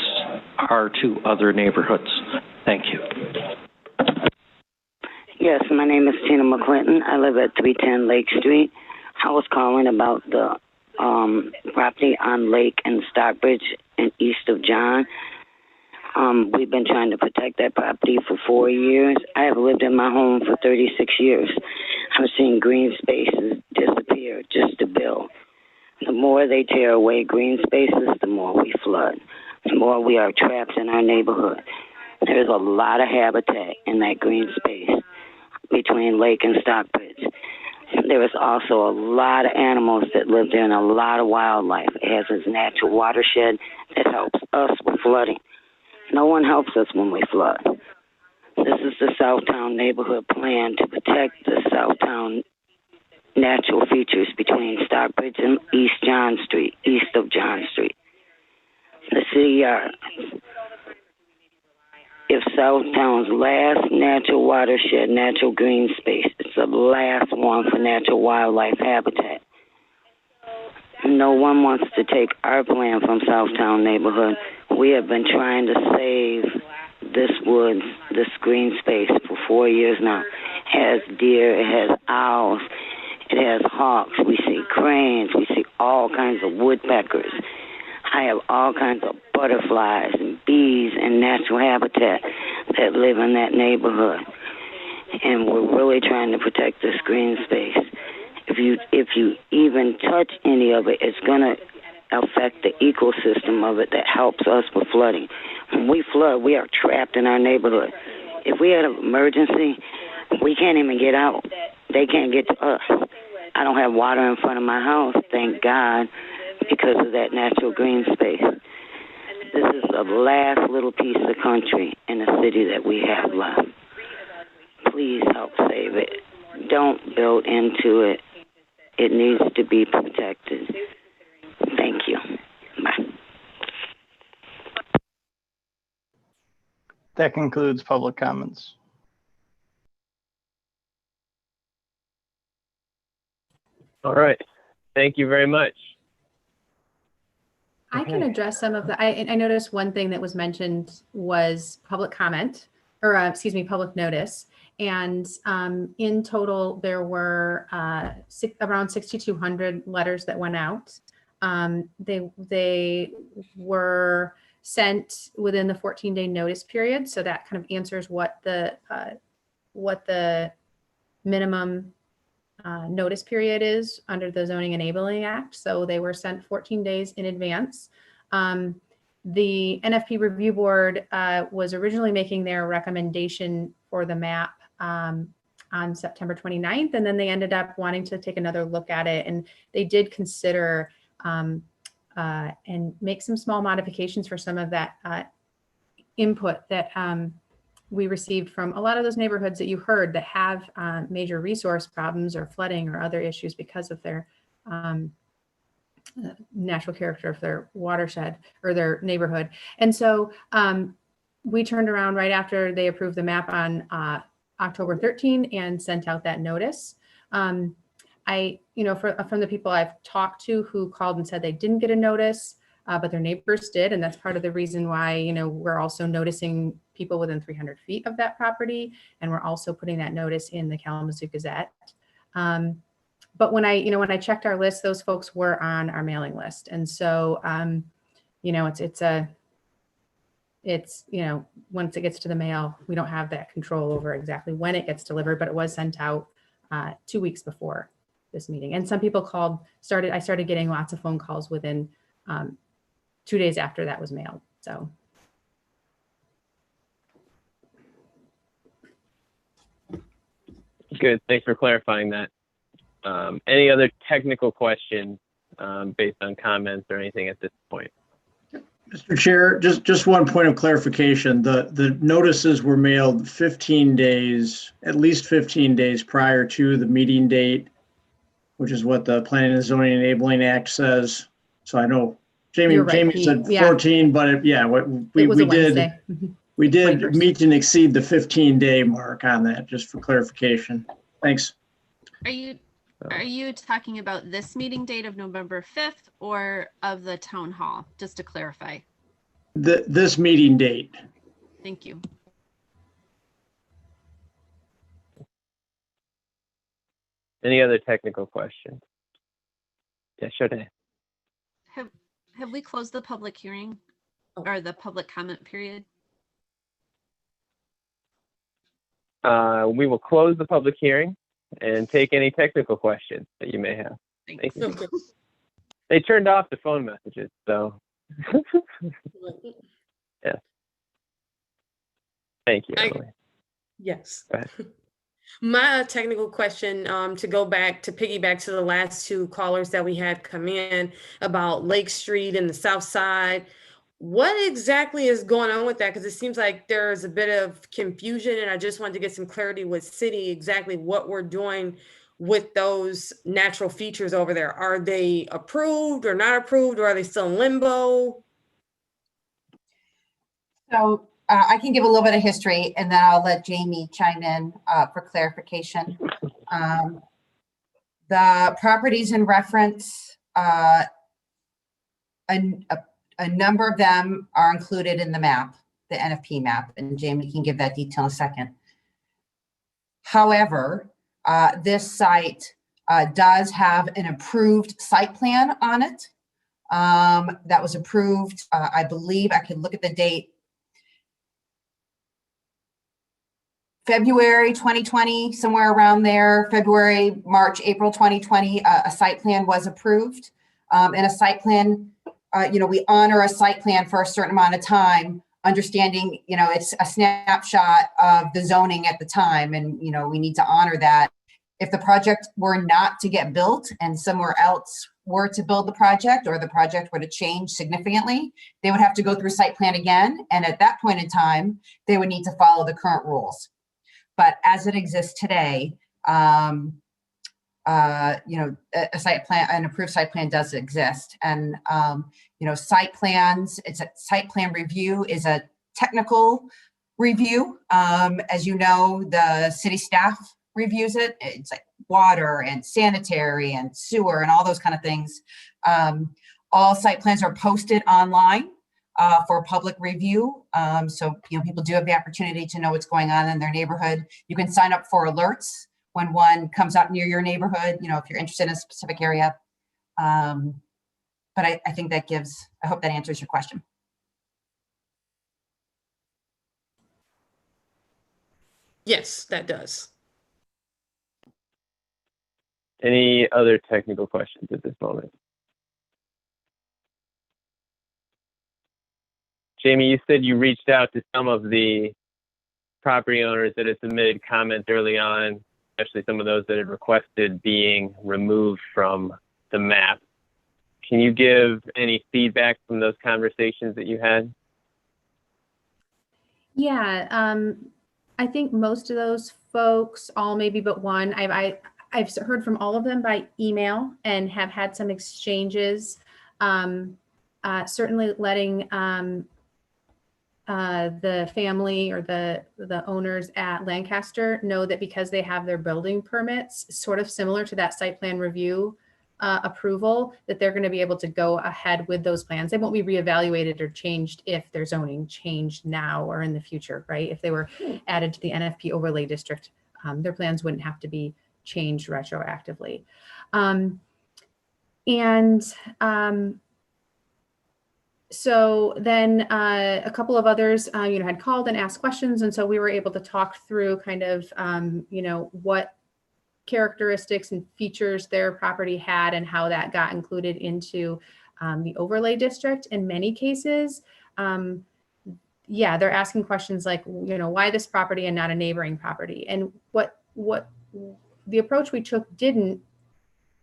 are to other neighborhoods. Thank you. Yes, my name is Tina McClinton. I live at 310 Lake Street. I was calling about the property on Lake and Stockbridge and east of John. We've been trying to protect that property for 4 years. I have lived in my home for 36 years. I've seen green spaces disappear just to build. The more they tear away green spaces, the more we flood. The more we are trapped in our neighborhood. There's a lot of habitat in that green space between Lake and Stockbridge. There is also a lot of animals that live there and a lot of wildlife. It has its natural watershed that helps us with flooding. No one helps us when we flood. This is the Southtown neighborhood plan to protect the Southtown natural features between Stockbridge and East John Street, east of John Street. The city yards. If Southtown's last natural watershed, natural green space, it's the last one for natural wildlife habitat. No one wants to take our plan from Southtown neighborhood. We have been trying to save this woods, this green space for 4 years now. It has deer, it has owls, it has hawks. We see cranes. We see all kinds of woodpeckers. I have all kinds of butterflies and bees and natural habitat that live in that neighborhood. And we're really trying to protect this green space. If you even touch any of it, it's going to affect the ecosystem of it that helps us with flooding. When we flood, we are trapped in our neighborhood. If we had an emergency, we can't even get out. They can't get to us. I don't have water in front of my house, thank God, because of that natural green space. This is the last little piece of country in the city that we have left. Please help save it. Don't build into it. It needs to be protected. Thank you. Bye. That concludes public comments. All right. Thank you very much. I can address some of the, I noticed one thing that was mentioned was public comment, or excuse me, public notice. And in total, there were around 6,200 letters that went out. They were sent within the 14-day notice period. So that kind of answers what the minimum notice period is under the Zoning Enabling Act. So they were sent 14 days in advance. The NFP Review Board was originally making their recommendation for the map on September 29th, and then they ended up wanting to take another look at it. And they did consider and make some small modifications for some of that input that we received from a lot of those neighborhoods that you heard that have major resource problems or flooding or other issues because of their natural character of their watershed or their neighborhood. And so we turned around right after they approved the map on October 13 and sent out that notice. From the people I've talked to who called and said they didn't get a notice, but their neighbors did. And that's part of the reason why, we're also noticing people within 300 feet of that property. And we're also putting that notice in the Kalamazoo Gazette. But when I checked our list, those folks were on our mailing list. And so, it's once it gets to the mail, we don't have that control over exactly when it gets delivered, but it was sent out 2 weeks before this meeting. And some people I started getting lots of phone calls within 2 days after that was mailed. So. Good. Thanks for clarifying that. Any other technical questions based on comments or anything at this point? Mr. Chair, just one point of clarification. The notices were mailed 15 days, at least 15 days prior to the meeting date, which is what the Planning and Zoning Enabling Act says. So I know Jamie said 14, but we did meet and exceed the 15-day mark on that, just for clarification. Thanks. Are you talking about this meeting date of November 5th or of the town hall, just to clarify? This meeting date. Thank you. Any other technical questions? Yeah, sure. Have we closed the public hearing or the public comment period? We will close the public hearing and take any technical questions that you may have. Thank you. Okay. They turned off the phone messages, so. Yeah. Thank you, Emily. Yes. Go ahead. My technical question, to piggyback to the last two callers that we had come in about Lake Street and the South Side. What exactly is going on with that? Because it seems like there's a bit of confusion, and I just wanted to get some clarity with city exactly what we're doing with those natural features over there. Are they approved or not approved, or are they still in limbo? So I can give a little bit of history, and then I'll let Jamie chime in for clarification. The properties in reference, a number of them are included in the map, the NFP map, and Jamie can give that detail in a second. However, this site does have an approved site plan on it. That was approved, I believe, I can look at the date, February 2020, somewhere around there, February, March, April 2020, a site plan was approved. And a site plan, we honor a site plan for a certain amount of time, understanding, it's a snapshot of the zoning at the time, and, we need to honor that. If the project were not to get built and somewhere else were to build the project, or the project were to change significantly, they would have to go through site plan again. And at that point in time, they would need to follow the current rules. But as it exists today, a site plan, an approved site plan does exist. And, site plans, site plan review is a technical review. As you know, the city staff reviews it. It's like water and sanitary and sewer and all those kind of things. All site plans are posted online for public review. So, people do have the opportunity to know what's going on in their neighborhood. You can sign up for alerts when one comes up near your neighborhood, if you're interested in a specific area. But I think I hope that answers your question. Yes, that does. Any other technical questions at this moment? Jamie, you said you reached out to some of the property owners that had submitted comments early on, especially some of those that had requested being removed from the map. Can you give any feedback from those conversations that you had? Yeah, I think most of those folks, all maybe but one, I've heard from all of them by email and have had some exchanges. Certainly letting the family or the owners at Lancaster know that because they have their building permits, sort of similar to that site plan review approval, that they're going to be able to go ahead with those plans. They won't be reevaluated or changed if their zoning changed now or in the future, right? If they were added to the NFP overlay district, their plans wouldn't have to be changed retroactively. So then a couple of others, had called and asked questions. And so we were able to talk through kind of, what characteristics and features their property had and how that got included into the overlay district. In many cases, they're asking questions like, why this property and not a neighboring property? And what the approach we took didn't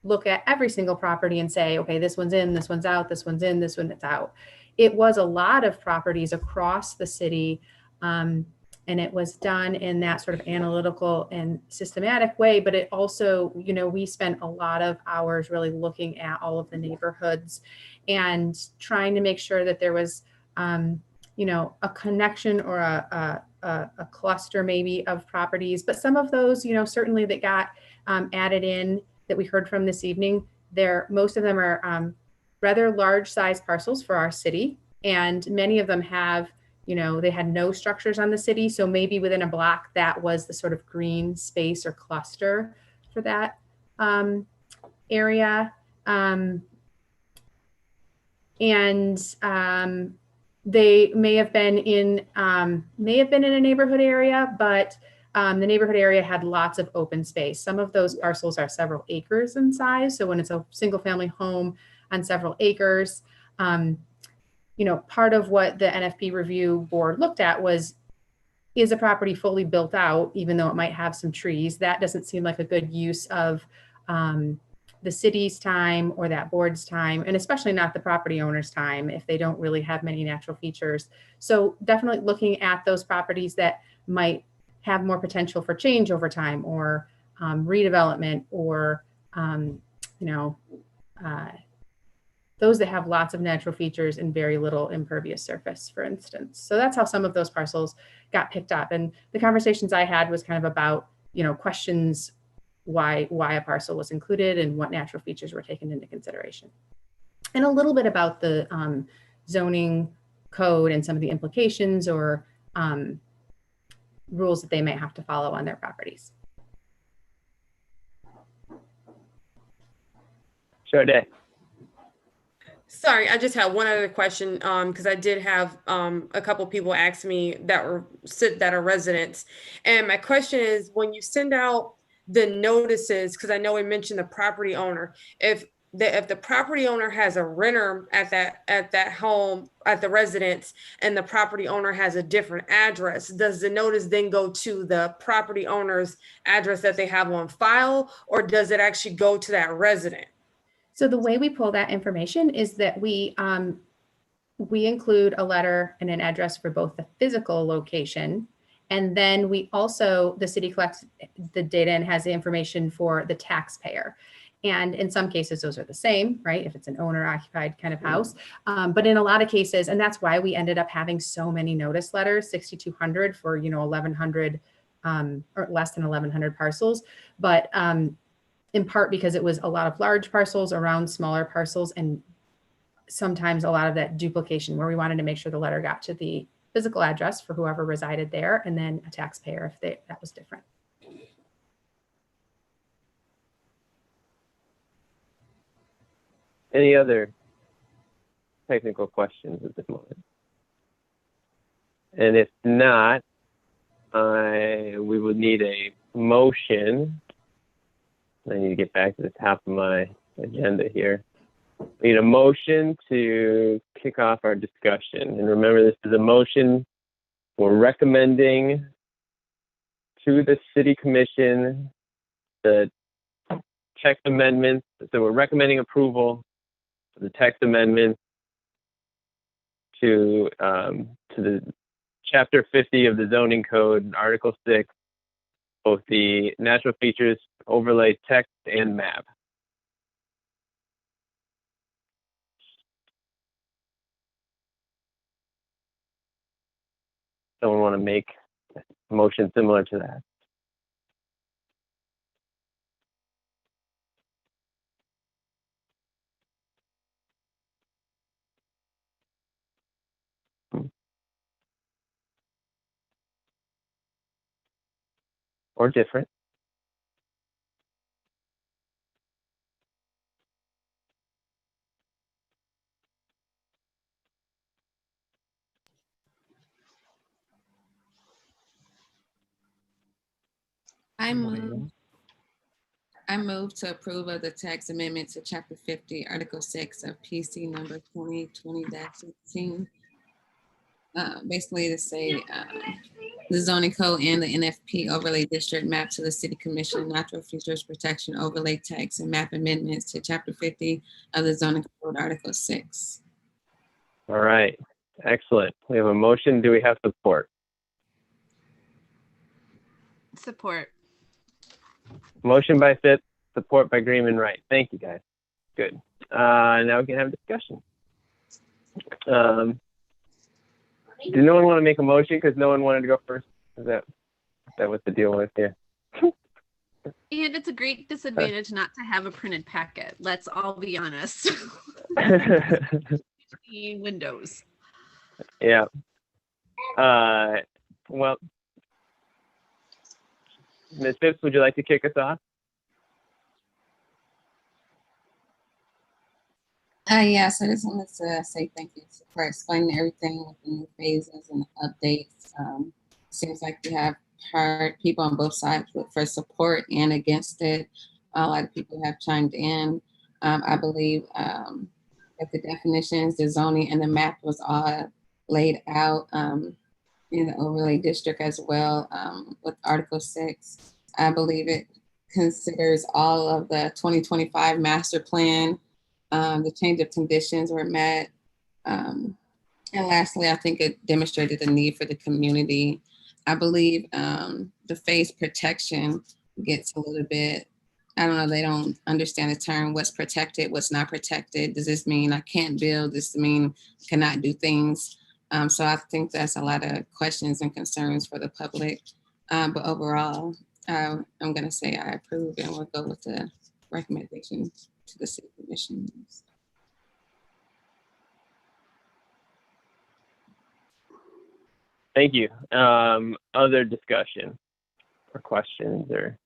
look at every single property and say, okay, this one's in, this one's out, this one's in, this one's out. It was a lot of properties across the city, and it was done in that sort of analytical and systematic way. But it also, we spent a lot of hours really looking at all of the neighborhoods and trying to make sure that there was, a connection or a cluster maybe of properties. But some of those, certainly that got added in that we heard from this evening, most of them are rather large size parcels for our city. And many of them have, they had no structures on the city. So maybe within a block, that was the sort of green space or cluster for that area. They may have been in a neighborhood area, but the neighborhood area had lots of open space. Some of those parcels are several acres in size. So when it's a single family home on several acres, part of what the NFP review board looked at was, is a property fully built out, even though it might have some trees? That doesn't seem like a good use of the city's time or that board's time, and especially not the property owner's time if they don't really have many natural features. So definitely looking at those properties that might have more potential for change over time, or redevelopment, or those that have lots of natural features and very little impervious surface, for instance. So that's how some of those parcels got picked up. And the conversations I had was kind of about, questions why a parcel was included and what natural features were taken into consideration. And a little bit about the zoning code and some of the implications or rules that they may have to follow on their properties. Charday. Sorry, I just had one other question, because I did have a couple people ask me that are residents. And my question is, when you send out the notices, because I know we mentioned the property owner, if the property owner has a renter at that home, at the residence, and the property owner has a different address, does the notice then go to the property owner's address that they have on file, or does it actually go to that resident? So the way we pull that information is that we include a letter and an address for both the physical location, and then the city collects the data and has the information for the taxpayer. And in some cases, those are the same, right? If it's an owner occupied kind of house. But in a lot of cases, and that's why we ended up having so many notice letters, 6,200 for, 1,100 or less than 1,100 parcels. But in part because it was a lot of large parcels around smaller parcels, and sometimes a lot of that duplication where we wanted to make sure the letter got to the physical address for whoever resided there, and then a taxpayer if that was different. Any other technical questions at this moment? And if not, we would need a motion. I need to get back to the top of my agenda here. We need a motion to kick off our discussion. And remember, this is a motion we're recommending to the City Commission the text amendments. So we're recommending approval of the text amendments to the Chapter 50 of the Zoning Code, Article 6, both the natural features overlay text and map. Someone want to make a motion similar to that? Or different? I move to approve of the text amendment to Chapter 50, Article 6 of PC number 2020-16. Basically to say the zoning code and the NFP overlay district map to the City Commission, natural features protection overlay text and map amendments to Chapter 50 of the zoning code, Article 6. All right, excellent. We have a motion. Do we have support? Support. Motion by Phipps, support by Greenman Wright. Thank you, guys. Good. Now we can have discussion. Do no one want to make a motion because no one wanted to go first? Is that what the deal was here? And it's a great disadvantage not to have a printed packet. Let's all be honest. Windows. Yeah. Well, Ms. Phipps, would you like to kick us off? Yes, I just wanted to say thank you for explaining everything with the new phases and updates. Seems like you have heard people on both sides for support and against it. A lot of people have chimed in. I believe that the definitions, the zoning, and the map was all laid out in the overlay district as well with Article 6. I believe it considers all of the 2025 master plan. The change of conditions were met. And lastly, I think it demonstrated the need for the community. I believe the phase protection gets a little bit, I don't know, they don't understand the term, what's protected, what's not protected. Does this mean I can't build? Does this mean I cannot do things? So I think that's a lot of questions and concerns for the public. But overall, I'm gonna say I approve and we'll go with the recommendation to the City Commission. Thank you. Other discussion or questions or?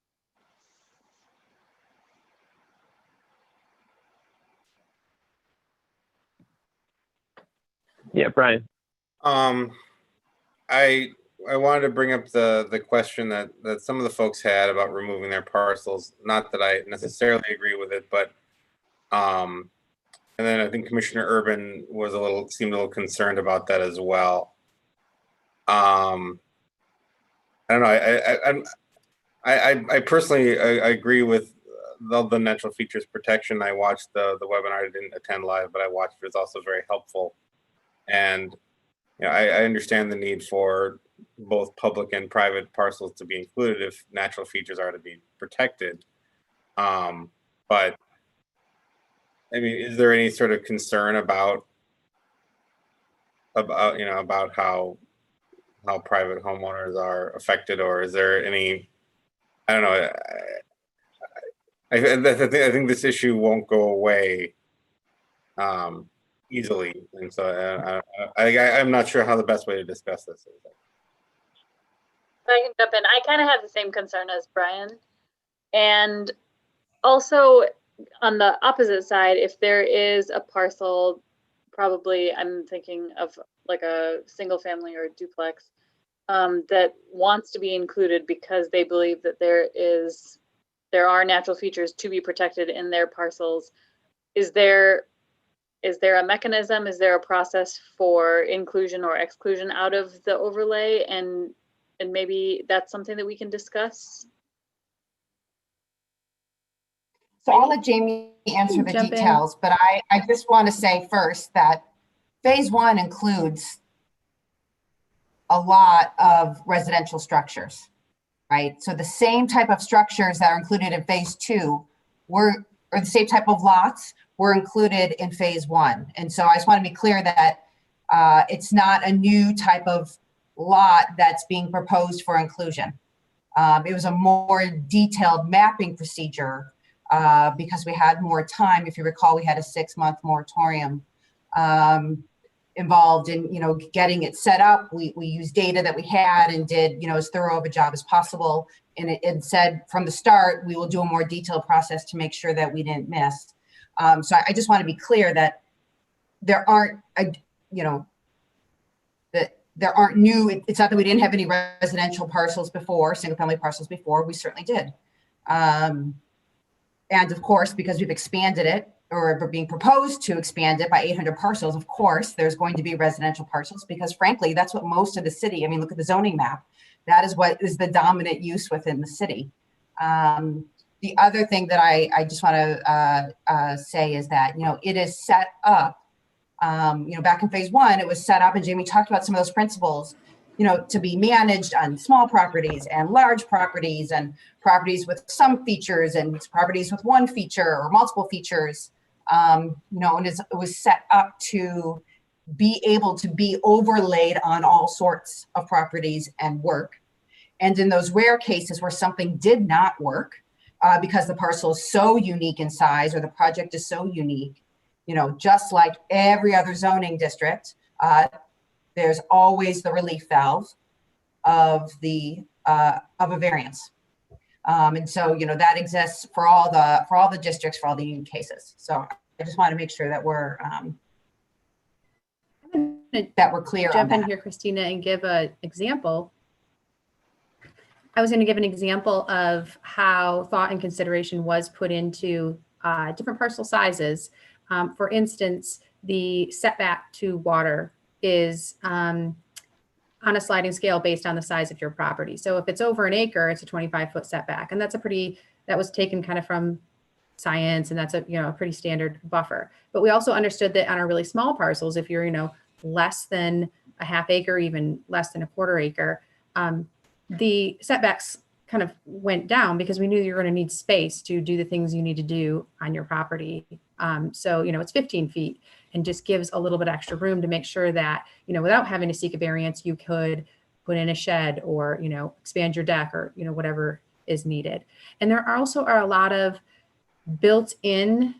Yeah, Brian. I wanted to bring up the question that some of the folks had about removing their parcels. Not that I necessarily agree with it, but and then I think Commissioner Urban seemed a little concerned about that as well. I don't know. I personally agree with the natural features protection. I watched the webinar. I didn't attend live, but I watched. It was also very helpful, and I understand the need for both public and private parcels to be included if natural features are to be protected. But I mean, is there any sort of concern about how private homeowners are affected, or is there any? I don't know. I think this issue won't go away easily, and so I'm not sure how the best way to discuss this is. I can jump in. I kind of have the same concern as Brian. And also on the opposite side, if there is a parcel, probably I'm thinking of like a single family or a duplex that wants to be included because they believe that there are natural features to be protected in their parcels. Is there a mechanism? Is there a process for inclusion or exclusion out of the overlay? And maybe that's something that we can discuss. So I'll let Jamie answer the Jump in. details, but I just want to say first that phase one includes a lot of residential structures, right? So the same type of structures that are included in phase two or the same type of lots were included in phase one. And so I just want to be clear that it's not a new type of lot that's being proposed for inclusion. It was a more detailed mapping procedure because we had more time. If you recall, we had a 6-month moratorium involved in getting it set up. We used data that we had and did as thorough of a job as possible. And it said from the start, we will do a more detailed process to make sure that we didn't miss. So I just want to be clear that there aren't there aren't new, it's not that we didn't have any residential parcels before, single family parcels before, we certainly did. And of course, because we've expanded it or we're being proposed to expand it by 800 parcels, of course, there's going to be residential parcels because frankly, that's what most of the city, I mean, look at the zoning map. That is what is the dominant use within the city. The other thing that I just want to say is that, it is set up back in phase one, it was set up, and Jamie talked about some of those principles, to be managed on small properties and large properties and properties with some features and properties with one feature or multiple features. And it was set up to be able to be overlaid on all sorts of properties and work. And in those rare cases where something did not work because the parcel is so unique in size or the project is so unique, just like every other zoning district, there's always the relief valve of a variance. And so, that exists for all the districts, for all the unique cases. So I just want to make sure that we're clear on jump in that. here, Christina, and give an example. I was going to give an example of how thought and consideration was put into different parcel sizes. For instance, the setback to water is on a sliding scale based on the size of your property. So if it's over an acre, it's a 25-foot setback. And that was taken kind of from science, and that's a pretty standard buffer. But we also understood that on our really small parcels, if you're, less than a half acre, even less than a quarter acre, the setbacks kind of went down because we knew you were going to need space to do the things you need to do on your property. So, it's 15 feet and just gives a little bit extra room to make sure that, without having to seek a variance, you could put in a shed or, expand your deck or, whatever is needed. And there also are a lot of built-in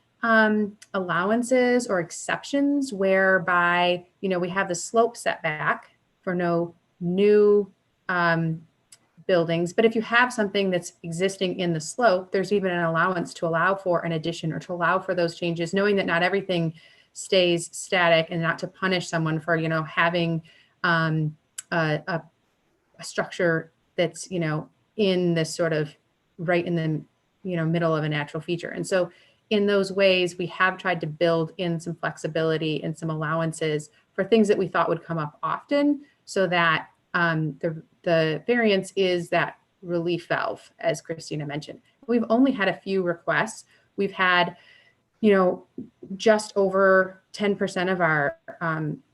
allowances or exceptions whereby, we have the slope setback for no new buildings. But if you have something that's existing in the slope, there's even an allowance to allow for an addition or to allow for those changes, knowing that not everything stays static and not to punish someone for, having a structure that's, in this sort of right in the, middle of a natural feature. And so in those ways, we have tried to build in some flexibility and some allowances for things that we thought would come up often, so that the variance is that relief valve, as Christina mentioned. We've only had a few requests. We've had, just over 10% of our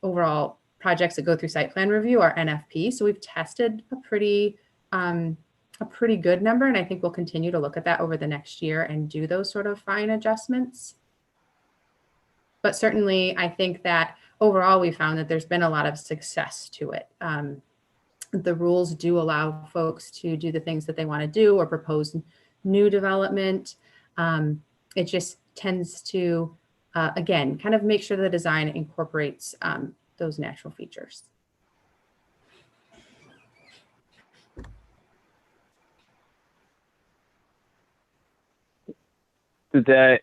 overall projects that go through site plan review are NFP. So we've tested a pretty good number, and I think we'll continue to look at that over the next year and do those sort of fine adjustments. But certainly, I think that overall we found that there's been a lot of success to it. The rules do allow folks to do the things that they want to do or propose new development. It just tends to, again, kind of make sure the design incorporates those natural features. So that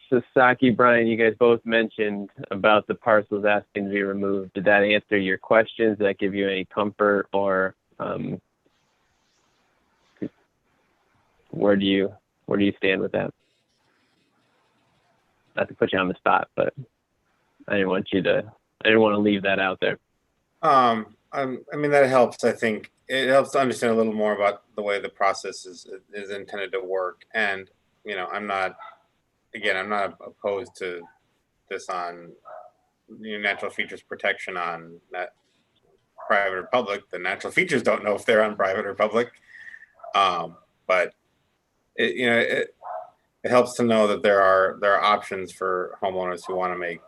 Sasaki, Brian, you guys both mentioned about the parcels asking to be removed. Did that answer your questions? Did that give you any comfort, or where do you stand with that? Not to put you on the spot, but I didn't want to leave that out there. I mean, that helps. I think it helps to understand a little more about the way the process is intended to work. And, I'm not opposed to this on natural features protection on that private or public. The natural features don't know if they're on private or public. But it helps to know that there are options for homeowners who want to make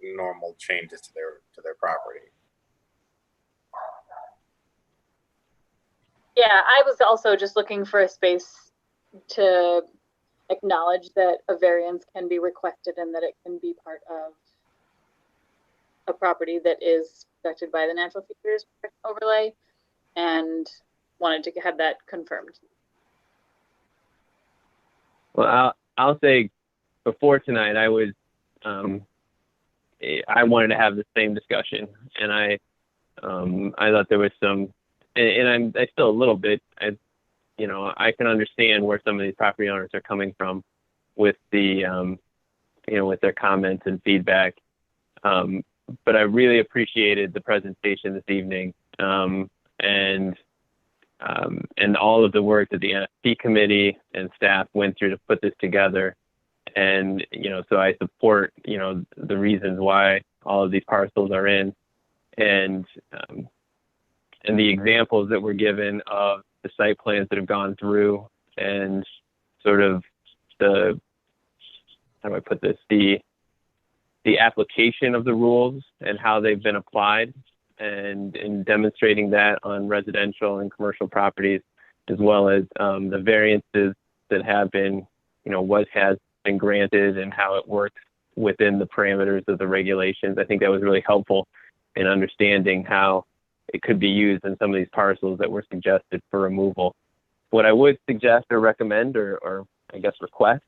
normal changes to their property. Yeah, I was also just looking for a space to acknowledge that a variance can be requested and that it can be part of a property that is protected by the natural features overlay, and wanted to have that confirmed. Well, I'll say before tonight, I wanted to have the same discussion, and I thought there was some, and I still a little bit, I can understand where some of these property owners are coming from with the, with their comments and feedback. But I really appreciated the presentation this evening, and all of the work that the NFP committee and staff went through to put this together. And, so I support, the reasons why all of these parcels are in, and the examples that were given of the site plans that have gone through, and sort of the application of the rules and how they've been applied, and in demonstrating that on residential and commercial properties, as well as the variances that have been, what has been granted and how it works within the parameters of the regulations. I think that was really helpful in understanding how it could be used in some of these parcels that were suggested for removal. What I would suggest or recommend, or I guess request,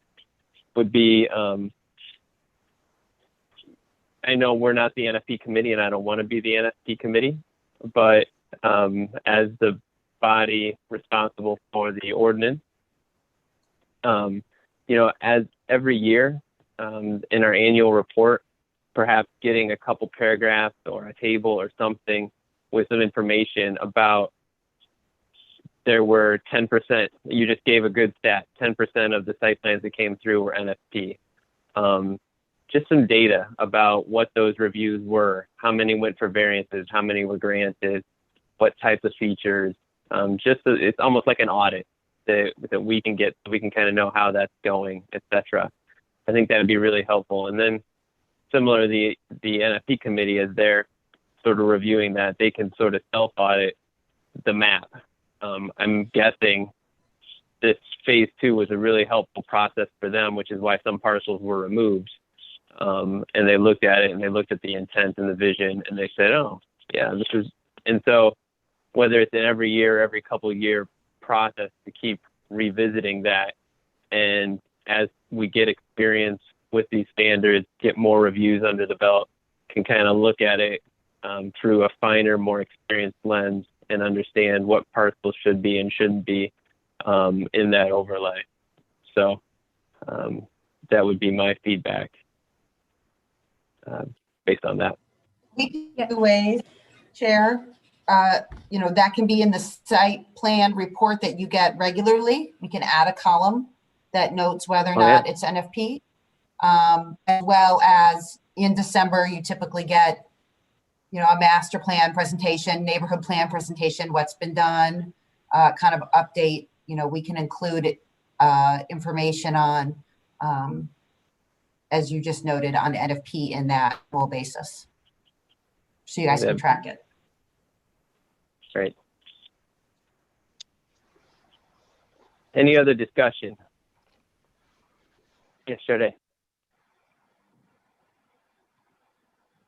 would be, I know we're not the NFP committee, and I don't want to be the NFP committee, but as the body responsible for the ordinance, as every year in our annual report, perhaps getting a couple paragraphs or a table or something with some information about, there were 10%, you just gave a good stat, 10% of the site plans that came through were NFP. Just some data about what those reviews were, how many went for variances, how many were granted, what types of features. It's almost like an audit that we can get, so we can kind of know how that's going, etc. I think that would be really helpful. And then similarly, the NFP committee, as they're sort of reviewing that, they can sort of self-audit the map. I'm guessing this phase 2 was a really helpful process for them, which is why some parcels were removed. And they looked at it, and they looked at the intent and the vision, and they said, oh, yeah, this is, and so whether it's an every year, every couple of year process to keep revisiting that, and as we get experience with these standards, get more reviews under the belt, can kind of look at it through a finer, more experienced lens and understand what parcels should be and shouldn't be in that overlay. So that would be my feedback based on that. We can do ways, Chair. You know, that can be in the site plan report that you get regularly. We can add a column that notes whether or not it's NFP. As well as in December, you typically get, you know, a master plan presentation, neighborhood plan presentation, what's been done, kind of update. You know, we can include information on, as you just noted, on NFP in that full basis. So you guys can track it. Great. Any other discussion? Yes, sure.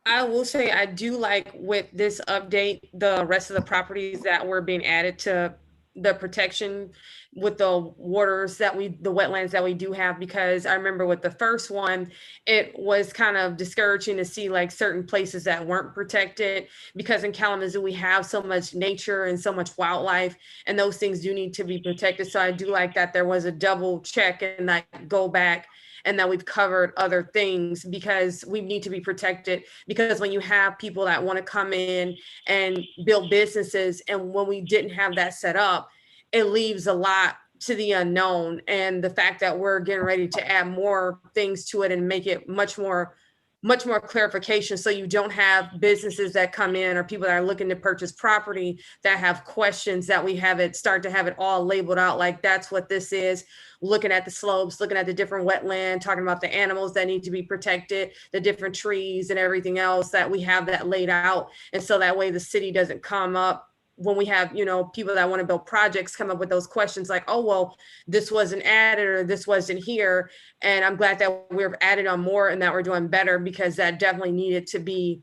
I will say I do like with this update, the rest of the properties that were being added to the protection with the waters that the wetlands that we do have, because I remember with the first one, it was kind of discouraging to see like certain places that weren't protected, because in Kalamazoo, we have so much nature and so much wildlife, and those things do need to be protected. So I do like that there was a double check and like go back and that we've covered other things, because we need to be protected. Because when you have people that want to come in and build businesses, and when we didn't have that set up, it leaves a lot to the unknown. And the fact that we're getting ready to add more things to it and make it much more clarification, so you don't have businesses that come in or people that are looking to purchase property that have questions, that we have it start to have it all labeled out, like that's what this is, looking at the slopes, looking at the different wetland, talking about the animals that need to be protected, the different trees and everything else, that we have that laid out. And so that way the city doesn't come up when we have, you know, people that want to build projects come up with those questions like, oh, well, this wasn't added or this wasn't here. And I'm glad that we've added on more and that we're doing better, because that definitely needed to be,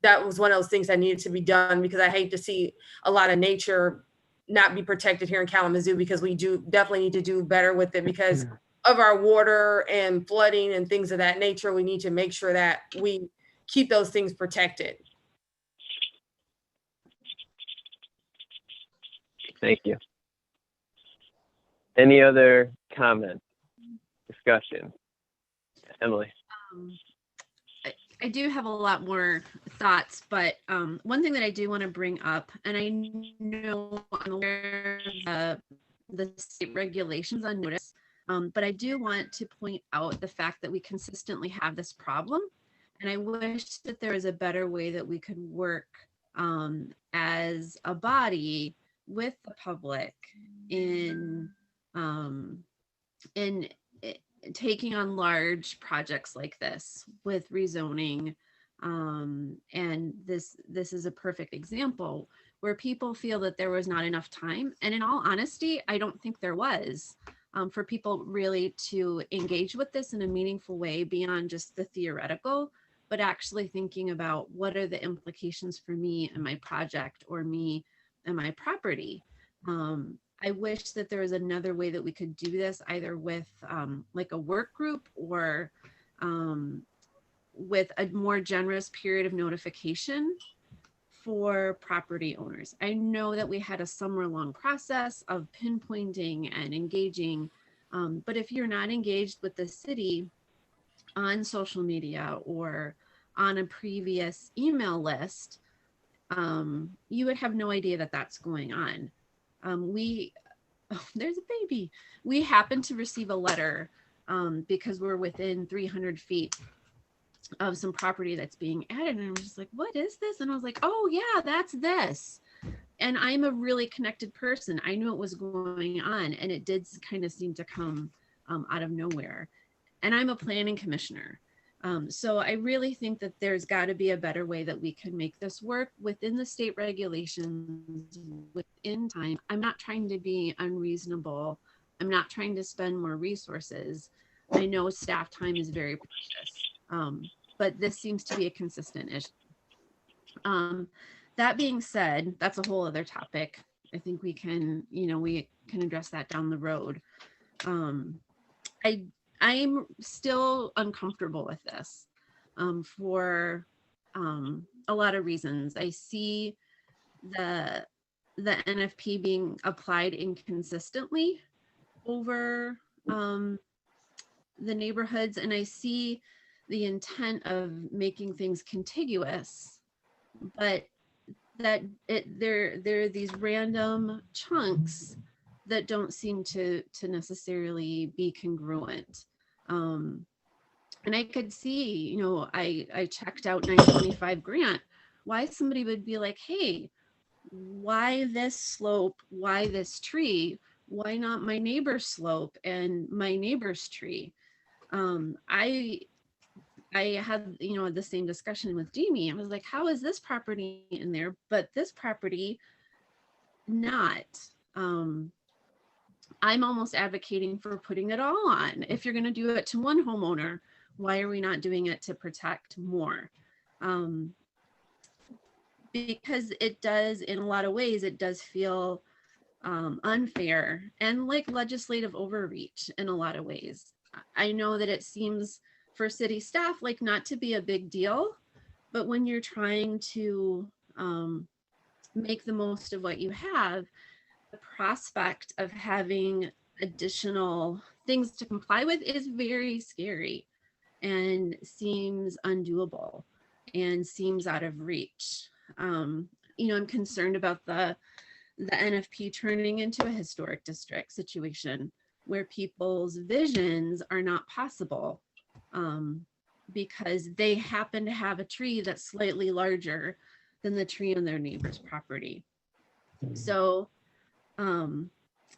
that was one of those things that needed to be done, because I hate to see a lot of nature not be protected here in Kalamazoo, because we do definitely need to do better with it because of our water and flooding and things of that nature. We need to make sure that we keep those things protected. Thank you. Any other comments, discussion? Emily? I do have a lot more thoughts, but one thing that I do want to bring up, and I know I'm aware of the state regulations on notice, but I do want to point out the fact that we consistently have this problem. And I wish that there was a better way that we could work as a body with the public in taking on large projects like this with rezoning. And this is a perfect example where people feel that there was not enough time. And in all honesty, I don't think there was for people really to engage with this in a meaningful way beyond just the theoretical, but actually thinking about what are the implications for me and my project or me and my property. I wish that there was another way that we could do this, either with like a work group or with a more generous period of notification for property owners. I know that we had a summer-long process of pinpointing and engaging, but if you're not engaged with the city on social media or on a previous email list, you would have no idea that that's going on. There's a baby. We happened to receive a letter because we're within 300 feet of some property that's being added. And I was just like, what is this? And I was like, oh yeah, that's this. And I'm a really connected person. I knew what was going on, and it did kind of seem to come out of nowhere. And I'm a planning commissioner. So I really think that there's got to be a better way that we can make this work within the state regulations, within time. I'm not trying to be unreasonable. I'm not trying to spend more resources. I know staff time is very precious, but this seems to be a consistent issue. That being said, that's a whole other topic. I think we can, we can address that down the road. I'm still uncomfortable with this for a lot of reasons. I see the NFP being applied inconsistently over the neighborhoods, and I see the intent of making things contiguous, but that there are these random chunks that don't seem to necessarily be congruent. And I could see, you know, I checked out 925 Grant, why somebody would be like, hey, why this slope? Why this tree? Why not my neighbor's slope and my neighbor's tree? I had, you know, the same discussion with Jamie. I was like, how is this property in there, but this property not? I'm almost advocating for putting it all on. If you're going to do it to one homeowner, why are we not doing it to protect more? Because it does, in a lot of ways, it does feel unfair and like legislative overreach in a lot of ways. I know that it seems for city staff like not to be a big deal, but when you're trying to make the most of what you have, the prospect of having additional things to comply with is very scary and seems undoable and seems out of reach. You know, I'm concerned about the NFP turning into a historic district situation where people's visions are not possible because they happen to have a tree that's slightly larger than the tree on their neighbor's property. So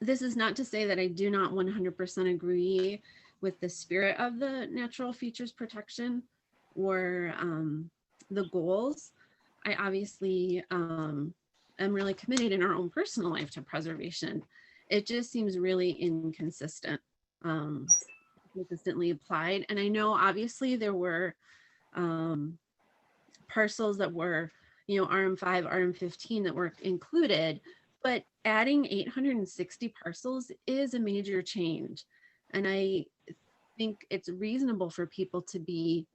this is not to say that I do not 100% agree with the spirit of the natural features protection or the goals. I obviously am really committed in our own personal life to preservation. It just seems really inconsistent, consistently applied. And I know obviously there were parcels that were, you know, RM5, RM15 that were included, but adding 860 parcels is a major change. And I think it's reasonable for people to be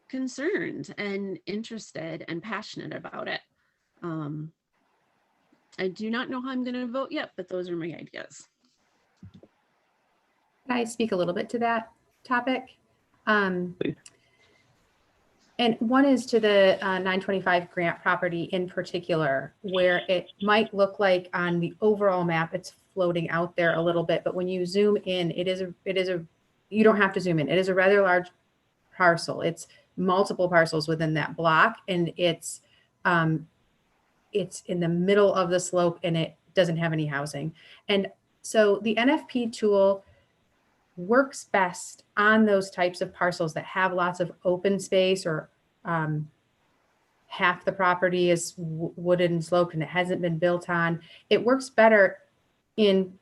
concerned and interested and passionate about it. I do not know how I'm going to vote yet, but those are my ideas. Can I speak a little bit to that topic? Please. And one is to the 925 Grant property in particular, where it might look like on the overall map, it's floating out there a little bit, but when you zoom in, it is a, you don't have to zoom in. It is a rather large parcel. It's multiple parcels within that block, and it's in the middle of the slope and it doesn't have any housing. And so the NFP tool works best on those types of parcels that have lots of open space, or half the property is wooded and sloped and it hasn't been built on. It works better in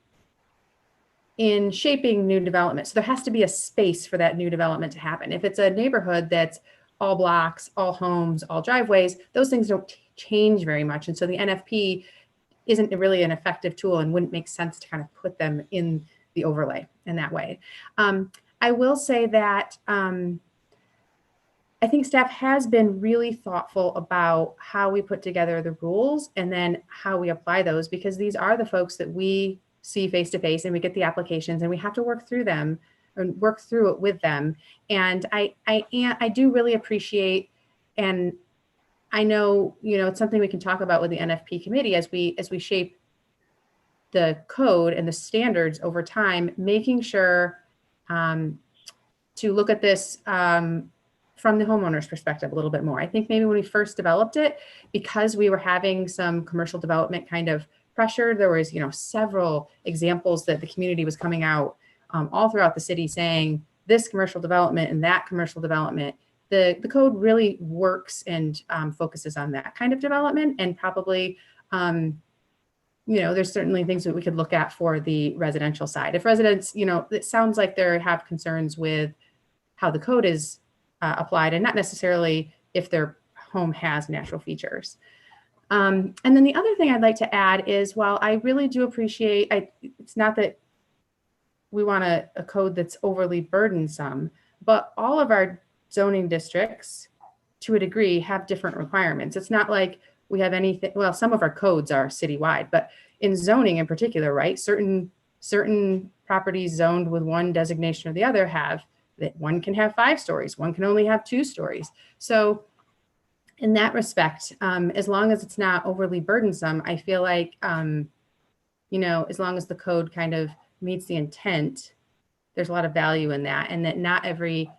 shaping new development. So there has to be a space for that new development to happen. If it's a neighborhood that's all blocks, all homes, all driveways, those things don't change very much. And so the NFP isn't really an effective tool and wouldn't make sense to kind of put them in the overlay in that way. I will say that I think staff has been really thoughtful about how we put together the rules and then how we apply those, because these are the folks that we see face to face and we get the applications and we have to work through them and work through it with them. And I do really appreciate, and I know, you know, it's something we can talk about with the NFP committee as we shape the code and the standards over time, making sure to look at this from the homeowner's perspective a little bit more. I think maybe when we first developed it, because we were having some commercial development kind of pressure, there was, you know, several examples that the community was coming out all throughout the city saying this commercial development and that commercial development. The code really works and focuses on that kind of development, and probably, you know, there's certainly things that we could look at for the residential side. If residents, you know, it sounds like they have concerns with how the code is applied and not necessarily if their home has natural features. And then the other thing I'd like to add is, while I really do appreciate, it's not that we want a code that's overly burdensome, but all of our zoning districts, to a degree, have different requirements. It's not like we have anything, well, some of our codes are citywide, but in zoning in particular, right? Certain properties zoned with one designation or the other have that one can have 5 stories, one can only have 2 stories. So in that respect, as long as it's not overly burdensome, I feel like, you know, as long as the code kind of meets the intent, there's a lot of value in that, and that not every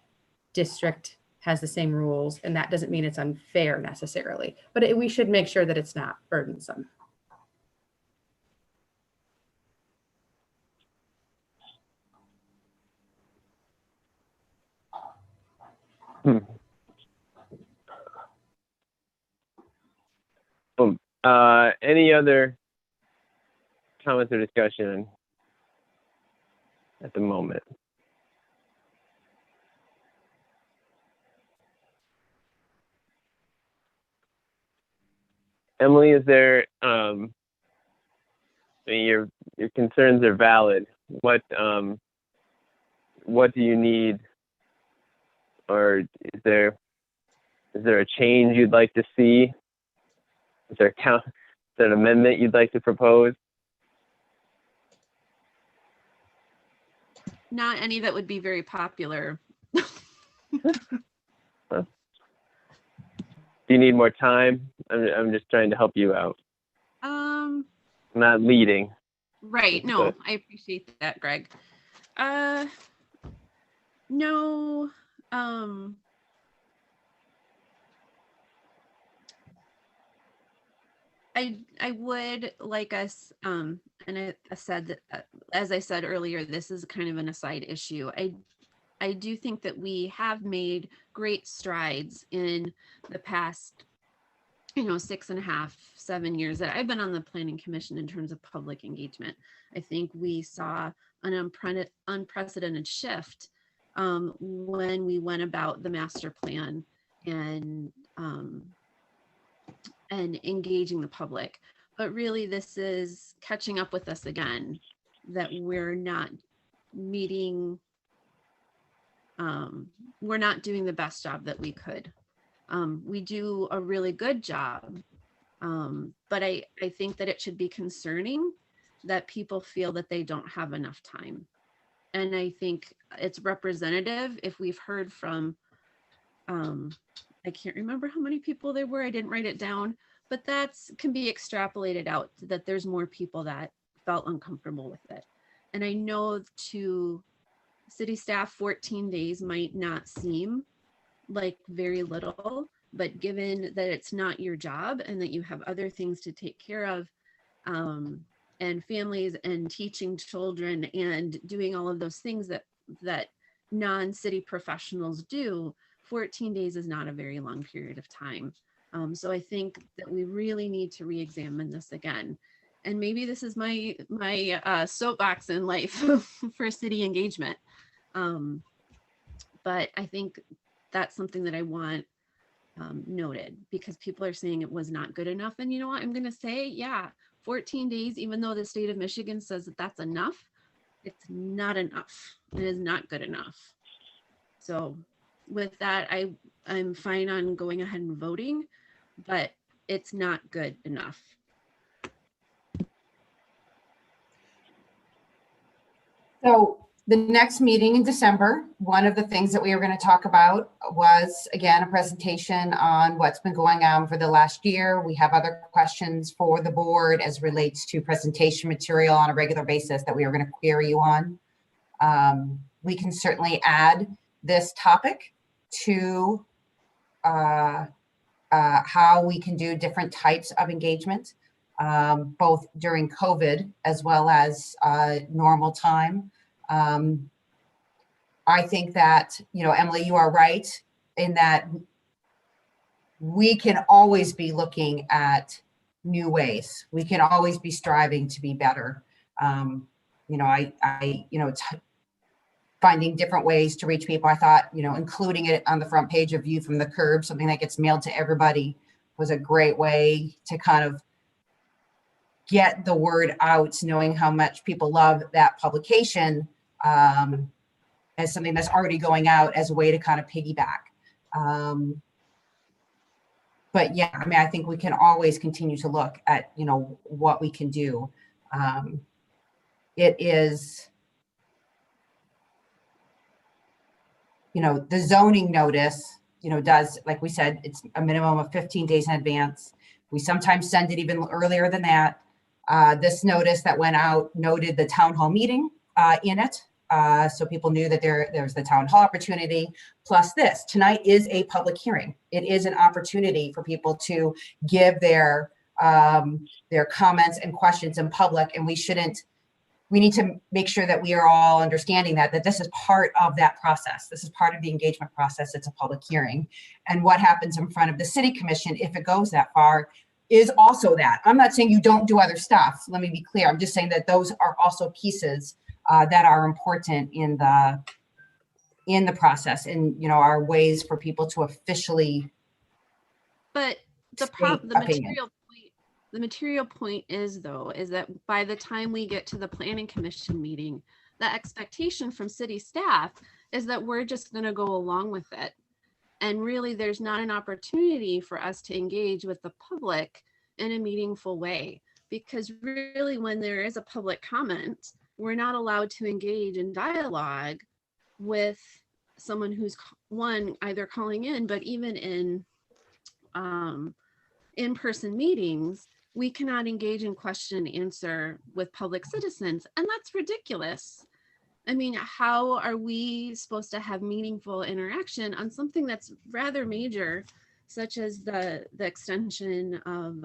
district has the same rules, and that doesn't mean it's unfair necessarily, but we should make sure that it's not burdensome. Any other comments or discussion at the moment? Emily, is there, I mean, your concerns are valid. What do you need, or is there a change you'd like to see? Is there an amendment you'd like to propose? Not any that would be very popular. Do you need more time? I'm just trying to help you out. I'm not leading. Right. No, I appreciate that, Greg. No. I would like us, and I said that, as I said earlier, this is kind of an aside issue. I do think that we have made great strides in the past, 6.5, 7 years that I've been on the Planning Commission in terms of public engagement. I think we saw an unprecedented shift when we went about the master plan and engaging the public. But really, this is catching up with us again, that we're not meeting, we're not doing the best job that we could. We do a really good job, but I think that it should be concerning that people feel that they don't have enough time. And I think it's representative if we've heard from, I can't remember how many people there were, I didn't write it down, but that can be extrapolated out that there's more people that felt uncomfortable with it. And I know to city staff, 14 days might not seem like very little, but given that it's not your job and that you have other things to take care of, and families and teaching children and doing all of those things that non-city professionals do, 14 days is not a very long period of time. So I think that we really need to re-examine this again. And maybe this is my soapbox in life for city engagement. But I think that's something that I want noted, because people are saying it was not good enough. And you know what, I'm going to say, yeah, 14 days, even though the state of Michigan says that that's enough, it's not enough. It is not good enough. So with that, I'm fine on going ahead and voting, but it's not good enough. So the next meeting in December, one of the things that we were going to talk about was, again, a presentation on what's been going on for the last year. We have other questions for the board as relates to presentation material on a regular basis that we are going to query you on. We can certainly add this topic to how we can do different types of engagement, both during COVID as well as normal time. I think that, Emily, you are right in that we can always be looking at new ways. We can always be striving to be better. Finding different ways to reach people. I thought, including it on the front page of View from the Curb, something that gets mailed to everybody, was a great way to kind of get the word out, knowing how much people love that publication. as something that's already going out as a way to kind of piggyback. But yeah, I mean, I think we can always continue to look at, you know, what we can do. It is, you know, the zoning notice, you know, does, like we said, it's a minimum of 15 days in advance. We sometimes send it even earlier than that. This notice that went out noted the town hall meeting in it. So people knew that there's the town hall opportunity. Plus this, tonight is a public hearing. It is an opportunity for people to give their comments and questions in public, and we need to make sure that we are all understanding that this is part of that process. This is part of the engagement process. It's a public hearing. And what happens in front of the city commission, if it goes that far, is also that. I'm not saying you don't do other stuff. Let me be clear. I'm just saying that those are also pieces that are important in the process, and, you know, are ways for people to officially. But the material point is, though, is that by the time we get to the planning commission meeting, the expectation from city staff is that we're just going to go along with it. And really, there's not an opportunity for us to engage with the public in a meaningful way, because really, when there is a public comment, we're not allowed to engage in dialogue with someone who's either calling in, but even in-person meetings, we cannot engage in question and answer with public citizens, and that's ridiculous. I mean, how are we supposed to have meaningful interaction on something that's rather major, such as the extension of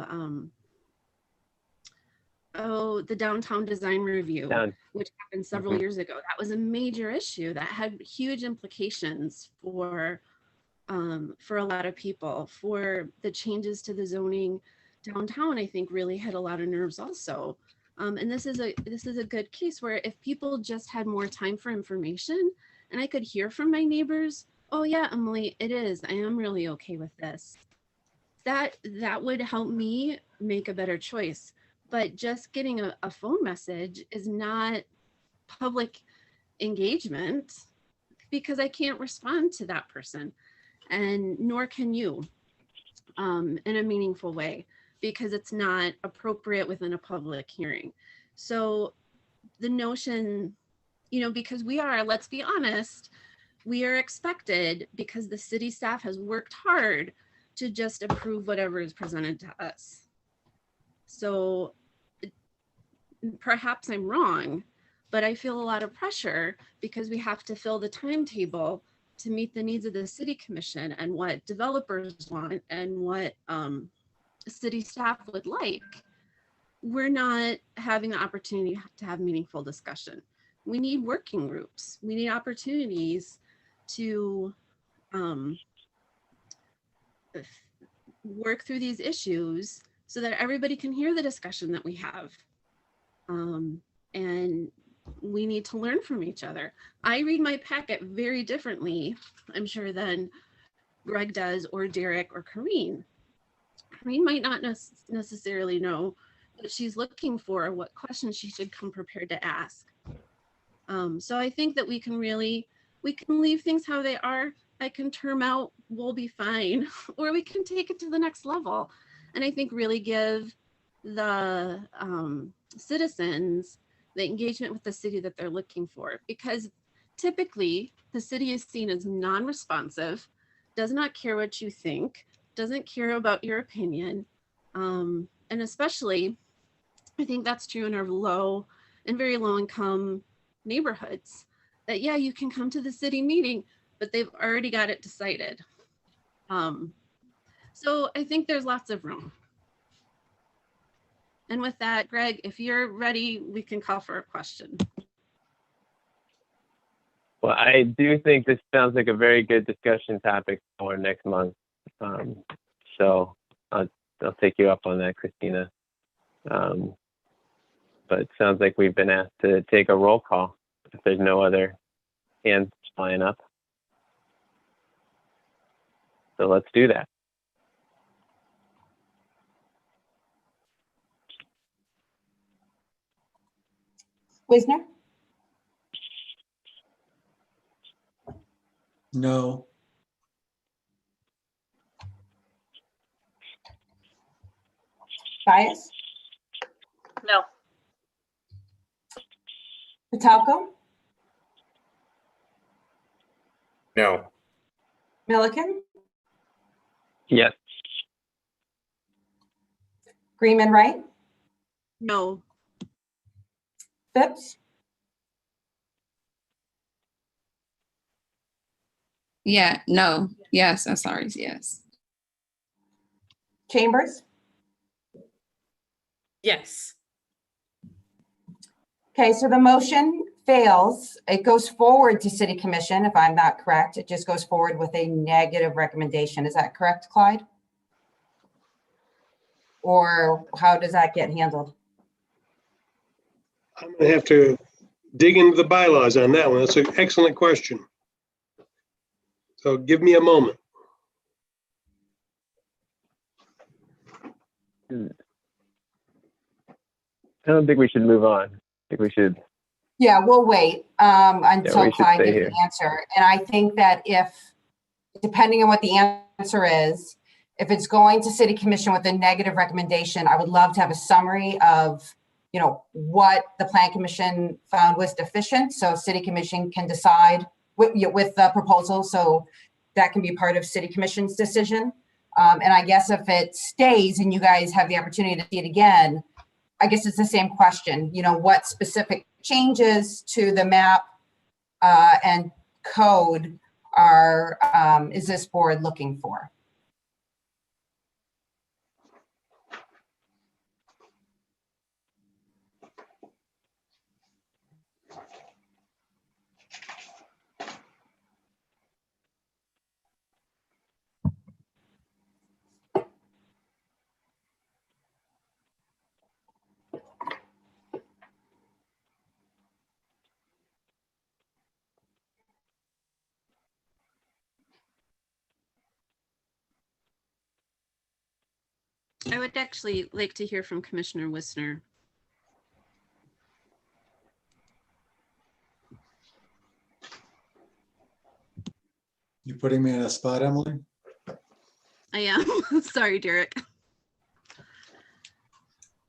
the downtown design review, which happened several years ago? That was a major issue that had huge implications for a lot of people. For the changes to the zoning downtown, I think really hit a lot of nerves also. And this is a good case where if people just had more time for information, and I could hear from my neighbors, oh yeah, Emily, it is, I am really okay with this. That would help me make a better choice. But just getting a phone message is not public engagement, because I can't respond to that person, and nor can you in a meaningful way, because it's not appropriate within a public hearing. So the notion, you know, because let's be honest, we are expected, because the city staff has worked hard to just approve whatever is presented to us. So perhaps I'm wrong, but I feel a lot of pressure because we have to fill the timetable to meet the needs of the city commission and what developers want and what city staff would like. We're not having the opportunity to have meaningful discussion. We need working groups. We need opportunities to work through these issues so that everybody can hear the discussion that we have. And we need to learn from each other. I read my packet very differently, I'm sure, than Greg does, or Derek, or Kareen. Kareen might not necessarily know what she's looking for or what questions she should come prepared to ask. So I think that we can leave things how they are. I can term out, we'll be fine, or we can take it to the next level. And I think really give the citizens the engagement with the city that they're looking for, because typically the city is seen as non-responsive, does not care what you think, doesn't care about your opinion. And especially, I think that's true in our low and very low income neighborhoods, that yeah, you can come to the city meeting, but they've already got it decided. So I think there's lots of room. And with that, Greg, if you're ready, we can call for a question. Well, I do think this sounds like a very good discussion topic for next month. So I'll take you up on that, Christina. But it sounds like we've been asked to take a roll call if there's no other hands flying up. So let's do that. Wisner? No. Bias, No. Patalco, No. Milliken, Yes. Greenman Wright, No. Phipps, Yeah, no, yes, I'm sorry, yes. Chambers. Yes. Okay, so the motion fails. It goes forward to City Commission, if I'm not correct. It just goes forward with a negative recommendation. Is that correct, Clyde? Or how does that get handled? I'm going to have to dig into the bylaws on that one. That's an excellent question. So give me a moment. I don't think we should move on. I think we should. Yeah, we'll wait until we should Clyde stay gives here. the answer. And I think that depending on what the answer is, if it's going to City Commission with a negative recommendation, I would love to have a summary of, what the Plan Commission found was deficient. So City Commission can decide with the proposal. So that can be part of City Commission's decision. And I guess if it stays and you guys have the opportunity to see it again, I guess it's the same question, what specific changes to the map and code is this board looking for? I would actually like to hear from Commissioner Wisner. You putting me in a spot, Emily? I am. Sorry, Derek.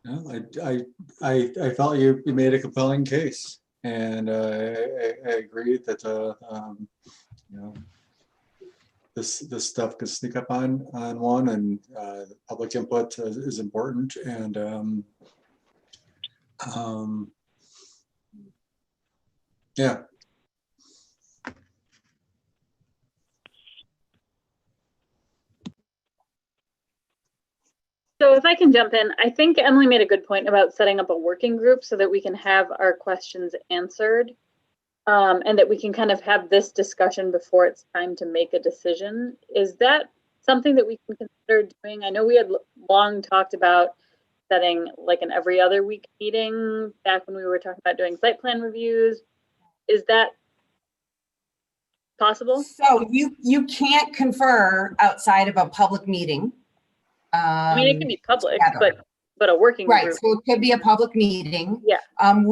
No, I felt you made a compelling case, and I agree that this stuff could sneak up on one, and public input is important, and yeah. So if I can jump in, I think Emily made a good point about setting up a working group so that we can have our questions answered, and that we can kind of have this discussion before it's time to make a decision. Is that something that we can consider doing? I know we had long talked about setting like an every other week meeting back when we were talking about doing site plan reviews. Is that possible? So you can't confer outside of a public meeting. I mean, it can be public, but a working right. group. So it could be a public meeting. Yeah. And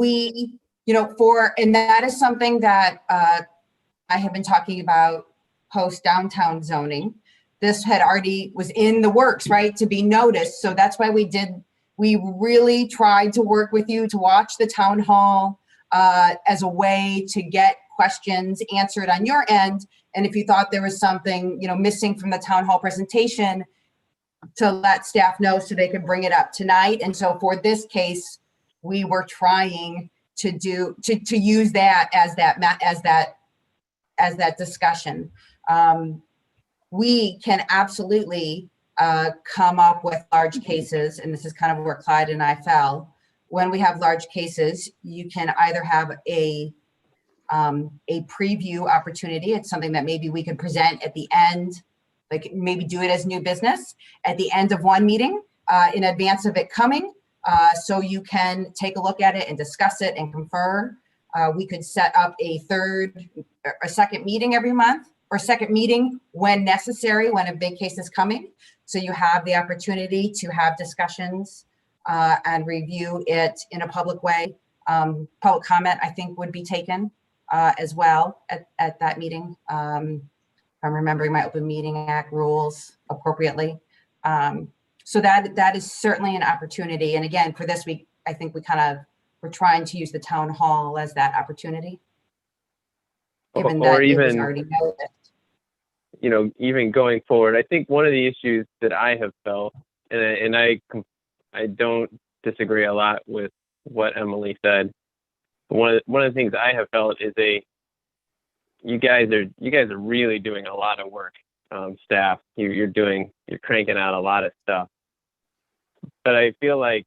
that is something that I have been talking about post downtown zoning. This had already was in the works, right, to be noticed. So that's why we really tried to work with you to watch the town hall as a way to get questions answered on your end. And if you thought there was something, missing from the town hall presentation, to let staff know so they could bring it up tonight. And so for this case, we were trying to use that as that discussion. We can absolutely come up with large cases, and this is kind of where Clyde and I fell. When we have large cases, you can either have a preview opportunity. It's something that maybe we could present at the end, like maybe do it as new business at the end of one meeting in advance of it coming. So you can take a look at it and discuss it and confer. We could set up a second meeting every month, or second meeting when necessary, when a big case is coming. So you have the opportunity to have discussions and review it in a public way. Public comment, I think, would be taken as well at that meeting. I'm remembering my Open Meeting Act rules appropriately. So that is certainly an opportunity. And again, for this week, I think we're trying to use the town hall as that opportunity. Given Or that it was even, already noticed. Even going forward, I think one of the issues that I have felt, and I don't disagree a lot with what Emily said. One of the things I have felt is you guys are really doing a lot of work, staff. You're cranking out a lot of stuff, but I feel like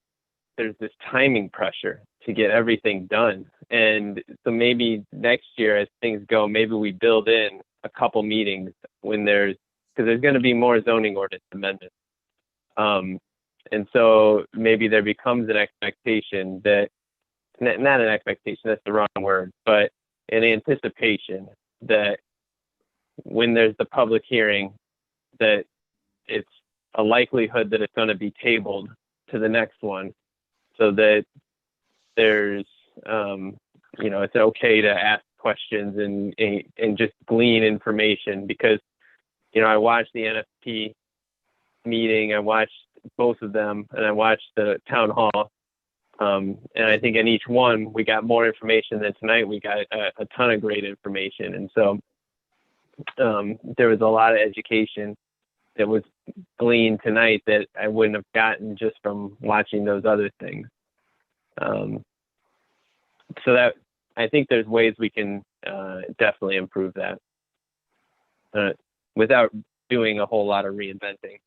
there's this timing pressure to get everything done. And so maybe next year, as things go, maybe we build in a couple meetings because there's going to be more zoning ordinance amendments. And so maybe there becomes an expectation that, not an expectation, that's the wrong word, but an anticipation that when there's the public hearing, that it's a likelihood that it's going to be tabled to the next one, so that there's, it's okay to ask questions and just glean information. Because, I watched the NFP meeting, I watched both of them, and I watched the town hall. And I think in each one, we got more information than tonight. We got a ton of great information. And so there was a lot of education that was gleaned tonight that I wouldn't have gotten just from watching those other things. So that, I think there's ways we can definitely improve that without doing a whole lot of reinventing.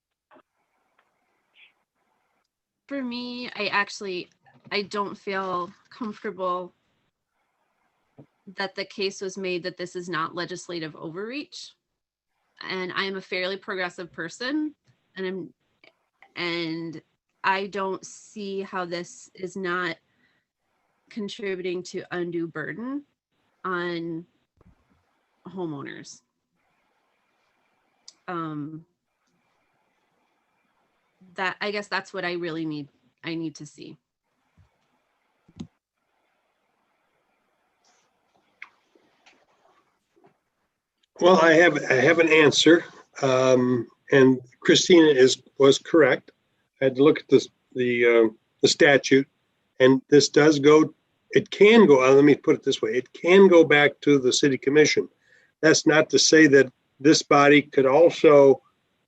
For me, I don't feel comfortable that the case was made that this is not legislative overreach. And I am a fairly progressive person, and I don't see how this is not contributing to undue burden on homeowners. That, I guess that's what I really need to see. Well, I have an answer, and Christina was correct. I had to look at the statute, and this does go. It can go. Let me put it this way: it can go back to the city commission. That's not to say that this body could also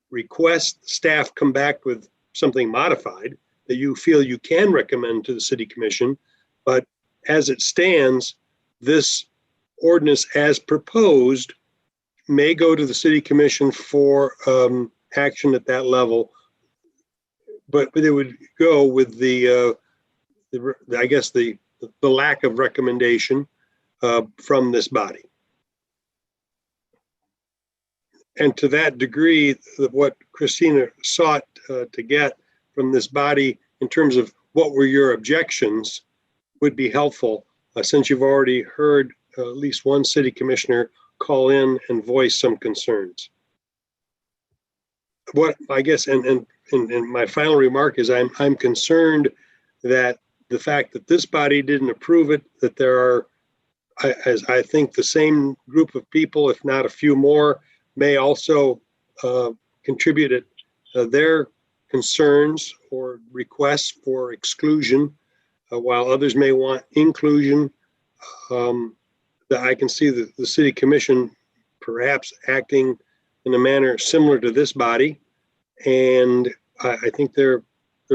request staff come back with something modified that you feel you can recommend to the city commission. But as it stands, this ordinance as proposed may go to the city commission for action at that level, but it would go with the lack of recommendation from this body. And to that degree, what Christina sought to get from this body in terms of what were your objections would be helpful, since you've already heard at least one city commissioner call in and voice some concerns. What I guess, and my final remark is I'm concerned that the fact that this body didn't approve it, that there are, as I think the same group of people, if not a few more, may also contribute their concerns or requests for exclusion, while others may want inclusion. That I can see the city commission perhaps acting in a manner similar to this body, and I think they're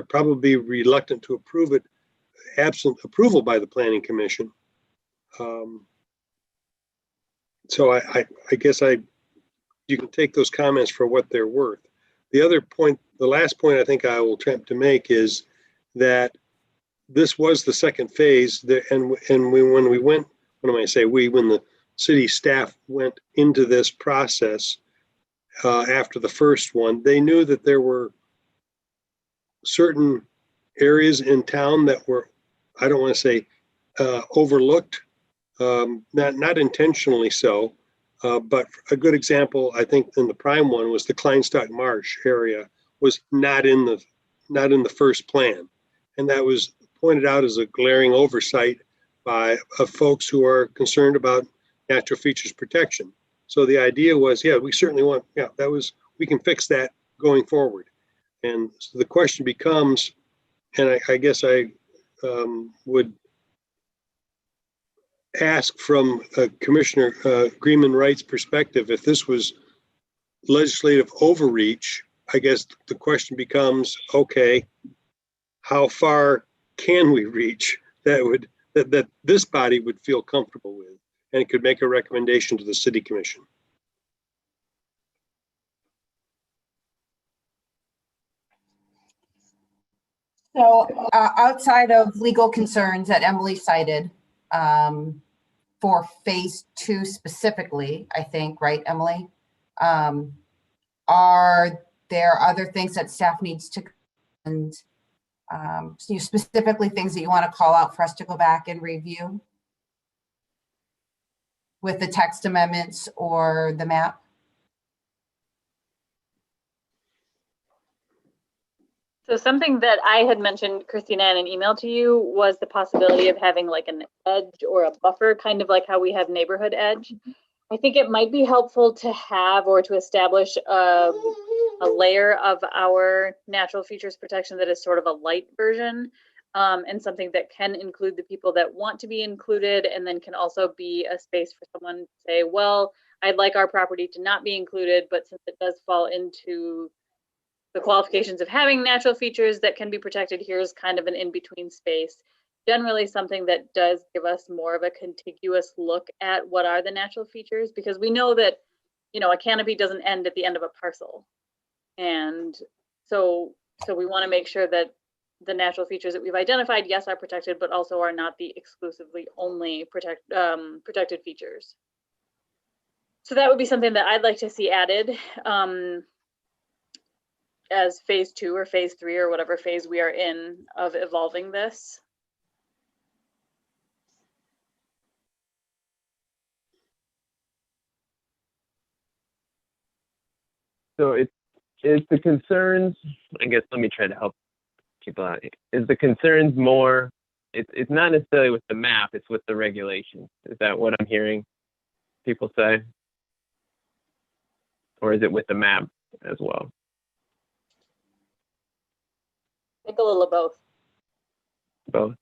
probably reluctant to approve it absent approval by the planning commission. So I guess you can take those comments for what they're worth. The other point, the last point I think I will attempt to make is that this was the second phase, when the city staff went into this process after the first one, they knew that there were certain areas in town that were, I don't want to say overlooked, not intentionally so, but a good example, I think, in the prime one was the Kleinstock Marsh area was not in the first plan, and that was pointed out as a glaring oversight by folks who are concerned about natural features protection. So the idea was, yeah, we certainly want, yeah, we can fix that going forward. And so the question becomes, and I guess I would ask from Commissioner Greenman Wright's perspective, if this was legislative overreach, I guess the question becomes, okay, how far can we reach that this body would feel comfortable with, and it could make a recommendation to the city commission? So outside of legal concerns that Emily cited, for phase 2 specifically, I think, right, Emily? Are there other things that staff needs to, and specifically things that you want to call out for us to go back and review with the text amendments or the map? So something that I had mentioned, Christina, in an email to you was the possibility of having like an edge or a buffer, kind of like how we have neighborhood edge. I think it might be helpful to have or to establish a layer of our natural features protection that is sort of a light version, and something that can include the people that want to be included, and then can also be a space for someone to say, well, I'd like our property to not be included, but since it does fall into the qualifications of having natural features that can be protected, here's kind of an in-between space. Generally something that does give us more of a contiguous look at what are the natural features, because we know that, you know, a canopy doesn't end at the end of a parcel. And so we want to make sure that the natural features that we've identified, yes, are protected, but also are not the exclusively only protected features. So that would be something that I'd like to see added as phase 2 or phase 3 or whatever phase we are in of evolving this. So it's the concerns, I guess, let me try to help people out. Is the concerns more, it's not necessarily with the map, it's with the regulations. Is that what I'm hearing people say? Or is it with the map as well? I think a little of both. Both.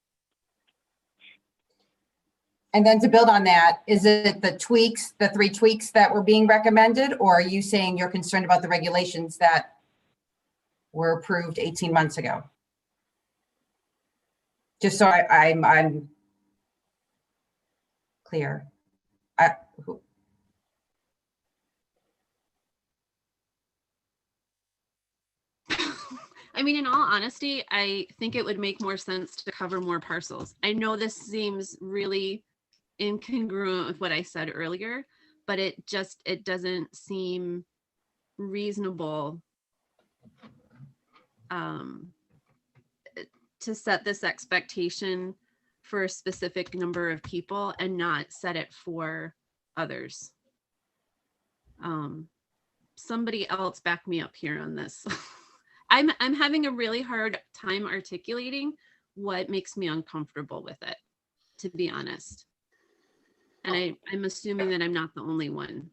And then to build on that, is it the tweaks, the 3 tweaks that were being recommended, or are you saying you're concerned about the regulations that were approved 18 months ago? Just so I'm clear. I mean, in all honesty, I think it would make more sense to cover more parcels. I know this seems really incongruent with what I said earlier, but it doesn't seem reasonable to set this expectation for a specific number of people and not set it for others. Somebody else back me up here on this. I'm having a really hard time articulating what makes me uncomfortable with it, to be honest. And I'm assuming that I'm not the only one.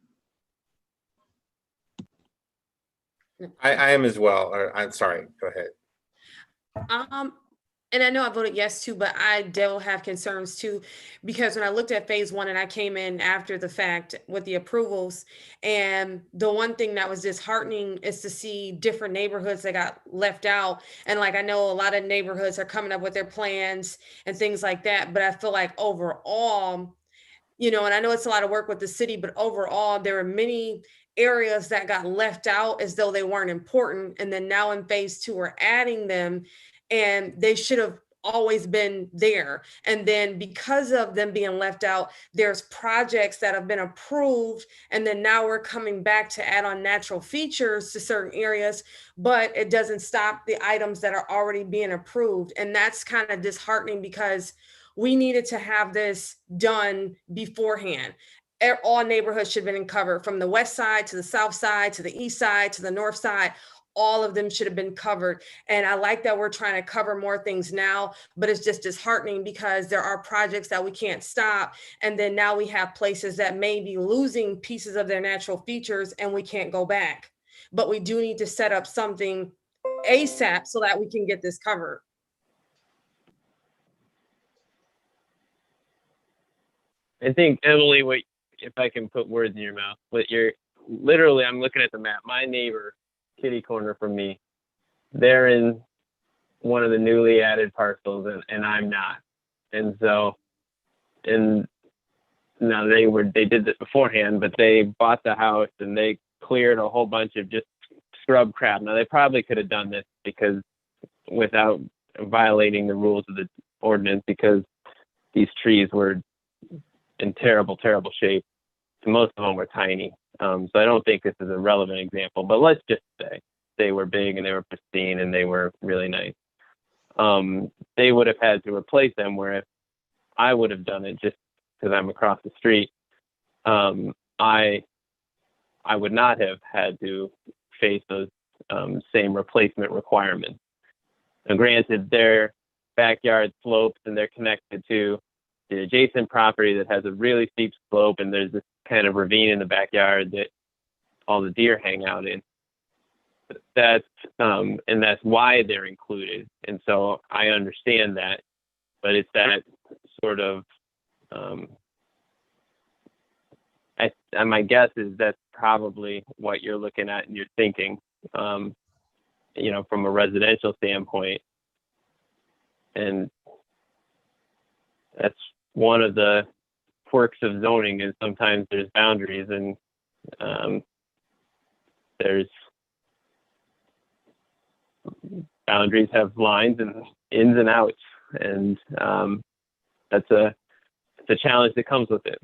I am as well. I'm sorry, go ahead. And I know I voted yes too, but I do have concerns too, because when I looked at phase 1 and I came in after the fact with the approvals, and the one thing that was disheartening is to see different neighborhoods that got left out. And like, I know a lot of neighborhoods are coming up with their plans and things like that, but I feel like overall, you know, and I know it's a lot of work with the city, but overall there are many areas that got left out as though they weren't important. And then now in phase 2, we're adding them, and they should have always been there. And then because of them being left out, there's projects that have been approved, and then now we're coming back to add on natural features to certain areas, but it doesn't stop the items that are already being approved. And that's kind of disheartening, because we needed to have this done beforehand. All neighborhoods should have been covered, from the west side to the south side to the east side to the north side. all of them should have been covered. And I like that we're trying to cover more things now, but it's just disheartening because there are projects that we can't stop. And then now we have places that may be losing pieces of their natural features and we can't go back. But we do need to set up something ASAP so that we can get this covered. I think, Emily, if I can put words in your mouth, literally, I'm looking at the map. My neighbor, kitty corner from me, they're in one of the newly added parcels, and I'm not. And so, now they did this beforehand, but they bought the house and they cleared a whole bunch of just scrub crap. Now they probably could have done this because without violating the rules of the ordinance, because these trees were in terrible, terrible shape. Most of them were tiny. So I don't think this is a relevant example, but let's just say they were big and they were pristine and they were really nice. They would have had to replace them, where if I would have done it just because I'm across the street, I would not have had to face those same replacement requirements. Now, granted, their backyard slopes and they're connected to the adjacent property that has a really steep slope, and there's this kind of ravine in the backyard that all the deer hang out in. That's why they're included. And so I understand that, but it's that sort of, my guess is that's probably what you're looking at and you're thinking, from a residential standpoint. And that's one of the quirks of zoning, is sometimes there's boundaries and there's boundaries have lines and ins and outs, and that's a challenge that comes with it.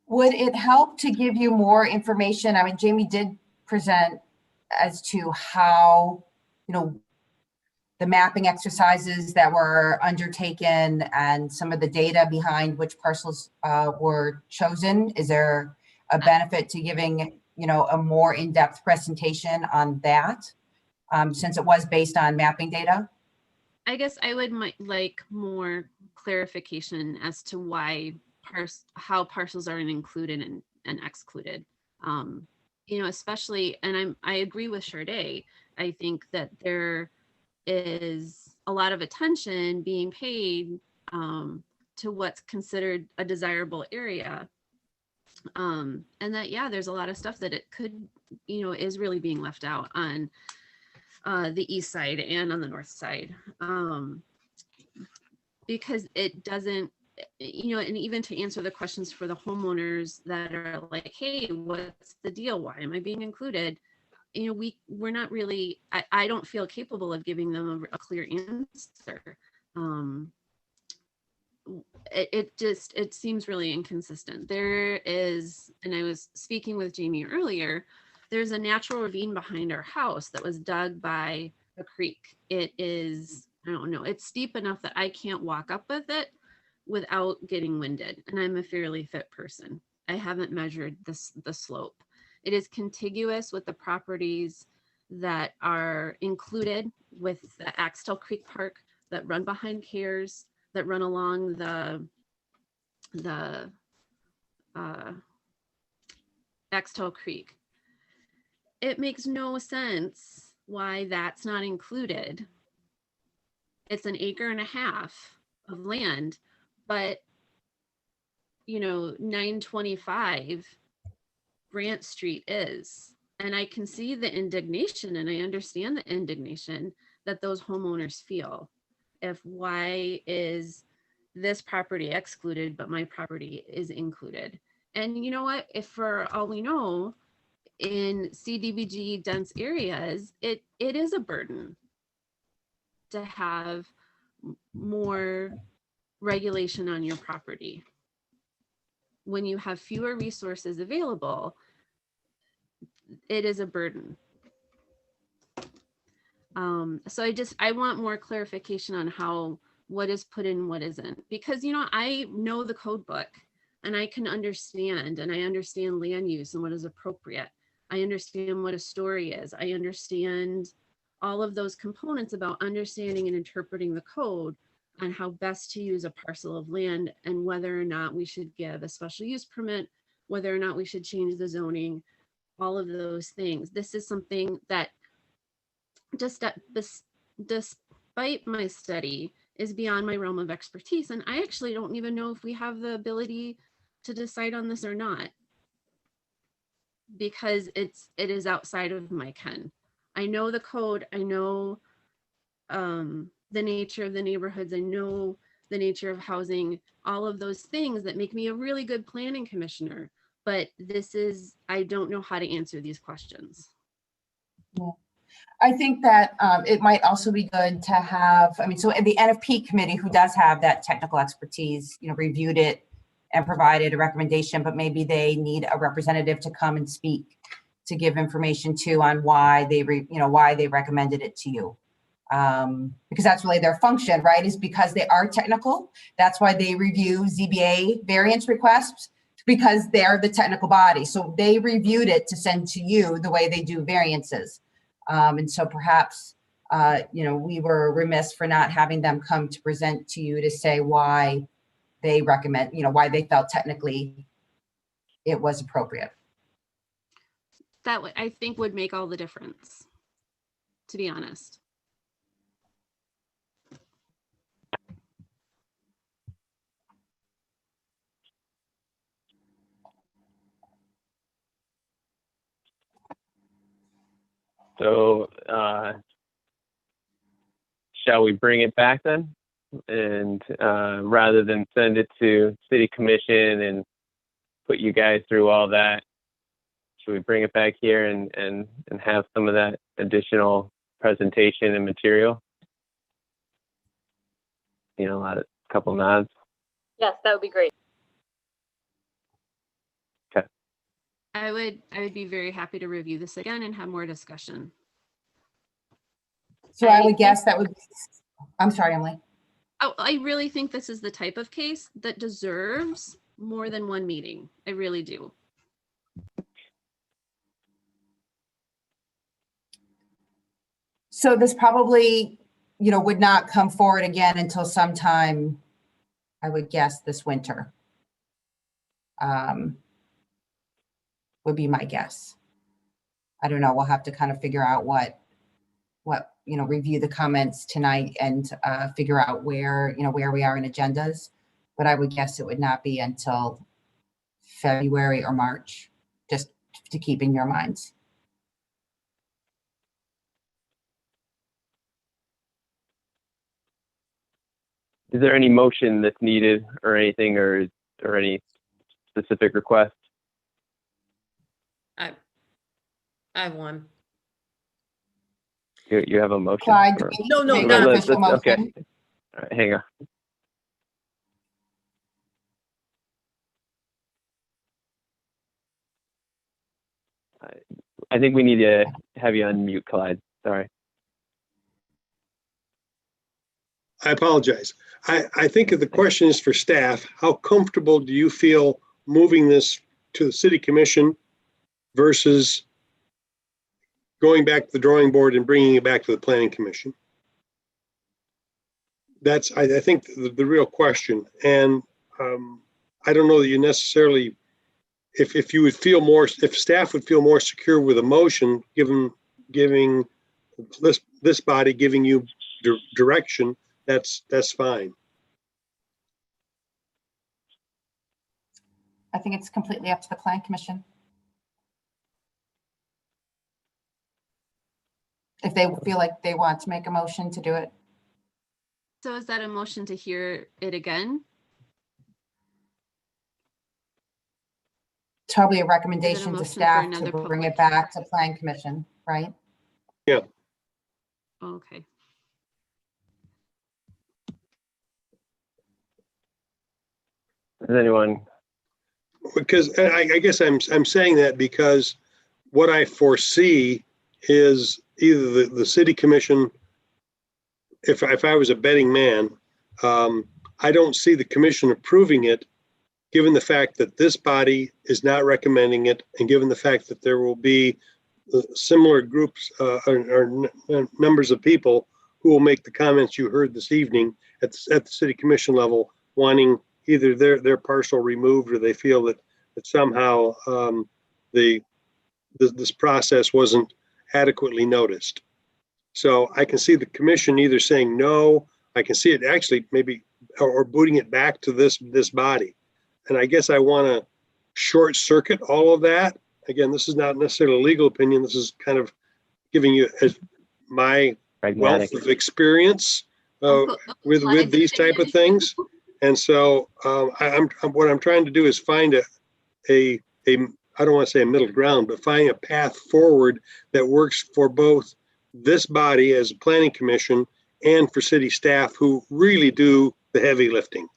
Would it help to give you more information? I mean, Jamie did present as to how, the mapping exercises that were undertaken and some of the data behind which parcels were chosen. Is there a benefit to giving, a more in-depth presentation on that, since it was based on mapping data? I guess I would like more clarification as to why how parcels are included and excluded. Especially, and I agree with Sharday. I think that there is a lot of attention being paid to what's considered a desirable area. And that, there's a lot of stuff that it could, is really being left out on the east side and on the north side, because it doesn't, and even to answer the questions for the homeowners that are like, hey, what's the deal? Why am I being included? We're not really, I don't feel capable of giving them a clear answer. It seems really inconsistent. There is, and I was speaking with Jamie earlier, there's a natural ravine behind our house that was dug by a creek. It is, I don't know, it's steep enough that I can't walk up with it without getting winded. And I'm a fairly fit person. I haven't measured the slope. It is contiguous with the properties that are included with the Axtell Creek Park that run behind Cares, that run along the Axtell Creek. It makes no sense why that's not included. It's an 1.5 acres of land, but 925 Grant Street is. And I can see the indignation, and I understand the indignation that those homeowners feel. Why is this property excluded, but my property is included? And you know what? If for all we know, in CDBG dense areas, it is a burden to have more regulation on your property. When you have fewer resources available, it is a burden. So I want more clarification on how what is put in, what isn't. Because, I know the code book and I can understand, and I understand land use and what is appropriate. I understand what a story is. I understand all of those components about understanding and interpreting the code on how best to use a parcel of land and whether or not we should give a special use permit, whether or not we should change the zoning, all of those things. This is something that despite my study is beyond my realm of expertise. And I actually don't even know if we have the ability to decide on this or not, because it is outside of my ken. I know the code, I know the nature of the neighborhoods, I know the nature of housing, all of those things that make me a really good planning commissioner. But I don't know how to answer these questions. Yeah. I think that it might also be good to have, so the NFP committee, who does have that technical expertise, reviewed it and provided a recommendation, but maybe they need a representative to come and speak, to give information to on why they recommended it to you. Because that's really their function, right? Is because they are technical. That's why they review ZBA variance requests, because they're the technical body. So they reviewed it to send to you the way they do variances. And so perhaps, we were remiss for not having them come to present to you to say why they recommend, why they felt technically it was appropriate. That I think would make all the difference, to be honest. So shall we bring it back then? And rather than send it to city commission and put you guys through all that, should we bring it back here and have some of that additional presentation and material? A couple nods. Yes, that would be great. Okay. I would be very happy to review this again and have more discussion. So I would guess that would be, I'm sorry, Emily. Oh, I really think this is the type of case that deserves more than one meeting. I really do. So this probably, would not come forward again until sometime, I would guess, this winter. Would be my guess. I don't know. We'll have to kind of figure out what review the comments tonight and figure out where we are in agendas. But I would guess it would not be until February or March, just to keep in your minds. Is there any motion that's needed or anything, or any specific requests? I have one. You have a motion? Clyde, or- No, make not an let's- official let's- okay. motion. All right, hang on. I think we need to have you unmute, Clyde. Sorry. I apologize. I think if the question is for staff, how comfortable do you feel moving this to the city commission versus going back to the drawing board and bringing it back to the planning commission? That's, I think, the real question. And I don't know that you necessarily, if you would feel more, if staff would feel more secure with a motion, giving this body giving you direction, that's fine. I think it's completely up to the Plan Commission. If they feel like they want to make a motion to do it. So is that a motion to hear it again? It's probably a recommendation to motion for staff to another bring it public back to Plan Commission, right? Yeah. Okay. Does anyone? Because I guess I'm saying that because what I foresee is either the city commission, if I was a betting man, I don't see the commission approving it, given the fact that this body is not recommending it, and given the fact that there will be similar groups or numbers of people who will make the comments you heard this evening at the city commission level, wanting either their parcel removed, or they feel that somehow this process wasn't adequately noticed. So I can see the commission either saying no, I can see it actually maybe, or booting it back to this body. And I guess I want to short circuit all of that. Again, this is not necessarily a legal opinion. This is kind of giving you my Pragmatic. wealth of experience with these type of things. And so what I'm trying to do is find a I don't want to say a middle ground, but find a path forward that works for both this body as a planning commission and for city staff who really do the heavy lifting.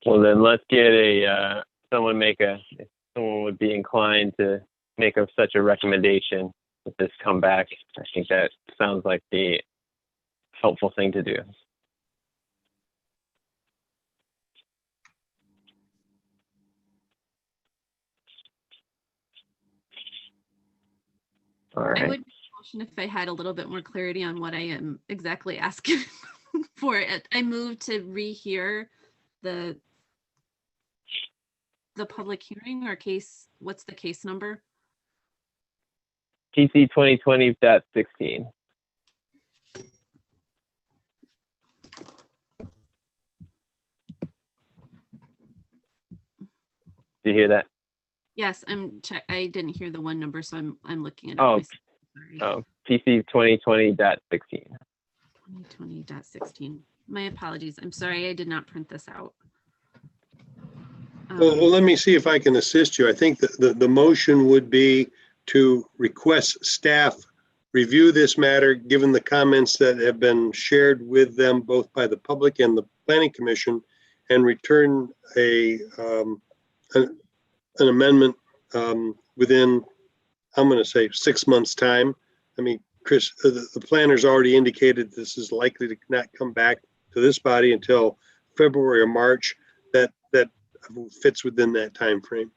Well, then let's get someone would be inclined to make such a recommendation with this come back. I think that sounds like the helpful thing to do. All right. I would motion if I had a little bit more clarity on what I am exactly asking for it. I move to rehear the public hearing or case. What's the case number? PC 2020.16. Did you hear that? Yes, I didn't hear the one number, so I'm looking at it. Oh, PC 2020.16. 2020.16. My apologies. I'm sorry, I did not print this out. Well, let me see if I can assist you. I think that the motion would be to request staff review this matter, given the comments that have been shared with them both by the public and the planning commission, and return an amendment within, I'm going to say, 6 months' time. I mean, Chris, the planner's already indicated this is likely to not come back to this body until February or March. That fits within that time frame.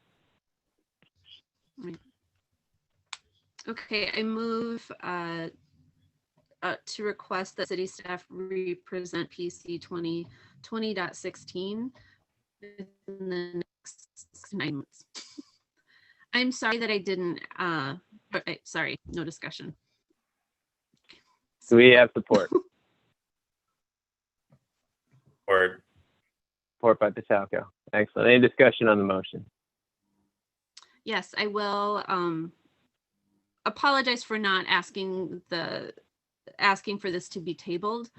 Okay, I move to request that city staff represent PC 2020.16 within the next 9 months. I'm sorry that I didn't, sorry, no discussion. Do we have support? Support by Patalco. Excellent. Any discussion on the motion? Yes, I will apologize for not asking for this to be tabled.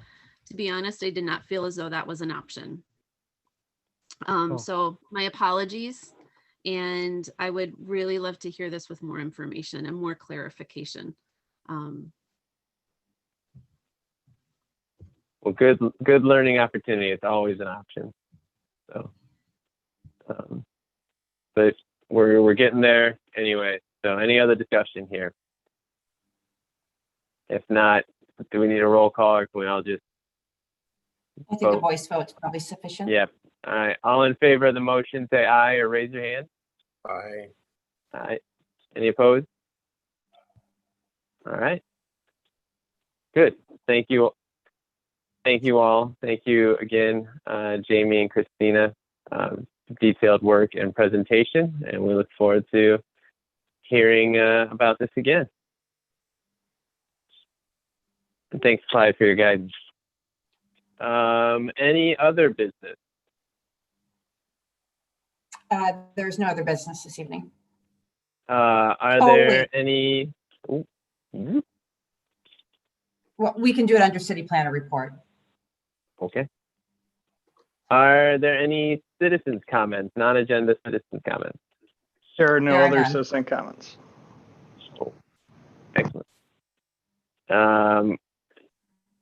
To be honest, I did not feel as though that was an option. So my apologies, and I would really love to hear this with more information and more clarification. Well, good learning opportunity. It's always an option. So, but we're getting there anyway. So, any other discussion here? If not, do we need a roll call, or can we all just? I think a voice vote is probably sufficient. Yeah. All right. All in favor of the motion, say aye or raise your hand. Aye. Aye. Any opposed? All right. Good. Thank you. Thank you all. Thank you again, Jamie and Christina. Detailed work and presentation, and we look forward to hearing about this again. And thanks, Clyde, for your guidance. Any other business? There's no other business this evening. Are there any? Well, we can do it under city planner report. Okay. Are there any citizens' comments, non-agenda citizen comments? There are no There are other none. citizen comments. Oh, excellent.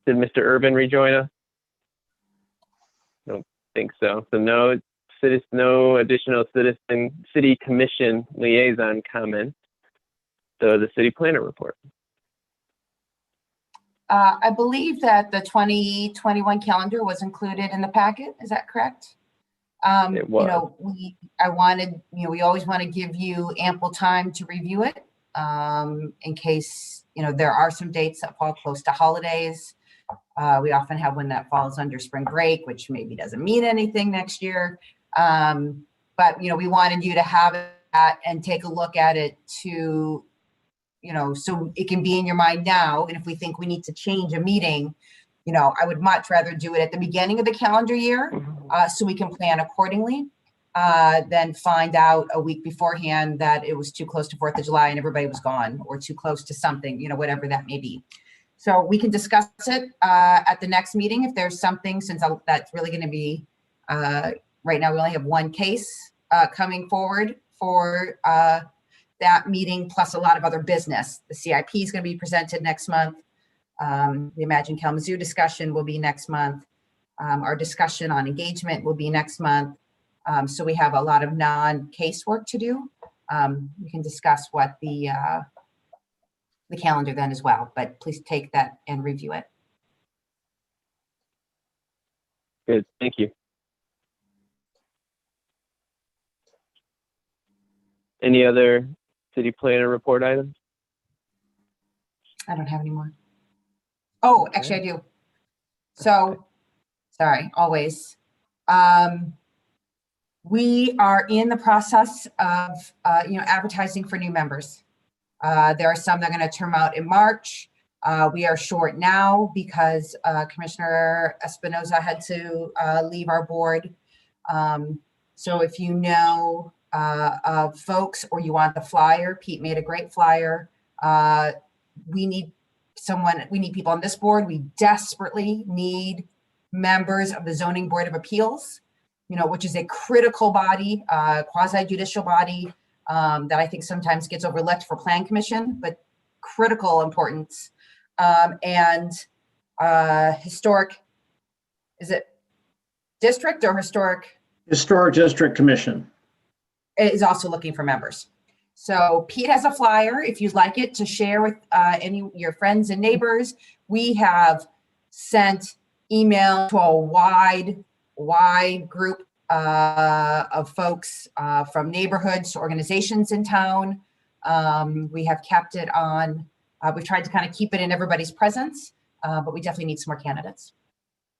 Did Mr. Urban rejoin us? Don't think so. So no additional city commission liaison comments. So the city planner report. I believe that the 2021 calendar was included in the packet. Is that correct? It was. You know, I wanted, you know, we always want to give you ample time to review it, in case, you know, there are some dates that fall close to holidays. We often have one that falls under spring break, which maybe doesn't mean anything next year. But, you know, we wanted you to have it and take a look at it to, you know, so it can be in your mind now. And if we think we need to change a meeting, you know, I would much rather do it at the beginning of the calendar year, so we can plan accordingly, than find out a week beforehand that it was too close to 4th of July and everybody was gone, or too close to something, you know, whatever that may be. So we can discuss it at the next meeting if there's something, since that's really going to be, right now we only have one case coming forward for that meeting, plus a lot of other business. The CIP is going to be presented next month. The Imagine Kalamazoo discussion will be next month. Our discussion on engagement will be next month. So we have a lot of non-case work to do. We can discuss what the calendar then as well, but please take that and review it. Good, thank you. Any other city planner report items? I don't have any more. Oh, actually I do. So, sorry, always. We are in the process of, you know, advertising for new members. There are some that are going to term out in March. We are short now because Commissioner Espinoza had to leave our board. So if you know of folks or you want the flyer, Pete made a great flyer. We need people on this board. We desperately need members of the Zoning Board of Appeals, you know, which is a critical body, quasi-judicial body, that I think sometimes gets overlooked for Plan Commission, but critical importance. And historic, is it district or historic? Historic District Commission Is also looking for members. So Pete has a flyer if you'd like it to share with any your friends and neighbors. We have sent email to a wide group of folks from neighborhoods to organizations in town. We have kept it on, we've tried to kind of keep it in everybody's presence, but we definitely need some more candidates.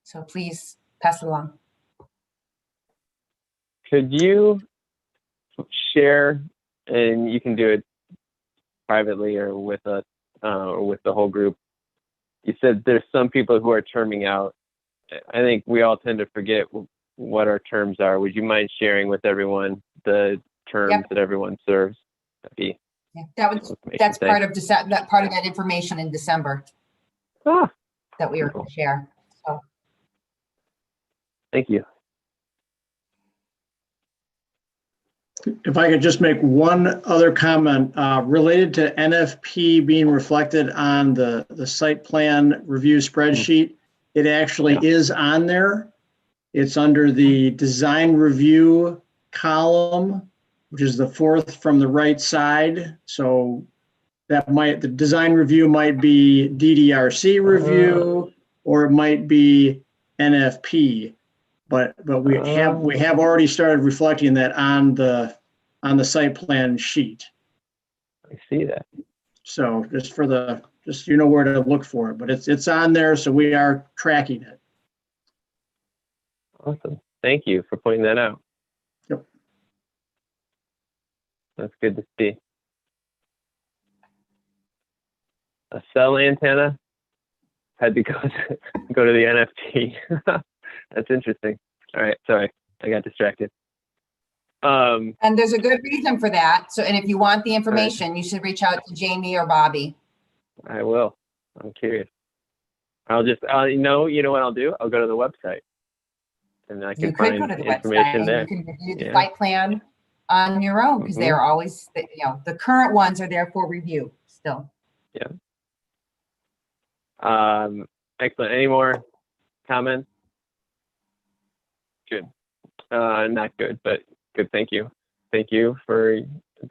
So please pass it along. Could you share, and you can do it privately or with us or with the whole group. You said there's some people who are terming out. I think we all tend to forget what our terms are. Would you mind sharing with everyone the terms that everyone serves? That'd be That's part of that information in December that we were going to share. So. Thank you. If I could just make one other comment related to NFP being reflected on the site plan review spreadsheet. It actually is on there. It's under the design review column, which is the fourth from the right side. So that the design review might be DDRC review, or it might be NFP. But we have already started reflecting that on the site plan sheet. I see that. So just you know where to look for it, but it's on there, so we are tracking it. Awesome. Thank you for pointing that out. Yep. That's good to see. A cell antenna had to go to the NFT. That's interesting. All right, sorry, I got distracted. And there's a good reason for that. So, and if you want the information, you should reach out to Jamie or Bobby. I will. I'm curious. You know what I'll do? I'll go to the website, and I can find information there. You can review the site plan on your own, because they are always, the current ones are there for review still. Yeah. Excellent. Any more comments? Good. Not good, but good. Thank you. Thank you for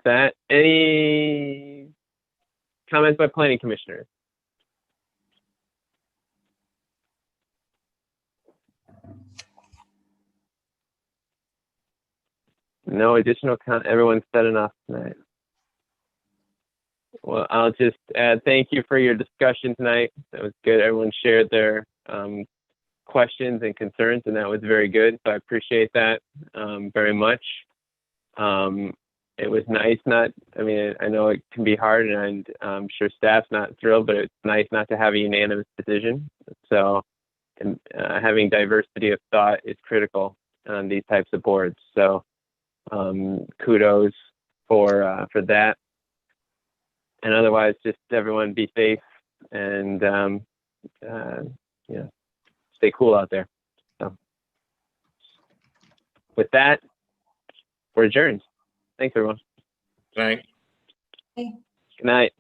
that. Any comments by planning commissioners? no additional everyone said enough tonight. Well, I'll just add thank you for your discussion tonight. That was good. Everyone shared their questions and concerns, and that was very good. So I appreciate that very much. It was nice I mean, I know it can be hard, and I'm sure staff's not thrilled, but it's nice not to have a unanimous decision. So having diversity of thought is critical on these types of boards. So kudos for that. And otherwise, just everyone be safe and stay cool out there. So with that, we're adjourned. Thanks, everyone. Good night. Good night.